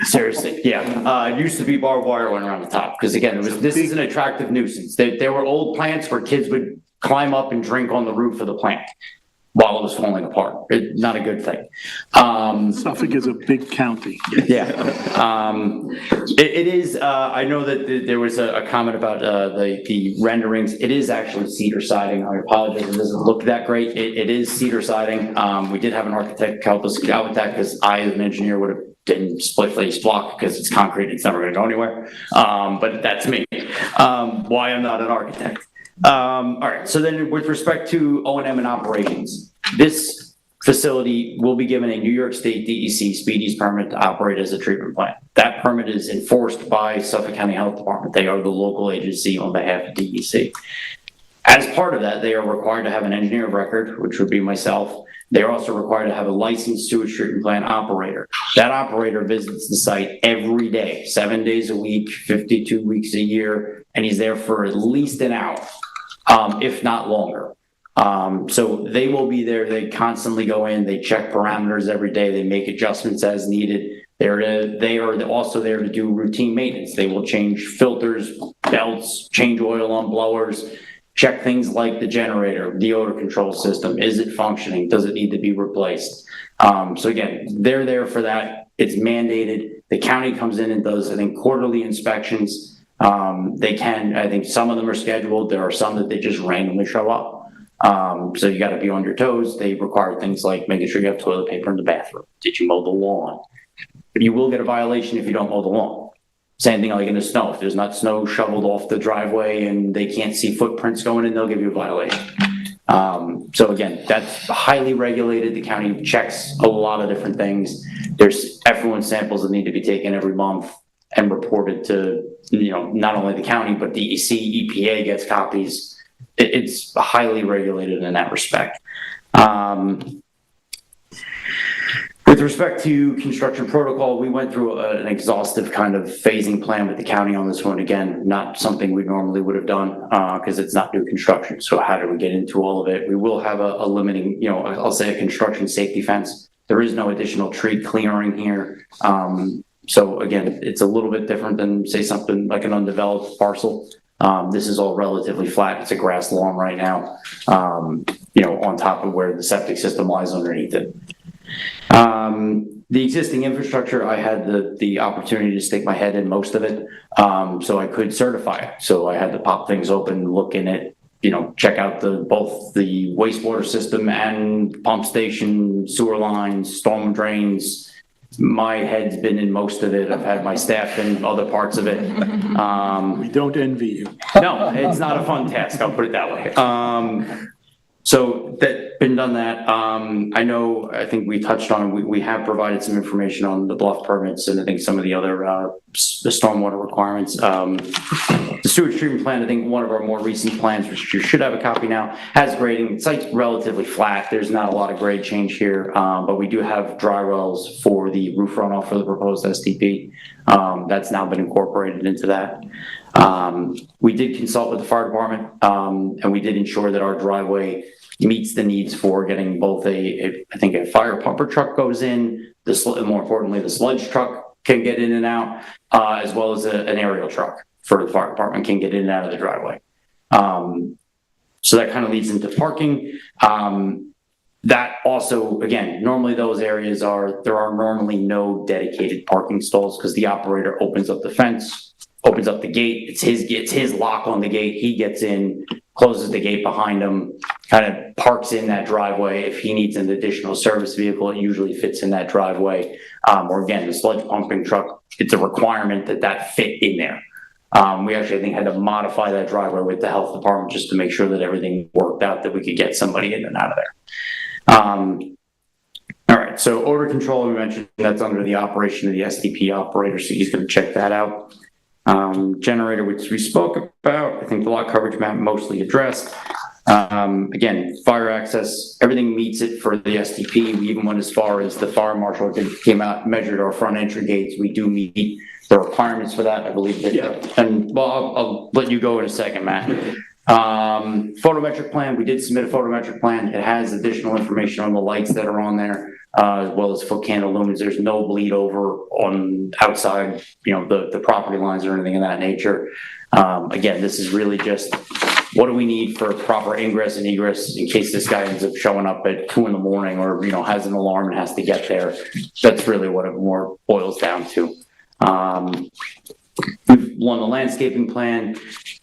Seriously, yeah. It used to be barbed wire went around the top, because again, this is an attractive nuisance. There were old plants where kids would climb up and drink on the roof of the plant while it was falling apart. Not a good thing. Suffolk is a big county. Yeah. It is, I know that there was a comment about the renderings. It is actually cedar siding. I apologize, it doesn't look that great. It is cedar siding. We did have an architect help us out with that, because I, as an engineer, would have done split face block because it's concrete, it's never gonna go anywhere. But that's me. Why I'm not an architect. All right, so then with respect to O&M and operations, this facility will be given a New York State DEC speedies permit to operate as a treatment plant. That permit is enforced by Suffolk County Health Department. They are the local agency on behalf of DEC. As part of that, they are required to have an engineer of record, which would be myself. They are also required to have a licensed sewage treatment plant operator. That operator visits the site every day, 7 days a week, 52 weeks a year, and he's there for at least an hour, if not longer. So they will be there. They constantly go in, they check parameters every day, they make adjustments as needed. They are also there to do routine maintenance. They will change filters, belts, change oil on blowers, check things like the generator, the odor control system. Is it functioning? Does it need to be replaced? So again, they're there for that. It's mandated. The county comes in and does, I think, quarterly inspections. They can, I think some of them are scheduled. There are some that they just randomly show up. So you got to be on your toes. They require things like making sure you have toilet paper in the bathroom. Did you mow the lawn? You will get a violation if you don't mow the lawn. Same thing like in the snow. If there's not snow shoveled off the driveway and they can't see footprints going in, they'll give you a violation. So again, that's highly regulated. The county checks a lot of different things. There's effluent samples that need to be taken every month and reported to, not only the county, but DEC, EPA gets copies. It's highly regulated in that respect. With respect to construction protocol, we went through an exhaustive kind of phasing plan with the county on this one. Again, not something we normally would have done because it's not new construction. So how do we get into all of it? We will have a limiting, I'll say a construction safety fence. There is no additional tree clearing here. So again, it's a little bit different than say something like an undeveloped parcel. This is all relatively flat. It's a grass lawn right now, on top of where the septic system lies underneath it. The existing infrastructure, I had the opportunity to stick my head in most of it, so I could certify it. So I had to pop things open, look in it, check out both the wastewater system and pump station, sewer lines, storm drains. My head's been in most of it. I've had my staff in other parts of it. We don't envy you. No, it's not a fun task. I'll put it that way. So been done that. I think we touched on, we have provided some information on the bluff permits and I think some of the other, the stormwater requirements. The sewage treatment plant, I think one of our more recent plans, which you should have a copy now, has grading. The site's relatively flat. There's not a lot of grade change here, but we do have dry wells for the roof runoff for the proposed STP. That's now been incorporated into that. We did consult with the fire department, and we did ensure that our driveway meets the needs for getting both I think a fire pumper truck goes in, more importantly, the sludge truck can get in and out, as well as an aerial truck for the fire department can get in and out of the driveway. So that kind of leads into parking. That also, again, normally those areas there are normally no dedicated parking stalls because the operator opens up the fence, opens up the gate. It's his lock on the gate. He gets in, closes the gate behind him, kind of parks in that driveway. If he needs an additional service vehicle, it usually fits in that driveway. Or again, the sludge pumping truck, it's a requirement that fit in there. We actually, I think, had to modify that driveway with the health department just to make sure that everything worked out, that we could get somebody in and out of there. All right, so odor control, we mentioned that's under the operation of the STP operator, so he's going to check that out. Generator, which we spoke about, I think the lot coverage map mostly addressed. Again, fire access, everything meets it for the STP. We even went as far as the fire marshal came out, measured our front entry gates. We do meet the requirements for that, I believe. And well, I'll let you go in a second, Matt. Photometric plan, we did submit a photometric plan. It has additional information on the lights that are on there, as well as foot candle lumens. There's no bleed over on outside, the property lines or anything of that nature. Again, this is really just, what do we need for proper ingress and egress in case this guy ends up showing up at 2 a.m. or, has an alarm and has to get there. That's really what it more boils down to. We've won the landscaping plan.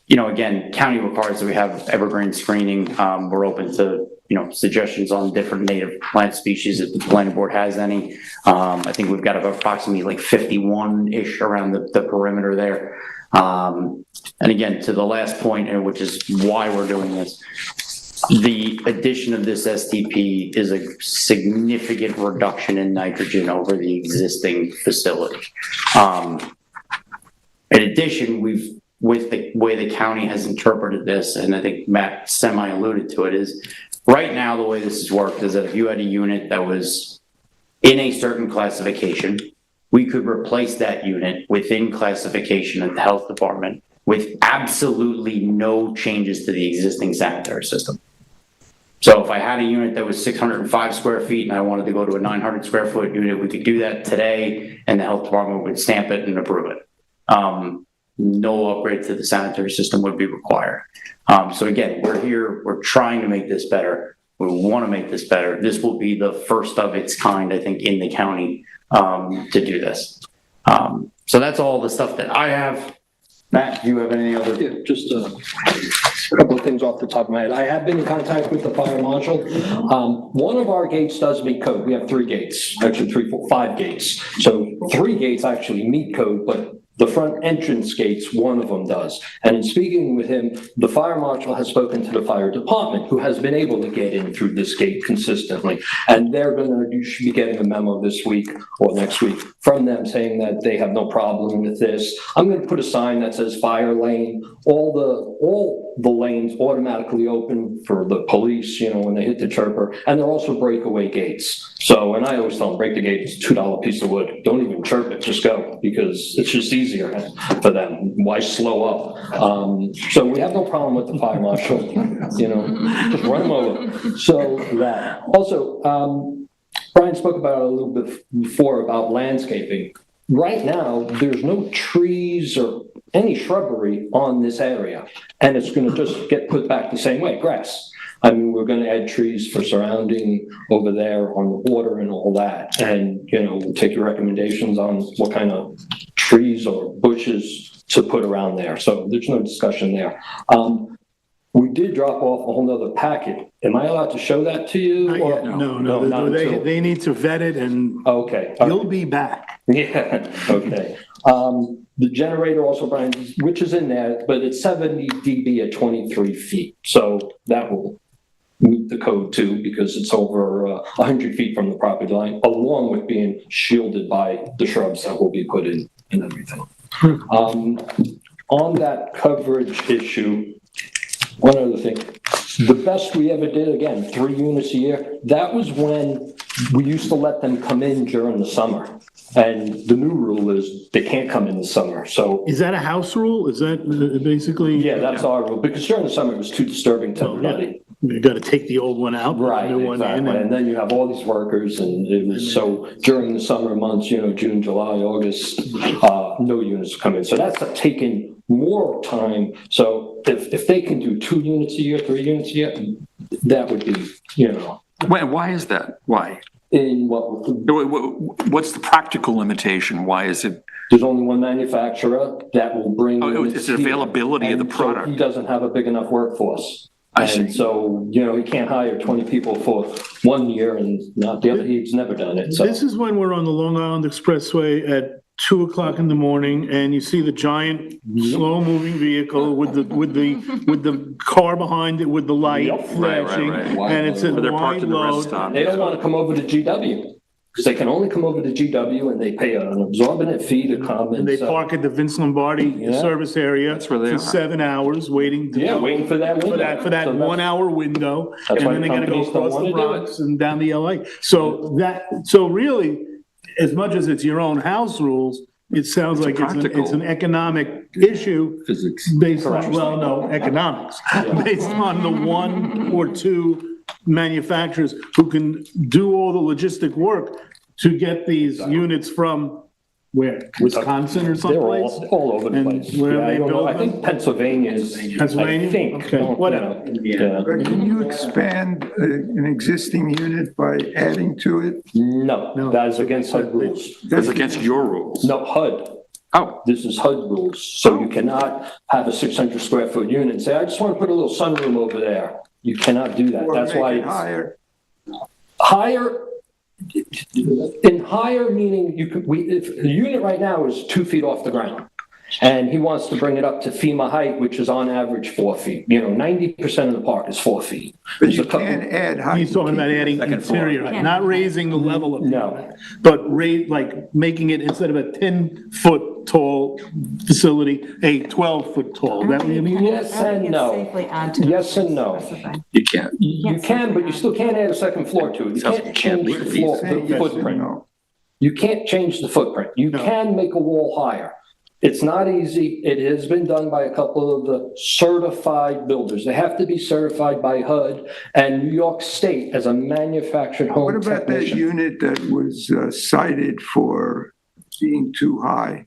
Again, county requires that we have evergreen screening. We're open to, suggestions on different native plant species if the planning board has any. I think we've got about approximately like 51-ish around the perimeter there. And again, to the last point, which is why we're doing this, the addition of this STP is a significant reduction in nitrogen over the existing facility. In addition, with the way the county has interpreted this, and I think Matt semi-alluded to it, is right now the way this has worked is that if you had a unit that was in a certain classification, we could replace that unit within classification at the health department with absolutely no changes to the existing sanitary system. So if I had a unit that was 605 square feet and I wanted to go to a 900 square foot unit, we could do that today and the health department would stamp it and approve it. No upgrade to the sanitary system would be required. So again, we're trying to make this better. We want to make this better. This will be the first of its kind, I think, in the county to do this. So that's all the stuff that I have. Matt, do you have any other? Yeah, just a couple of things off the top of my head. I have been in contact with the fire marshal. One of our gates does meet code. We have 3 gates, actually 3, 4, 5 gates. So 3 gates actually meet code, but the front entrance gates, one of them does. And in speaking with him, the fire marshal has spoken to the fire department, who has been able to get in through this gate consistently. And you should be getting a memo this week or next week from them saying that they have no problem with this. I'm going to put a sign that says fire lane. All the lanes automatically open for the police, when they hit the chirper. And they're also breakaway gates. So, and I always tell them, break the gate, it's a $2 piece of wood. Don't even chirp it, just go, because it's just easier for them. Why slow up? So we have no problem with the fire marshal, just run them over. So that. Also, Brian spoke about it a little bit before about landscaping. Right now, there's no trees or any shrubbery on this area, and it's going to just get put back the same way, grass. I mean, we're going to add trees for surrounding over there on the water and all that. And, we'll take your recommendations on what kind of trees or bushes to put around there. So there's no discussion there. We did drop off a whole nother packet. Am I allowed to show that to you? No, they need to vet it and okay. You'll be back. Yeah, okay. The generator also, Brian, which is in there, but it's 70 dB at 23 feet. So that will meet the code too, because it's over 100 feet from the property line, along with being shielded by the shrubs that will be put in and everything. On that coverage issue, one other thing, the best we ever did, again, 3 units a year, that was when we used to let them come in during the summer. And the new rule is they can't come in the summer, so. Is that a house rule? Is that basically? Yeah, that's our rule, because during the summer it was too disturbing to everybody. You gotta take the old one out. put the Right, new one in, exactly, and then you have all these workers, and it was, so during the summer months, June, July, August, no units come in, so that's taking more time. So if they can do 2 units a year, 3 units a year, that would be, Why is that? Why? in what, What's the practical limitation? Why is it? there's only one manufacturer that will bring. Oh, units it's the here, availability of the and so product. he doesn't have a big enough workforce. I see. And so, he can't hire 20 people for 1 year and not the other, he's never done it, so. This is when we're on the Long Island Expressway at 2:00 in the morning, and you see the giant, slow-moving vehicle with the car behind it with the light Yep. flashing, Right. and it's a Where they're parked wide in the rest load. stop. They don't want to come over to GW, because they can only come over to GW and they pay an exorbitant fee to come And they so- park at the Vince Lombardi Yeah. service area That's where they for are. 7 hours, waiting. Yeah, waiting for that window. For that So that's- 1 hour window, That's and why then they gotta go companies don't across the wanna do it. Bronx and down to LA. So really, as much as it's your own house rules, it sounds like it's an economic issue. Physics. Based on, well, no, economics, based on the 1 or 2 manufacturers who can do all the logistic work to get these units from where, Wisconsin or They're someplace? all over the And place. where Yeah, I they don't know. build I think them? Pennsylvania is, Pennsylvania? I think. Okay, whatever. Yeah. Can you expand an existing unit by adding to it? No, that is against HUD rules. That's against your rules. No, HUD. Oh, This is HUD rules, so you cannot have a 600 square foot unit and say, I just want to put a little sunroom over there. You cannot do that. Or That's make why it it's higher? higher. In higher meaning, if the unit right now is 2 feet off the ground, and he wants to bring it up to FEMA height, which is on average 4 feet. 90% of the park is 4 feet. But There's you a couple- can't add height. He's talking about adding Second floor. interior, height, not raising the level of the No. unit, but like making it, instead of a 10-foot tall facility, a 12-foot tall. That what you mean? Yes and no. Safely add to. Yes and no. you can't. You can, but you still can't add a second floor to it. You Sounds can't like you can't change leave the these floor, Saying the yes and footprint. no. You can't change the footprint. You can make a wall higher. It's not easy. It has been done by a couple of the certified builders. They have to be certified by HUD and New York State as a manufactured home What about that technician. unit that was cited for being too high?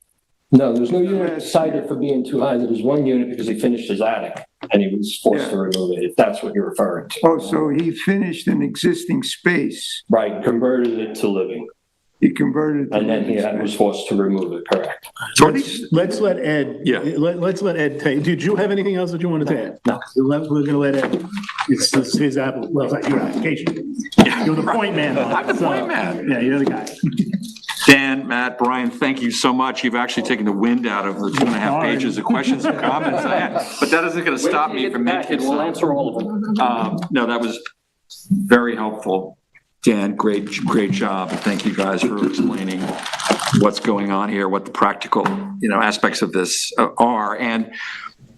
No, there's no unit cited for being too high. There was one unit because he finished his attic and he was forced to remove it, if that's what you're referring to. Oh, so he finished an existing space. Right, converted it to living, He converted it to and then he living was space. forced to remove it, correct? So are these, Let's let Ed. Yeah. Let's let Ed take. Did you have anything else that you wanted to add? No. We're gonna let Ed. It's his apple. Well, it's not your application. You're the point man. on it, I'm the so- point man. Yeah, you're the guy. Dan, Matt, Brian, thank you so much. You've actually taken the wind out of the 2.5 pages of questions and comments I had. But that isn't going to stop me from making We'll answer all of them. No, that was very helpful. Dan, great job. Thank you guys for explaining what's going on here, what the practical, aspects of this are. And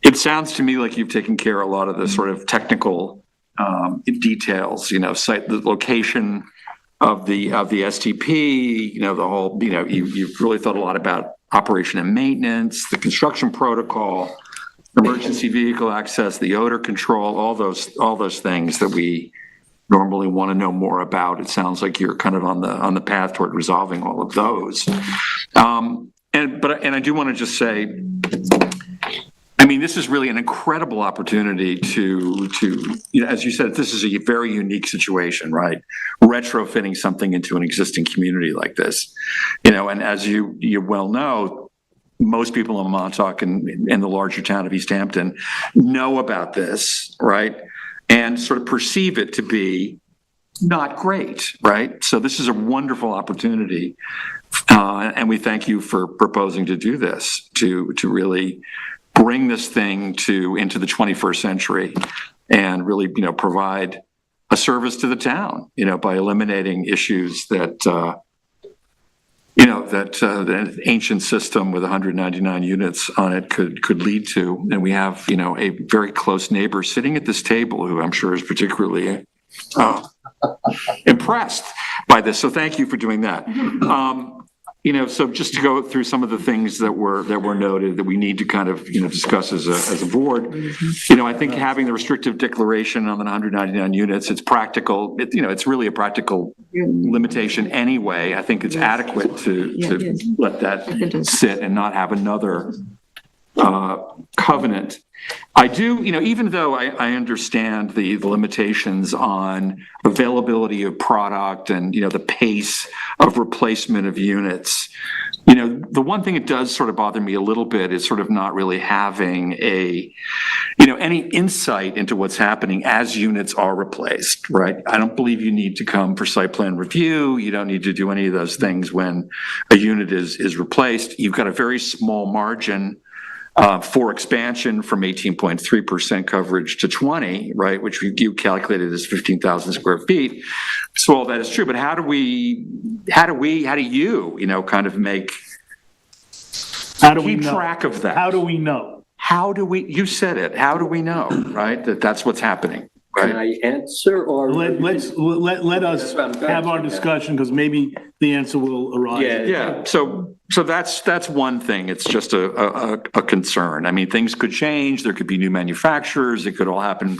it sounds to me like you've taken care of a lot of the sort of technical details, site, the location of the STP, the whole, you've really thought a lot about operation and maintenance, the construction protocol, emergency vehicle access, the odor control, all those things that we normally want to know more about. It sounds like you're kind of on the path toward resolving all of those. And I do want to just say, this is really an incredible opportunity to as you said, this is a very unique situation, right? Retrofitting something into an existing community like this, and as you well know, most people in Montauk and in the larger town of East Hampton know about this, right? And sort of perceive it to be not great, right? So this is a wonderful opportunity. And we thank you for proposing to do this, to really bring this thing into the 21st century and really, provide a service to the town, by eliminating issues that, that ancient system with 199 units on it could lead to. And we have, a very close neighbor sitting at this table who I'm sure is particularly impressed by this. So thank you for doing that. So just to go through some of the things that were noted that we need to kind of, discuss as a board. I think having the restrictive declaration on the 199 units, it's practical. It's really a practical limitation anyway. I think it's adequate to let that sit and not have another covenant. I do, even though I understand the limitations on availability of product and, the pace of replacement of units, the one thing that does sort of bother me a little bit is sort of not really having any insight into what's happening as units are replaced, right? I don't believe you need to come for site plan review. You don't need to do any of those things when a unit is replaced. You've got a very small margin for expansion from 18.3% coverage to 20, right, which you calculated as 15,000 square feet. So all that is true, but how do you, kind of keep track of that? How do we know? You said it, how do we know, right, that's what's happening? Right? Can I answer or? Let us have our discussion, because maybe the answer will arise. Yeah. So that's one thing. It's just a concern. I mean, things could change. There could be new manufacturers. It could all happen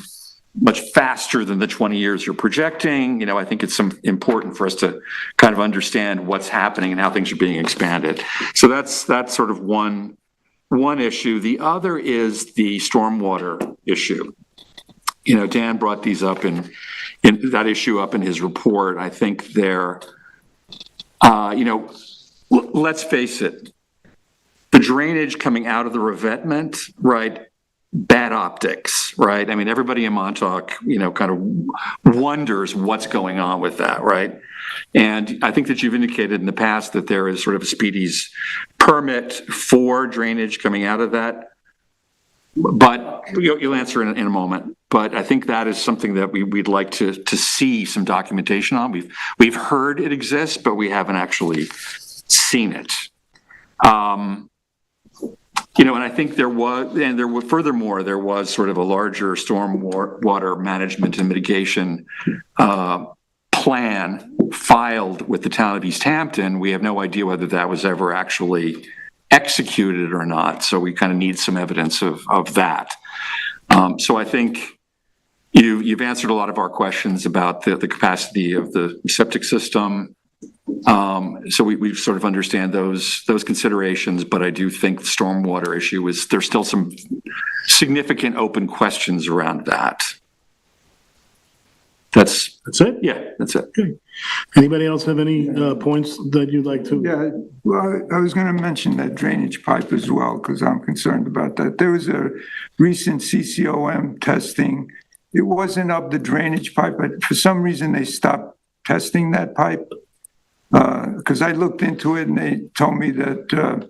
much faster than the 20 years you're projecting. I think it's important for us to kind of understand what's happening and how things are being expanded. So that's sort of one issue. The other is the stormwater issue. Dan brought these up in that issue up in his report. I think they're, let's face it, the drainage coming out of the revetment, right? Bad optics, right? I mean, everybody in Montauk, kind of wonders what's going on with that, right? And I think that you've indicated in the past that there is sort of a speedies permit for drainage coming out of that. But you'll answer in a moment. But I think that is something that we'd like to see some documentation on. We've heard it exists, but we haven't actually seen it. And I think furthermore, there was sort of a larger stormwater management and mitigation plan filed with the town of East Hampton. We have no idea whether that was ever actually executed or not. So we kind of need some evidence of that. So I think you've answered a lot of our questions about the capacity of the septic system. So we sort of understand those considerations, but I do think the stormwater issue there's still some significant open questions around that. That's it? Yeah, that's it. Okay. Anybody else have any points that you'd like to? Yeah, well, I was going to mention that drainage pipe as well, because I'm concerned about that. There was a recent CCOM testing. It wasn't up the drainage pipe, but for some reason they stopped testing that pipe. Because I looked into it and they told me that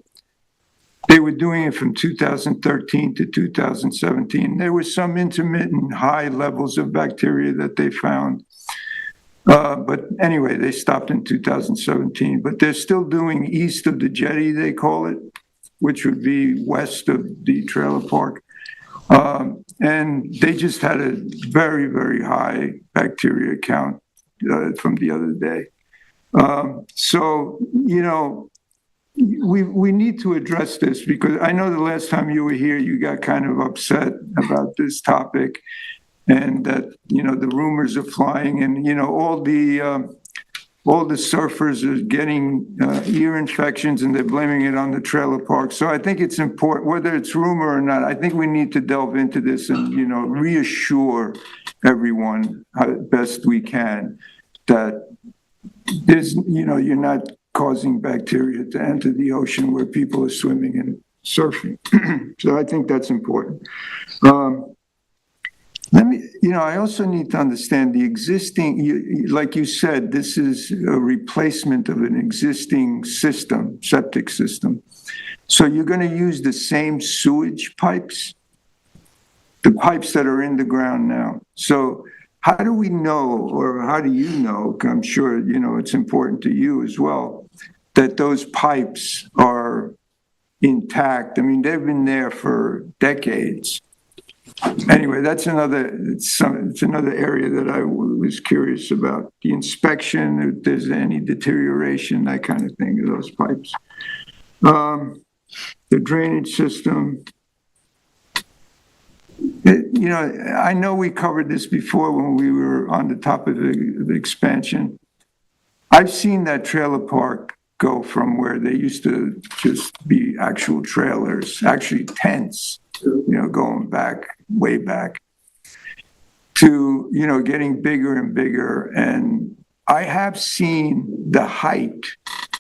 they were doing it from 2013 to 2017. There was some intermittent high levels of bacteria that they found. But anyway, they stopped in 2017. But they're still doing east of the jetty, they call it, which would be west of the trailer park. And they just had a very, very high bacteria count from the other day. So, we need to address this, because I know the last time you were here, you got kind of upset about this topic, and that, the rumors are flying, and, all the surfers are getting ear infections, and they're blaming it on the trailer park. So I think it's important, whether it's rumor or not, I think we need to delve into this and, reassure everyone how best we can that there's, you're not causing bacteria to enter the ocean where people are swimming and surfing. So I think that's important. I also need to understand the existing, like you said, this is a replacement of an existing system, septic system. So you're going to use the same sewage pipes, the pipes that are in the ground now. So how do we know, or how do you know, I'm sure, you know, it's important to you as well, that those pipes are intact? I mean, they've been there for decades. Anyway, it's another area that I was curious about. The inspection, if there's any deterioration, that kind of thing of those pipes. The drainage system. You know, I know we covered this before when we were on the topic of the expansion. I've seen that trailer park go from where they used to just be actual trailers, actually tents, you know, going back, way back, to, you know, getting bigger and bigger. And I have seen the height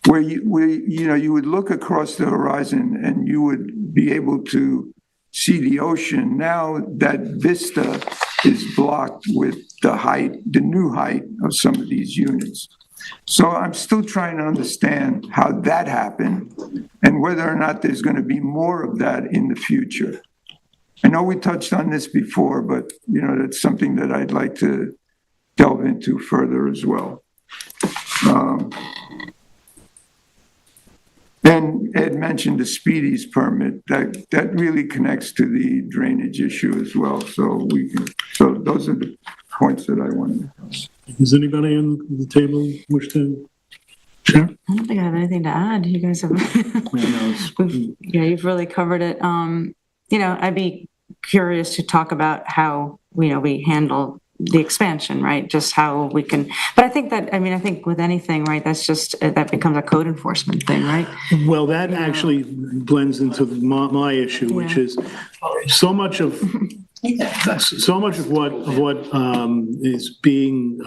where you know, you would look across the horizon and you would be able to see the ocean. Now that vista is blocked with the new height of some of these units. So I'm still trying to understand how that happened and whether or not there's going to be more of that in the future. I know we touched on this before, but, you know, that's something that I'd like to delve into further as well. And Ed mentioned the Speedies permit, that really connects to the drainage issue as well. So those are the points that I wanted to discuss. Does anybody on the table wish to share? I don't think I have anything to add. You guys have, yeah, you've really covered it. You know, I'd be curious to talk about how, you know, we handle the expansion, right? Just how we can, but I think with anything, right, that's just, that becomes a code enforcement thing, right? Well, that actually blends into my issue, which is so much of what is being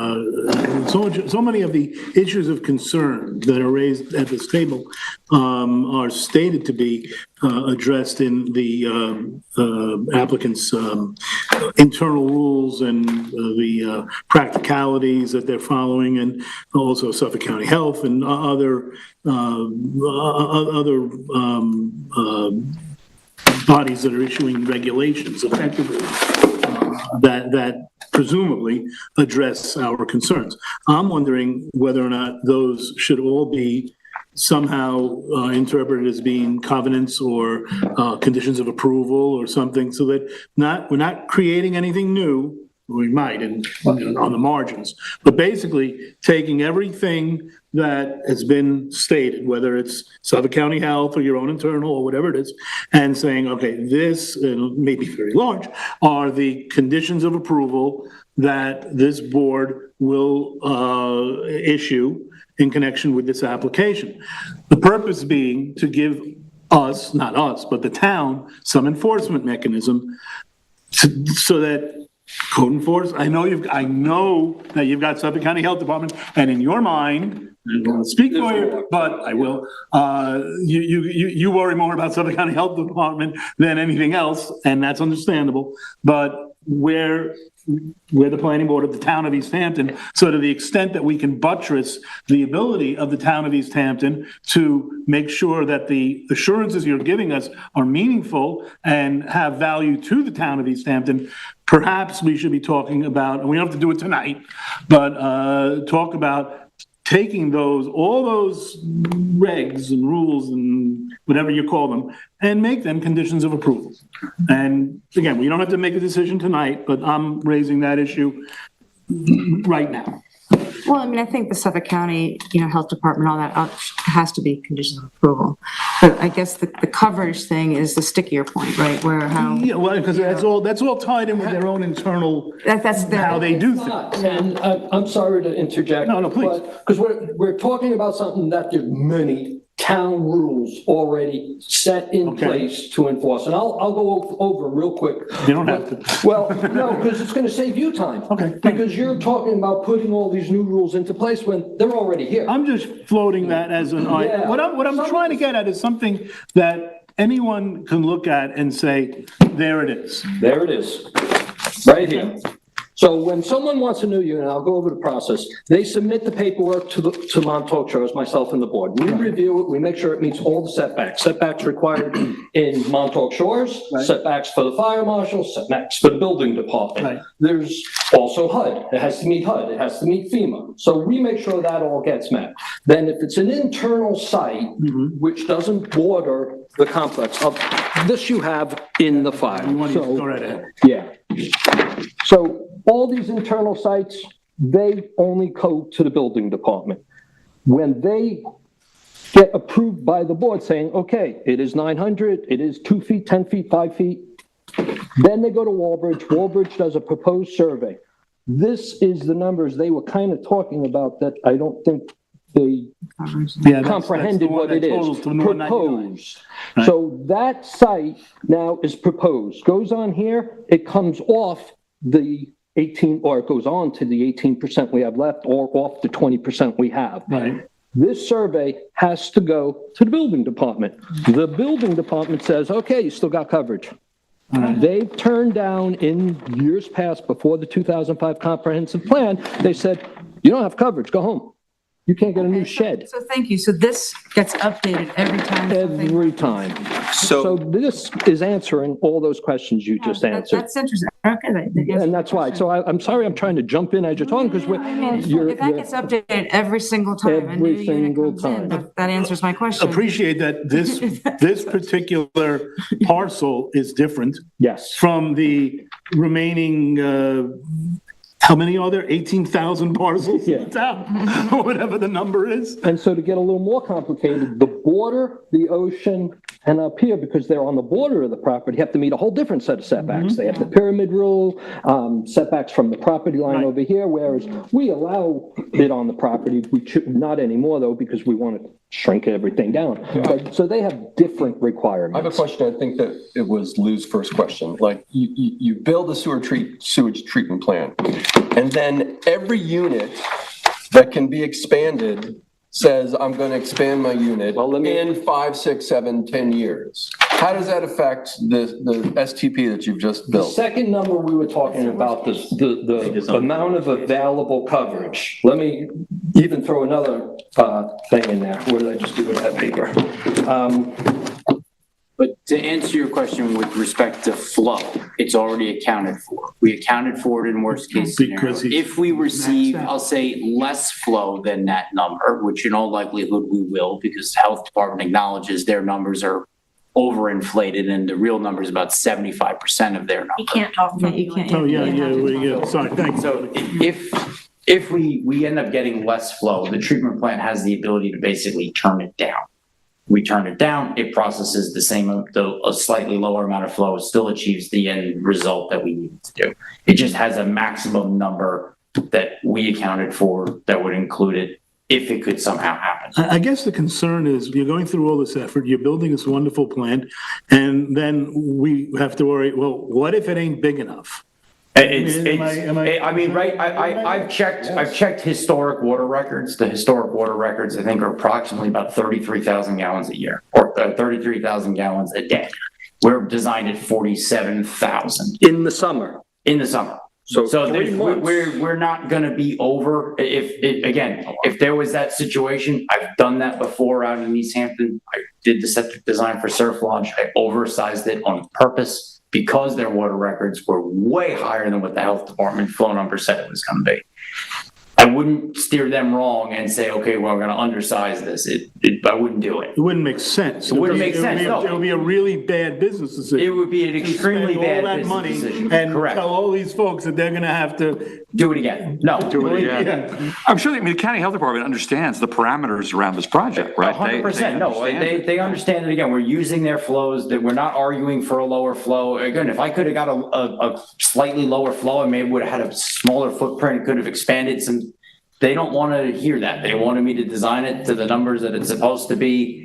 so many of the issues of concern that are raised at this table are stated to be addressed in the applicant's internal rules and the practicalities that they're following, and also Suffolk County Health and other bodies that are issuing regulations effectively that presumably address our concerns. I'm wondering whether or not those should all be somehow interpreted as being covenants or conditions of approval or something, so that we're not creating anything new. We might on the margins, but basically taking everything that has been stated, whether it's Suffolk County Health or your own internal or whatever it is, and saying, okay, this, and maybe very large, are the conditions of approval that this board will issue in connection with this application. The purpose being to give us, not us, but the town, some enforcement mechanism so that code enforcement, I know that you've got Suffolk County Health Department, and in your mind, I won't speak for you, but I will. You worry more about Suffolk County Health Department than anything else, and that's understandable. But we're the planning board of the town of East Hampton, so to the extent that we can buttress the ability of the town of East Hampton to make sure that the assurances you're giving us are meaningful and have value to the town of East Hampton, perhaps we should be talking about, and we don't have to do it tonight, but talk about taking all those regs and rules and whatever you call them, and make them conditions of approval. And again, we don't have to make a decision tonight, but I'm raising that issue right now. Well, I mean, I think the Suffolk County, Health Department, all that has to be conditions of approval. But I guess the coverage thing is the stickier point, right? Yeah, well, because that's all tied in with their own internal, how they do things. And I'm sorry to interject. No, please. Because we're talking about something that there's many town rules already set in place to enforce. And I'll go over real quick. You don't have to. Well, no, because it's going to save you time. Okay. Because you're talking about putting all these new rules into place when they're already here. I'm just floating that as an idea. Yeah. What I'm trying to get at is something that anyone can look at and say, there it is. There it is, right here. So when someone wants a new unit, I'll go over the process. They submit the paperwork to Montauk Shores, myself and the board. We review it, we make sure it meets all the setbacks. Setbacks required in Montauk Shores, setbacks for the fire marshal, setbacks for the building department. Right. There's also HUD. It has to meet HUD. It has to meet FEMA. So we make sure that all gets met. Then if it's an internal site, which doesn't border the complex, this you have in the file. You want to So- go right ahead. yeah. So all these internal sites, they only go to the building department. When they get approved by the board saying, okay, it is 900, it is 2 feet, 10 feet, 5 feet, then they go to Walbridge. Walbridge does a proposed survey. This is the numbers they were kind of talking about that I don't think they Yeah, that's comprehended the one what it that is. totals to 199. Proposed. So that site now is proposed, goes on here, it comes off the 18, or it goes on to the 18% we have left, or off the 20% we have. Right. This survey has to go to the building department. The building department says, okay, you still got coverage. They've turned down in years past, before the 2005 comprehensive plan, they said, you don't have coverage, go home. You can't get a new shed. So thank you. So this gets updated every time. something- Every time. So So, this is answering all those questions you just That- answered. That's interesting. Okay. that answers And that's the why. question. So I'm sorry, I'm trying to jump in as you're talking, because I mean, you're, if that gets updated every single time, a new Every unit single comes in, time. that answers my question. Appreciate that this particular parcel is different yes. from the remaining, how many are there? 18,000 parcels in the town, or whatever the number is. And so to get a little more complicated, the border, the ocean, and up here, because they're on the border of the property, have to meet a whole different set of setbacks. They have the pyramid rule, setbacks from the property line over here, whereas we allow it on the property. We should, not anymore though, because we want to shrink everything down. But, so they have different I have a requirements. question. I think that it was Lou's first question. Like, you build a sewage treatment plant, and then every unit that can be expanded says, I'm going to expand my unit in 5, 6, 7, 10 years. How does that affect the STP that you've just The built? second number we were talking about, the amount of available coverage. Let me even throw another thing in there. What did I just do with that paper? But to answer your question with respect to flow, it's already accounted for. We accounted for it in worst case scenario. Because he's If we receive, maxed out. I'll say, less flow than that number, which in all likelihood we will, because the health department acknowledges their numbers are overinflated and the real number is about 75% of their number. You can't talk from, you can't. Oh, yeah, sorry, thanks. So if we end up getting less flow, the treatment plant has the ability to basically turn it down. We turn it down, it processes the same, a slightly lower amount of flow, still achieves the end result that we need to do. It just has a maximum number that we accounted for that would include it if it could somehow happen. I guess the concern is you're going through all this effort, you're building this wonderful plant, and then we have to worry, well, what if it ain't big enough? I've checked historic water records. The historic water records, I think, are approximately about 33,000 gallons a year, or 33,000 gallons a day. We're designed at 47,000 In the summer. in the summer. So So 3 months. we're not gonna be over, if there was that situation, I've done that before out in East Hampton. I did the septic design for Surf Lodge, I oversized it on purpose because their water records were way higher than what the health department flow number said it was gonna be. I wouldn't steer them wrong and say, okay, well, we're gonna undersize this. I wouldn't do it. It wouldn't make sense. It wouldn't make sense, no. It would be a really bad business decision. It would be an extremely Spend bad all that business money decision. and Correct. tell all these folks that they're gonna have to Do it again. No. Yeah. I'm sure the county health department understands the parameters around this project, right? They 100%, no, understand it. they understand it. Again, we're using their flows, that we're not arguing for a lower flow. Again, if I could have got a slightly lower flow and maybe would have had a smaller footprint, could have expanded some, they don't want to hear that. They wanted me to design it to the numbers that it's supposed to be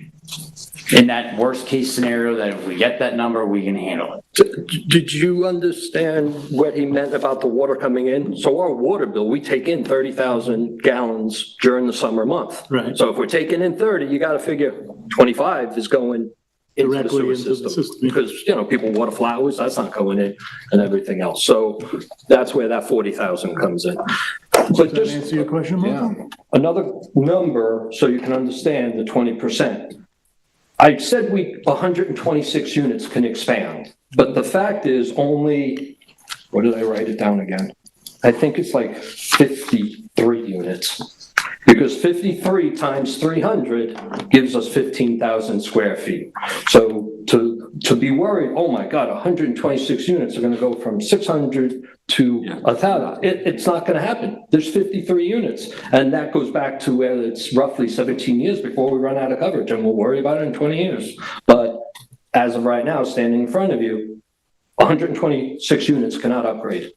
in that worst case scenario, that if we get that number, we can handle it. Did you understand what he meant about the water coming in? So our water bill, we take in 30,000 gallons during the summer month. Right. So if we're taking in 30, you got to figure 25 is going into the Directly sewer into the system. system. Because, people water flowers, that's not going in and everything else. So that's where that 40,000 comes in. But Does that just answer your question, Marco? another number, so you can understand the 20%. I said 126 units can expand, but the fact is only, what did I write it down again? I think it's like 53 units. Because 53 times 300 gives us 15,000 square feet. So to be worried, oh my God, 126 units are gonna go from 600 to 1,000. It's not gonna happen. There's 53 units. And that goes back to where it's roughly 17 years before we run out of coverage, and we'll worry about it in 20 years. But as of right now, standing in front of you, 126 units cannot upgrade.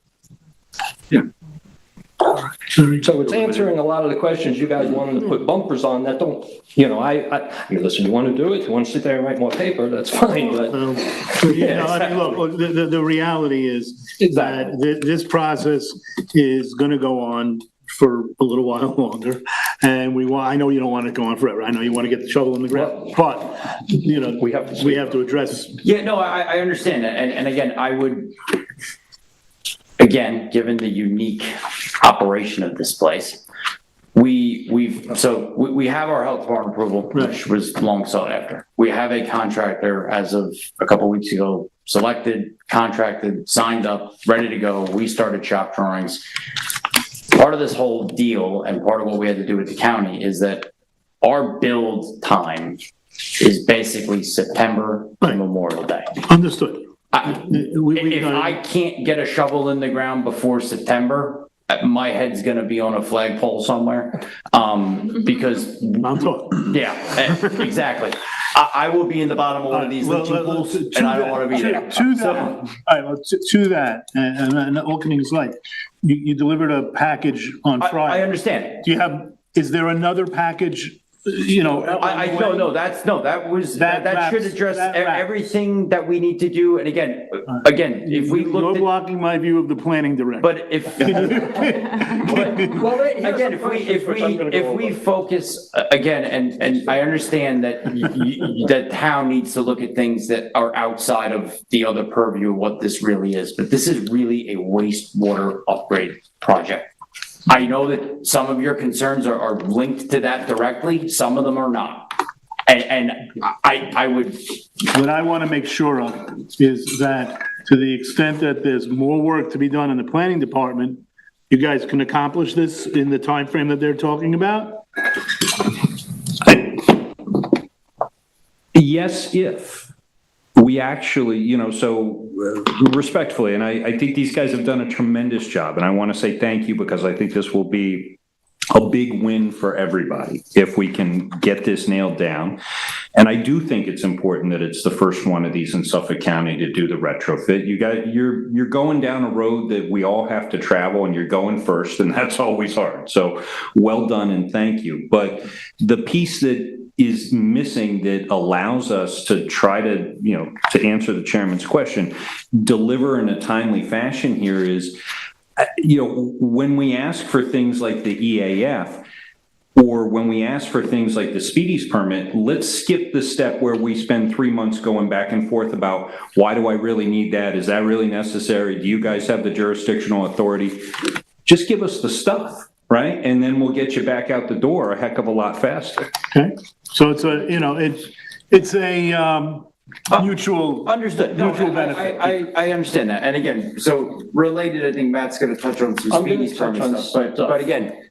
So it's answering a lot of the questions you guys wanted to put bumpers on that don't, I mean, listen, you want to do it, you want to sit there and write more paper, that's fine, but. Look, the reality is that this process is gonna go on for a little while longer. And I know you don't want it to go on forever. I know you want to get the shovel in the ground, but, we have to address. Yeah, no, I understand that. And again, I would, again, given the unique operation of this place, we have our health department approval, which was long sought after. We have a contractor as of a couple of weeks ago, selected, contracted, signed up, ready to go. We started shop drawings. Part of this whole deal and part of what we had to do with the county is that our build time is basically September to Memorial Day. Understood. If I can't get a shovel in the ground before September, my head's gonna be on a flagpole somewhere, because. I'm talking. Yeah, exactly. I will be in the bottom of one of these leaching pools, and I don't wanna be there. To that, and opening is like, you delivered a package on Friday. I understand. Is there another package, No, that should address everything that we need to do. And again, if we look. You're blocking my view of the planning director. But if we focus again, and I understand that that town needs to look at things that are outside of the other purview of what this really is, but this is really a wastewater upgrade project. I know that some of your concerns are linked to that directly, some of them are not. And I would. What I want to make sure of is that to the extent that there's more work to be done in the planning department, you guys can accomplish this in the time frame that they're talking about? Yes, if we actually, so respectfully, and I think these guys have done a tremendous job, and I want to say thank you because I think this will be a big win for everybody if we can get this nailed down. And I do think it's important that it's the first one of these in Suffolk County to do the retrofit. You're going down a road that we all have to travel, and you're going first, and that's always hard. So well done and thank you. But the piece that is missing that allows us to try to, to answer the chairman's question, deliver in a timely fashion here is, when we ask for things like the EAF, or when we ask for things like the Speedies permit, let's skip the step where we spend 3 months going back and forth about, why do I really need that? Is that really necessary? Do you guys have the jurisdictional authority? Just give us the stuff, right? And then we'll get you back out the door a heck of a lot faster. Okay, so it's a mutual. Understood. Mutual benefit. I understand that. And again, so related, I think Matt's gonna touch on some Speedies permit stuff, but again,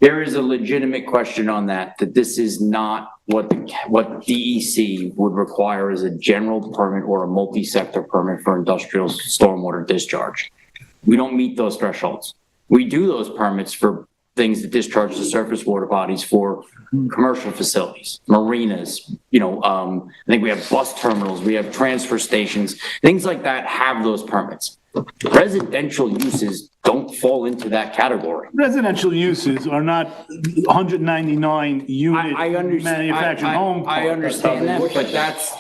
there is a legitimate question on that this is not what DEC would require as a general permit or a multi-sector permit for industrial stormwater discharge. We don't meet those thresholds. We do those permits for things that discharge the surface water bodies for commercial facilities, marinas, I think we have bus terminals, we have transfer stations, things like that have those permits. Residential uses don't fall into that category. Residential uses are not 199 unit manufactured home. I understand that,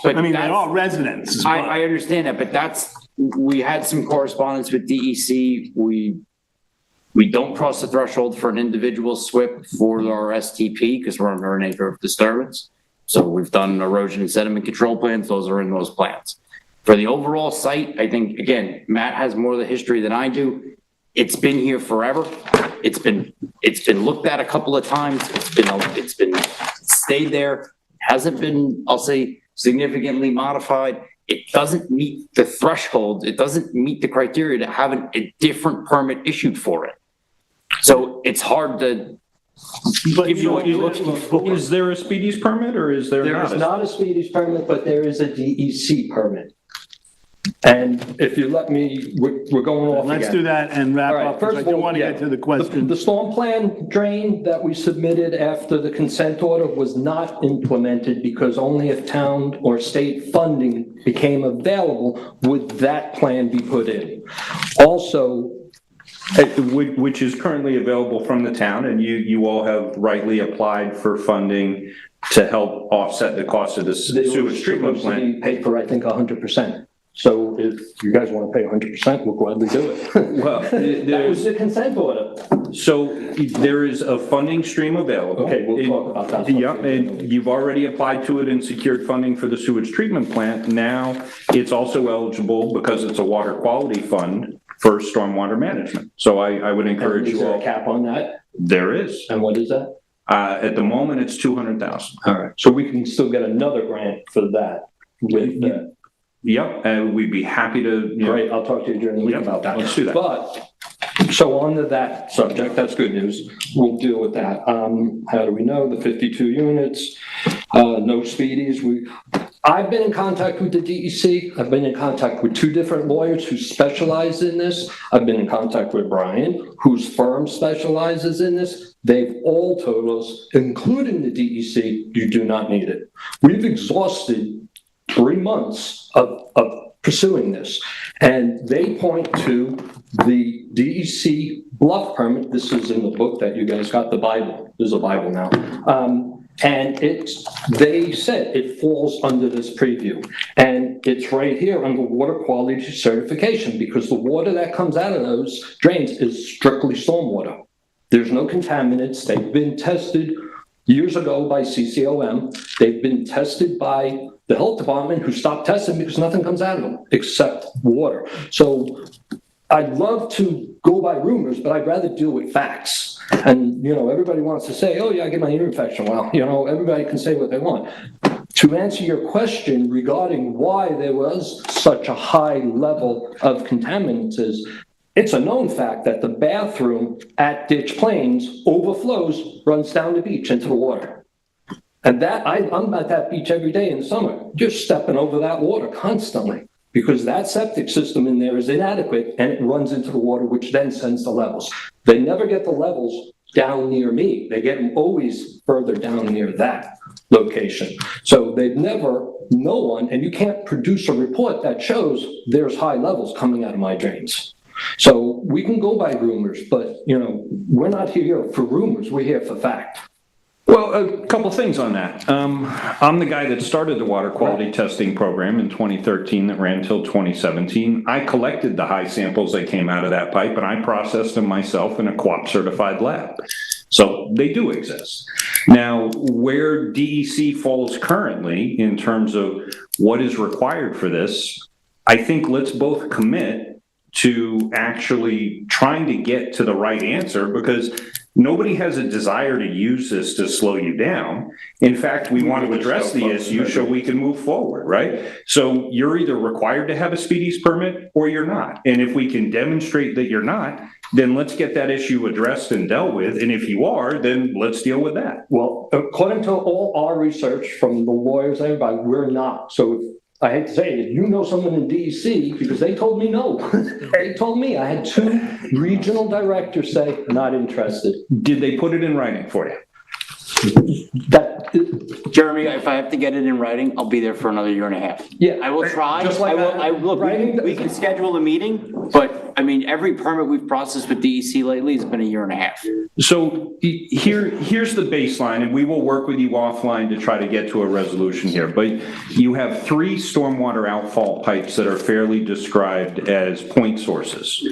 but they are residents. I understand that, but we had some correspondence with DEC. We don't cross the threshold for an individual SWIP for our STP because we're under an acre of disturbance. So we've done erosion and sediment control plans. Those are in those plans. For the overall site, I think, again, Matt has more of the history than I do. It's been here forever. It's been looked at a couple of times. It's been stayed there. Hasn't been, I'll say, significantly modified. It doesn't meet the threshold. It doesn't meet the criteria to have a different permit issued for it. So it's hard to give you what you're looking for. Is there a speedies permit or is there There not? is not a speedies permit, but there is a DEC permit. And if you let me, we're going off again. Let's do that and wrap All right, up, because first I of do all, want to yeah, get to the question. The storm plan drain that we submitted after the consent order was not implemented because only if town or state funding became available would that plan be put in. Also, Which is currently available from the town, and you all have rightly applied for funding to help offset the cost of the sewage treatment supposed to plant. be paid for, I think, 100%. So if you guys want to pay 100%, we'll gladly do it. Well, That was the consent order. So there is a funding stream available. Okay, we'll talk about that. Yeah, and you've already applied to it and secured funding for the sewage treatment plant. Now it's also eligible, because it's a water quality fund, for stormwater management. So I would encourage Is you there all. a cap on that? There is. And what is that? At the moment, it's 200,000. All right. So we can still get another grant for that with that. Yep, and we'd be happy to. Great, I'll talk to you during the week about that. Let's do that. But, so on to that subject, that's good news. We'll deal with that. How do we know? The 52 units, no speedies. I've been in contact with the DEC. I've been in contact with 2 different lawyers who specialize in this. I've been in contact with Brian, whose firm specializes in this. They've all told us, including the DEC, you do not need it. We've exhausted 3 months of pursuing this. And they point to the DEC bluff permit. This is in the book that you guys got, the Bible. There's a Bible now. And they said it falls under this preview. And it's right here under water quality certification, because the water that comes out of those drains is strictly stormwater. There's no contaminants. They've been tested years ago by CCOM. They've been tested by the health department, who stopped testing because nothing comes out of them except water. So I'd love to go by rumors, but I'd rather deal with facts. And, you know, everybody wants to say, oh yeah, I get my ear infection. Well, you know, everybody can say what they want. To answer your question regarding why there was such a high level of contaminants is, it's a known fact that the bathroom at Ditch Plains overflows, runs down the beach into the water. And that, I'm at that beach every day in the summer, just stepping over that water constantly, because that septic system in there is inadequate and it runs into the water, which then sends the levels. They never get the levels down near me. They get them always further down near that location. So they've never, no one, and you can't produce a report that shows there's high levels coming out of my drains. So we can go by rumors, but, you know, we're not here for rumors. We're here for fact. Well, a couple things on that. I'm the guy that started the water quality testing program in 2013 that ran till 2017. I collected the high samples that came out of that pipe, and I processed them myself in a co-op certified lab. So they do exist. Now, where DEC falls currently in terms of what is required for this, I think let's both commit to actually trying to get to the right answer, because nobody has a desire to use this to slow you down. In fact, we want to address the issue so we can move forward, right? So you're either required to have a speedies permit or you're not. And if we can demonstrate that you're not, then let's get that issue addressed and dealt with. And if you are, then let's deal with that. Well, according to all our research from the lawyers, everybody, we're not. So if, I hate to say it, you know someone in DEC, because they told me no. They told me, I had 2 regional directors say, not interested. Did they put it in writing for you? Jeremy, if I have to get it in writing, I'll be there for another 1.5 years. Yeah. I will try. Just like Look, we can schedule a meeting, but I mean, every permit we've processed with DEC lately has been 1.5 years. So here's the baseline, and we will work with you offline to try to get to a resolution here. But you have 3 stormwater outfall pipes that are fairly described as point sources.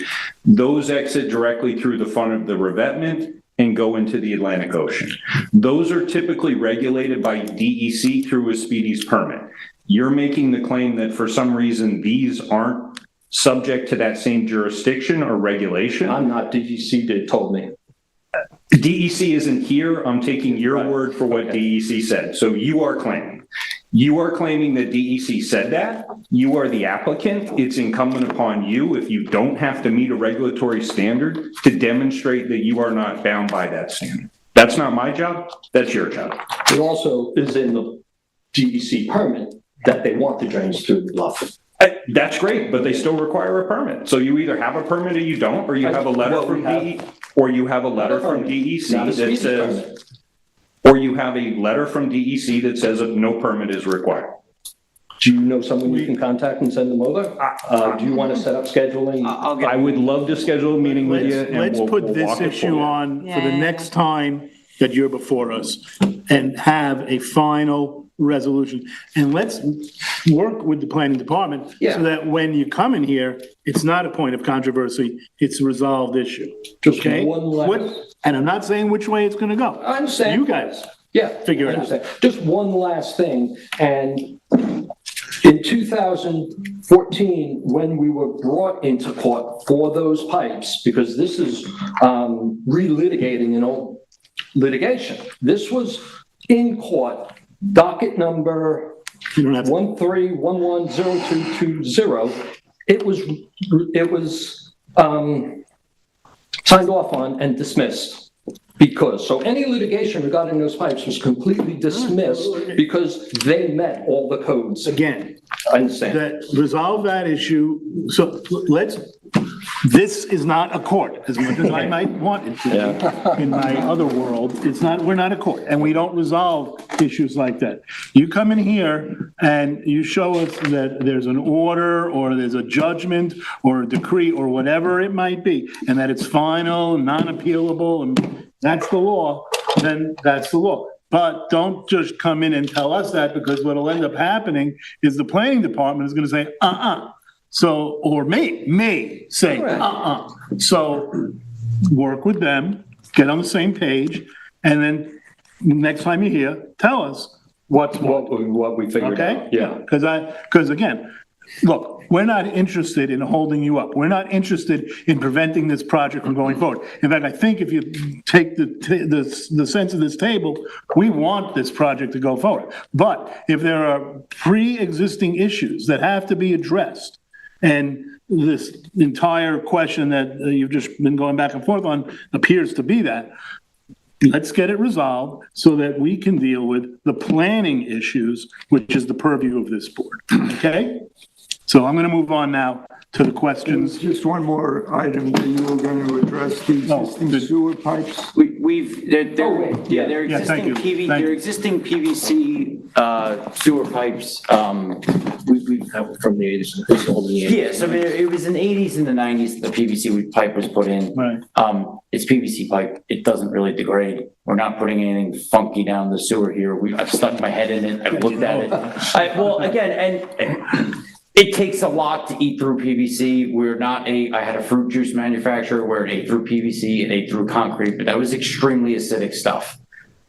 Those exit directly through the front of the revetment and go into the Atlantic Ocean. Those are typically regulated by DEC through a speedies permit. You're making the claim that for some reason these aren't subject to that same jurisdiction or regulation. I'm not, DEC did, told me. DEC isn't here. I'm taking your word for what DEC said. So you are claiming. You are claiming that DEC said that. You are the applicant. It's incumbent upon you, if you don't have to meet a regulatory standard, to demonstrate that you are not bound by that standard. That's not my job. That's your job. It also is in the DEC permit that they want the drains through the bluff. That's great, but they still require a permit. So you either have a permit or you don't, or you have a letter from DEC, or you have a letter from DEC that says, or you have a letter from DEC that says that no permit is required. Do you know someone you can contact and send them over? Do you want to set up scheduling? I would love to schedule a meeting with you. And Let's put this issue on for the next time that you're before us and have a final resolution. And let's work with the planning department so that when you come in here, it's not a point of controversy, it's a resolved issue. Just one last. And I'm not saying which way it's gonna go. I understand. You guys figure it out. Just one last thing, and in 2014, when we were brought into court for those pipes, because this is relitigating an old litigation. This was in court, docket number 13110220. It was signed off on and dismissed. So any litigation regarding those pipes was completely dismissed because they met all the codes. Again, I understand. Resolve that issue. So this is not a court, as much as I might want it to be in my other world. We're not a court, and we don't resolve issues like that. You come in here and you show us that there's an order or there's a judgment or a decree or whatever it might be, and that it's final, non-appealable, and that's the law, then that's the law. But don't just come in and tell us that, because what'll end up happening is the planning department is gonna say, So, or may say, So work with them, get on the same page, and then next time you're here, tell us what we figured out. Yeah. Because again, look, we're not interested in holding you up. We're not interested in preventing this project from going forward. In fact, I think if you take the sense of this table, we want this project to go forward. But if there are pre-existing issues that have to be addressed, and this entire question that you've just been going back and forth on appears to be that, let's get it resolved so that we can deal with the planning issues, which is the purview of this board, okay? So I'm going to move on now to the questions. Just one more item that you were going to address, the existing sewer pipes. They're existing PVC sewer pipes. We've from the 80s. Yeah, so it was in the 80s and the 90s, the PVC pipe was put in. Right. It's PVC pipe. It doesn't really degrade. We're not putting anything funky down the sewer here. I've stuck my head in it. I've looked at it. It takes a lot to eat through PVC. I had a fruit juice manufacturer where it ate through PVC, it ate through concrete, but that was extremely acidic stuff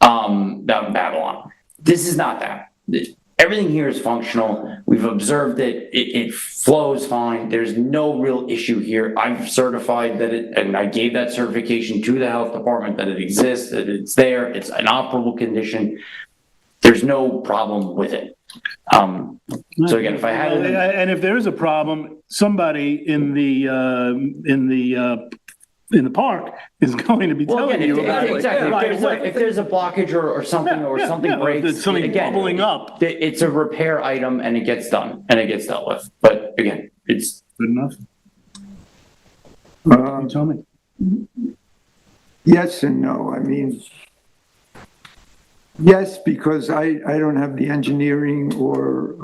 down in Babylon. This is not that. Everything here is functional. We've observed it. It flows fine. There's no real issue here. I've certified that and I gave that certification to the health department that it exists, that it's there, it's an operable condition. There's no problem with it. So again, if I had it, and if there is a problem, somebody in the park is going to be telling you about it. Exactly. If there's a blockage or something, something breaks, there's something bubbling up. It's a repair item and it gets done and it gets dealt with. But again, it's good enough. Tell me. Yes and no. I mean, yes, because I don't have the engineering or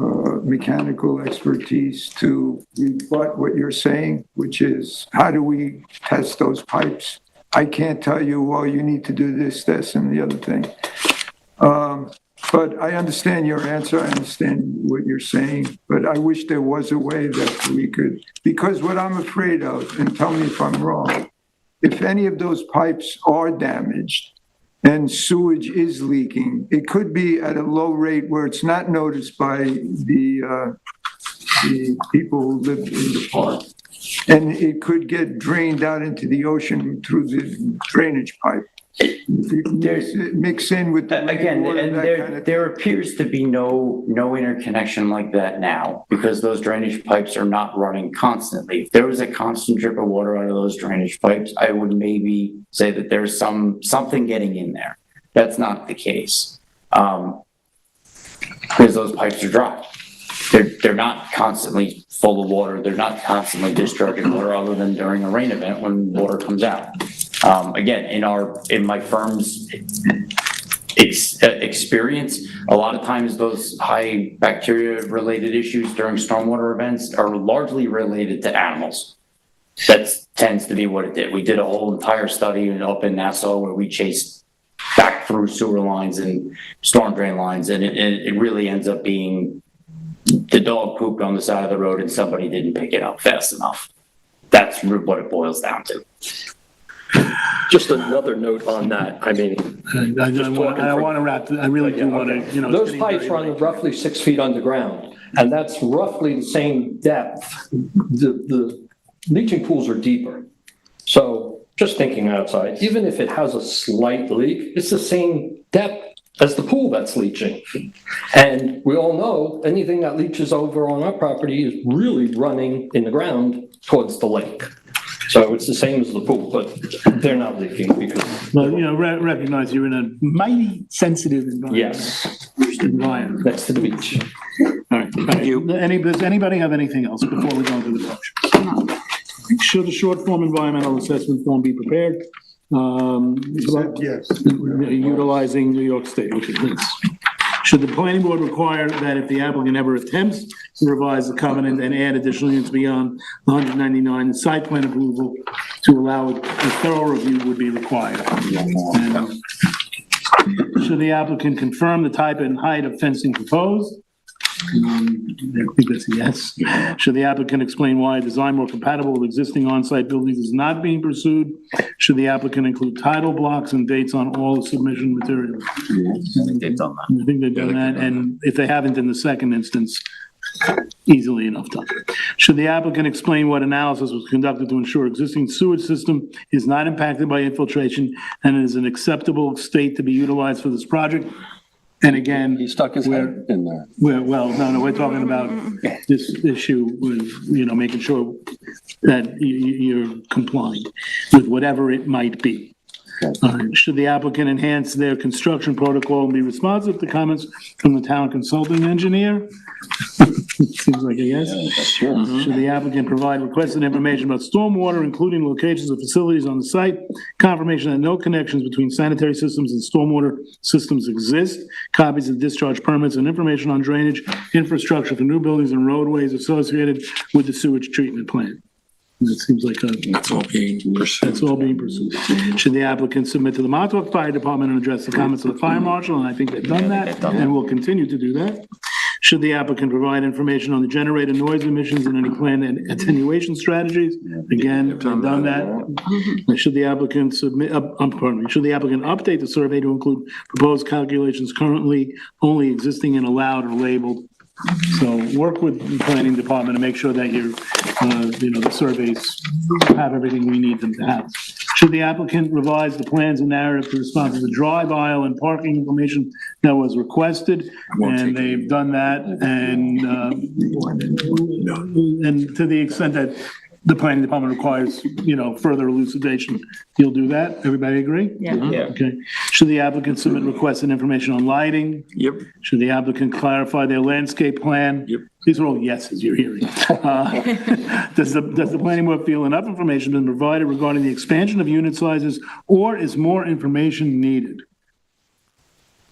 mechanical expertise to rebut what you're saying, which is, how do we test those pipes? I can't tell you, well, you need to do this, and the other thing. But I understand your answer. I understand what you're saying, but I wish there was a way that we could, because what I'm afraid of, and tell me if I'm wrong, if any of those pipes are damaged and sewage is leaking, it could be at a low rate where it's not noticed by the people who live in the park. And it could get drained out into the ocean through the drainage pipe. Mix in with the Again, rainwater, and that kind of there appears to be no interconnection like that now, because those drainage pipes are not running constantly. If there was a constant drip of water out of those drainage pipes, I would maybe say that there's something getting in there. That's not the case. Because those pipes are dry. They're not constantly full of water. They're not constantly discharging water other than during a rain event when water comes out. Again, in my firm's experience, a lot of times those high bacteria related issues during stormwater events are largely related to animals. That tends to be what it did. We did a whole entire study up in Nassau where we chased back through sewer lines and storm drain lines, and it really ends up being the dog pooped on the side of the road and somebody didn't pick it up fast enough. That's what it boils down to. Just another note on that. I mean, I want to wrap, I really do want to, you know. those pipes run roughly 6 feet underground, and that's roughly the same depth. The leaching pools are deeper. So just thinking outside, even if it has a slight leak, it's the same depth as the pool that's leaching. And we all know anything that leaches over on our property is really running in the ground towards the lake. So it's the same as the pool, but they're not leaking because. Well, you know, recognize you're in a mighty sensitive environment. Yes. Environment. Next to the beach. All right. Thank you. Does anybody have anything else before we go into the motion? Should the short form environmental assessment form be prepared? Yes. Utilizing New York State. Okay, thanks. Should the planning board require that if the applicant ever attempts to revise the covenant and add additional units beyond 199, site plan approval to allow a thorough review would be required? And should the applicant confirm the type and height of fencing proposed? I think that's a yes. Should the applicant explain why a design more compatible with existing on-site buildings is not being pursued? Should the applicant include title blocks and dates on all the submission materials? I think they've done that. I think they've done that, and if they haven't in the second instance, easily enough done. Should the applicant explain what analysis was conducted to ensure existing sewage system is not impacted by infiltration and is an acceptable state to be utilized for this project? And again, He stuck his head in there. we're talking about this issue with, you know, making sure that you're compliant with whatever it might be. Should the applicant enhance their construction protocol and be responsive to comments from the town consulting engineer? Seems like a yes. Should the applicant provide requested information about stormwater, including locations of facilities on the site, confirmation that no connections between sanitary systems and stormwater systems exist, copies of discharge permits, and information on drainage infrastructure for new buildings and roadways associated with the sewage treatment plant? It seems like That's all being pursued. that's all being pursued. Should the applicant submit to the Montauk Fire Department and address the comments of the fire marshal? And I think they've done that, and will continue to do that. Should the applicant provide information on the generated noise emissions and any planned attenuation strategies? Again, they've done that. Should the applicant should the applicant update the survey to include proposed calculations currently only existing and allowed or labeled? So work with the planning department to make sure that your, the surveys have everything we need them to have. Should the applicant revise the plans and narrative to respond to the drive aisle and parking information that was requested? And they've done that, and to the extent that the planning department requires, further elucidation, you'll do that? Everybody agree? Yeah. Okay. Should the applicant submit requested information on lighting? Yep. Should the applicant clarify their landscape plan? Yep. These are all yeses you're hearing. Does the planning board feel enough information has been provided regarding the expansion of unit sizes, or is more information needed?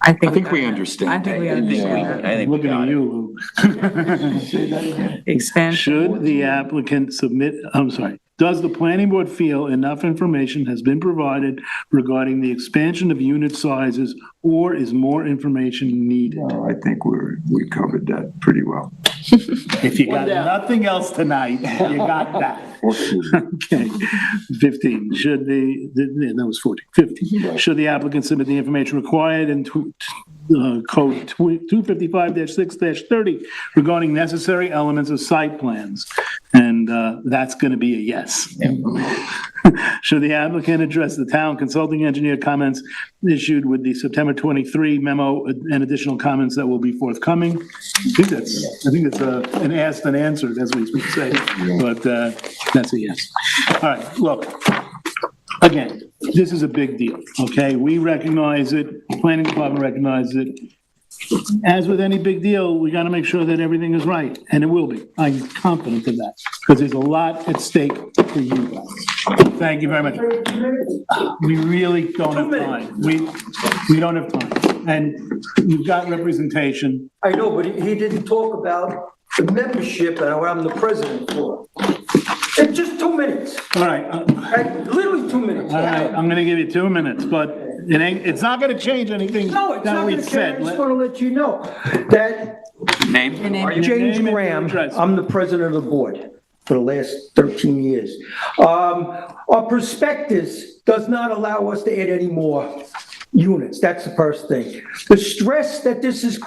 I think we understand. I think we understand. I think we Looking got at it. you, Lou. Expansion. Should the applicant does the planning board feel enough information has been provided regarding the expansion of unit sizes, or is more information needed? I think we covered that pretty well. If you got nothing else tonight, you got that. Okay, 15, that was 14, 15. Should the applicant submit the information required in code 255-6-30 regarding necessary elements of site plans? And that's going to be a yes. Should the applicant address the town consulting engineer comments issued with the September 23 memo and additional comments that will be forthcoming? I think that's an asked and answered, as we would say, but that's a yes. All right, look, again, this is a big deal, okay? We recognize it, planning department recognizes it. As with any big deal, we got to make sure that everything is right, and it will be. I'm confident of that, because there's a lot at stake for you guys. Thank you very much. We really don't have time. We don't have time. And you've got representation. I know, but he didn't talk about the membership that I'm the president for. It's just 2 minutes. All right. Literally 2 minutes. All right, I'm gonna give you 2 minutes, but it's not gonna change anything No, it's that not we gonna change. said. I just want to let you know that Name? James name and Graham, address. I'm the president of the board for the last 13 years. Our prospectus does not allow us to add any more units. That's the first thing. The stress that this is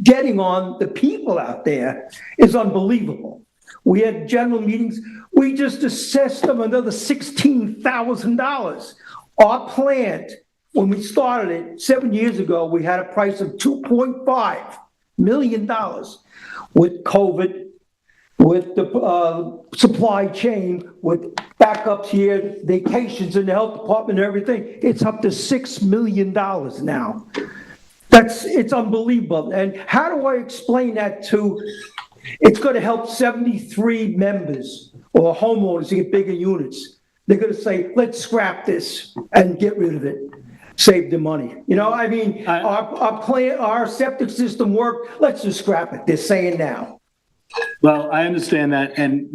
getting on the people out there is unbelievable. We had general meetings, we just assessed them another $16,000. Our plant, when we started it 7 years ago, we had a price of $2.5 million. With COVID, with the supply chain, with backups here, vacations in the health department and everything, it's up to $6 million now. It's unbelievable. And how do I explain that to, it's gonna help 73 members or homeowners to get bigger units. They're gonna say, let's scrap this and get rid of it, save the money. You know, I mean, our septic system worked, let's just scrap it, they're saying now. Well, I understand that, and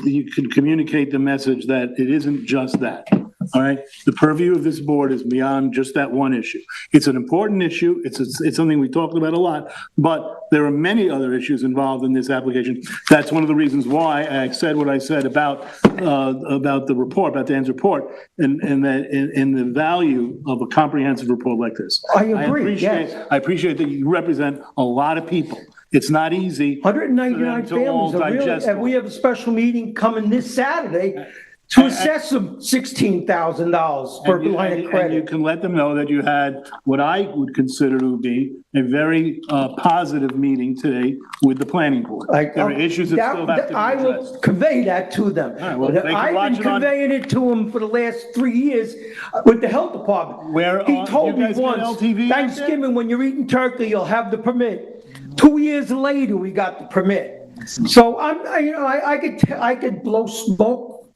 you can communicate the message that it isn't just that, all right? The purview of this board is beyond just that one issue. It's an important issue, it's something we talked about a lot, but there are many other issues involved in this application. That's one of the reasons why I said what I said about the report, about Dan's report, and that in the value of a comprehensive report like this. I agree, yes. I appreciate that you represent a lot of people. It's not easy. 199 families are really, and we have a special meeting coming this Saturday to assess them $16,000 per line of And you credit. can let them know that you had what I would consider to be a very positive meeting today with the planning board. There are issues that still have to be I will addressed. convey that to them. right, well, they can I've watch been it on- conveying it to them for the last 3 years with the health department. He told you me guys got once, LTV out there? Thanksgiving, when you're eating turkey, you'll have the permit. 2 years later, we got the permit. So I could blow smoke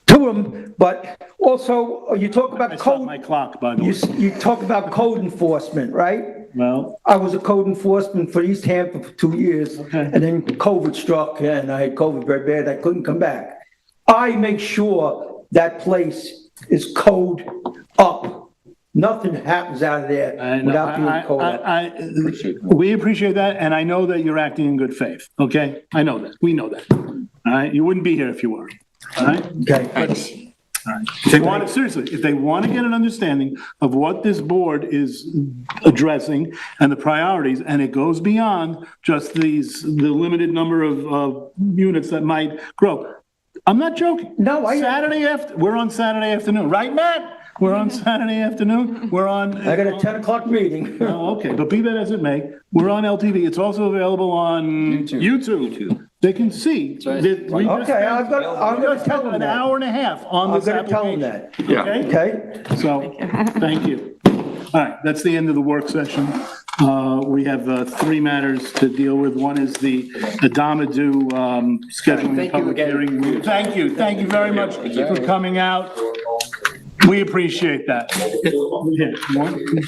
to them, but also you talk about I stopped code. my clock, by the way. You talk about code enforcement, right? Well, I was a code enforcement for East Hampton for 2 years. Okay. And then COVID struck and I had COVID very bad. I couldn't come back. I make sure that place is code up. Nothing happens out of there without being code up. we appreciate that, and I know that you're acting in good faith, okay? I know that, we know that, all right? You wouldn't be here if you weren't, all right? Okay. All right. If they want, seriously, if they want to get an understanding of what this board is addressing and the priorities, and it goes beyond just the limited number of units that might grow. I'm not joking. No, we're on Saturday afternoon, right, Matt? We're on Saturday afternoon. We're on. I got a 10 o'clock meeting. Oh, okay, but be that as it may, we're on LTV. It's also available on YouTube. They can see. that we just Okay, spent- I'm gonna tell them an that. hour and a half on I'm this gonna tell them application. that. Okay? Okay? So, thank you. All right, that's the end of the work session. We have 3 matters to deal with. One is the Adomadu scheduling a public hearing. Thank you very much for coming out. We appreciate that.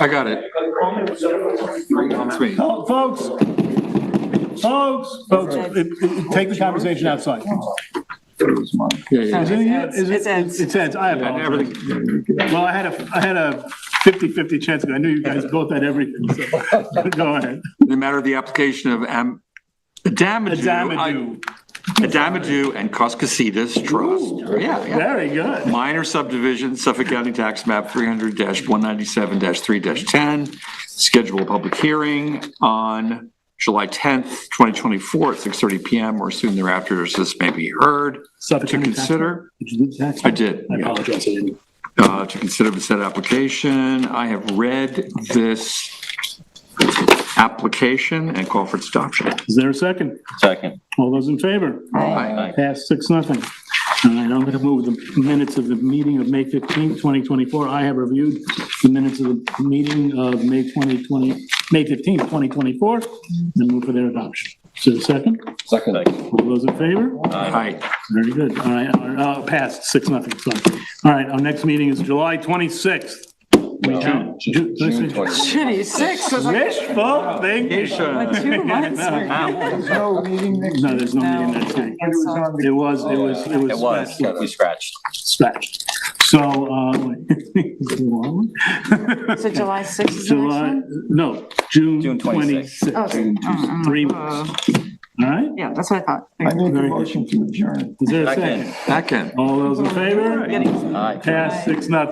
I got it. It's me. Oh, folks, take the conversation outside. Yeah. Is it you? It's Ed's. It's Ed's. I apologize. Well, I had a 50-50 chance, because I knew you guys both had everything, so go ahead. In the matter of the application of Amadou, Amadou. Adamadu and Coscasitas Trust. Yeah, yeah. Very good. Minor subdivision, Suffolk County Tax Map 300-197-3-10. Schedule a public hearing on July 10th, 2024 at 6:30 PM or soon thereafter, as this may be heard. Suffolk To County tax consider, Did you do the tax? I did. I apologize, I didn't. To consider the said application. I have read this application and call for its adoption. Is there a second? Second. All those in favor? Aye. Passed 6-0. All right, I'm going to move the minutes of the meeting of May 15th, 2024. I have reviewed the minutes of the meeting of May 15th, 2024, and move for their adoption. Is there a second? Second. All those in favor? Aye. Very good. All right, passed 6-0, sorry. All right, our next meeting is July 26th. June 26th. Shitty, 6 was like Wishful thinking. 2 months. There's no meeting next No, there's no meeting next week. It was We scratched. scratched. So, So July 6th is the next July, one? no, June June 26th. 26th. 3 months. All right? Yeah, that's what I thought. I make a motion to adjourn. Is there a Second. second? Second. All those in favor? Aye. Pass 6-0.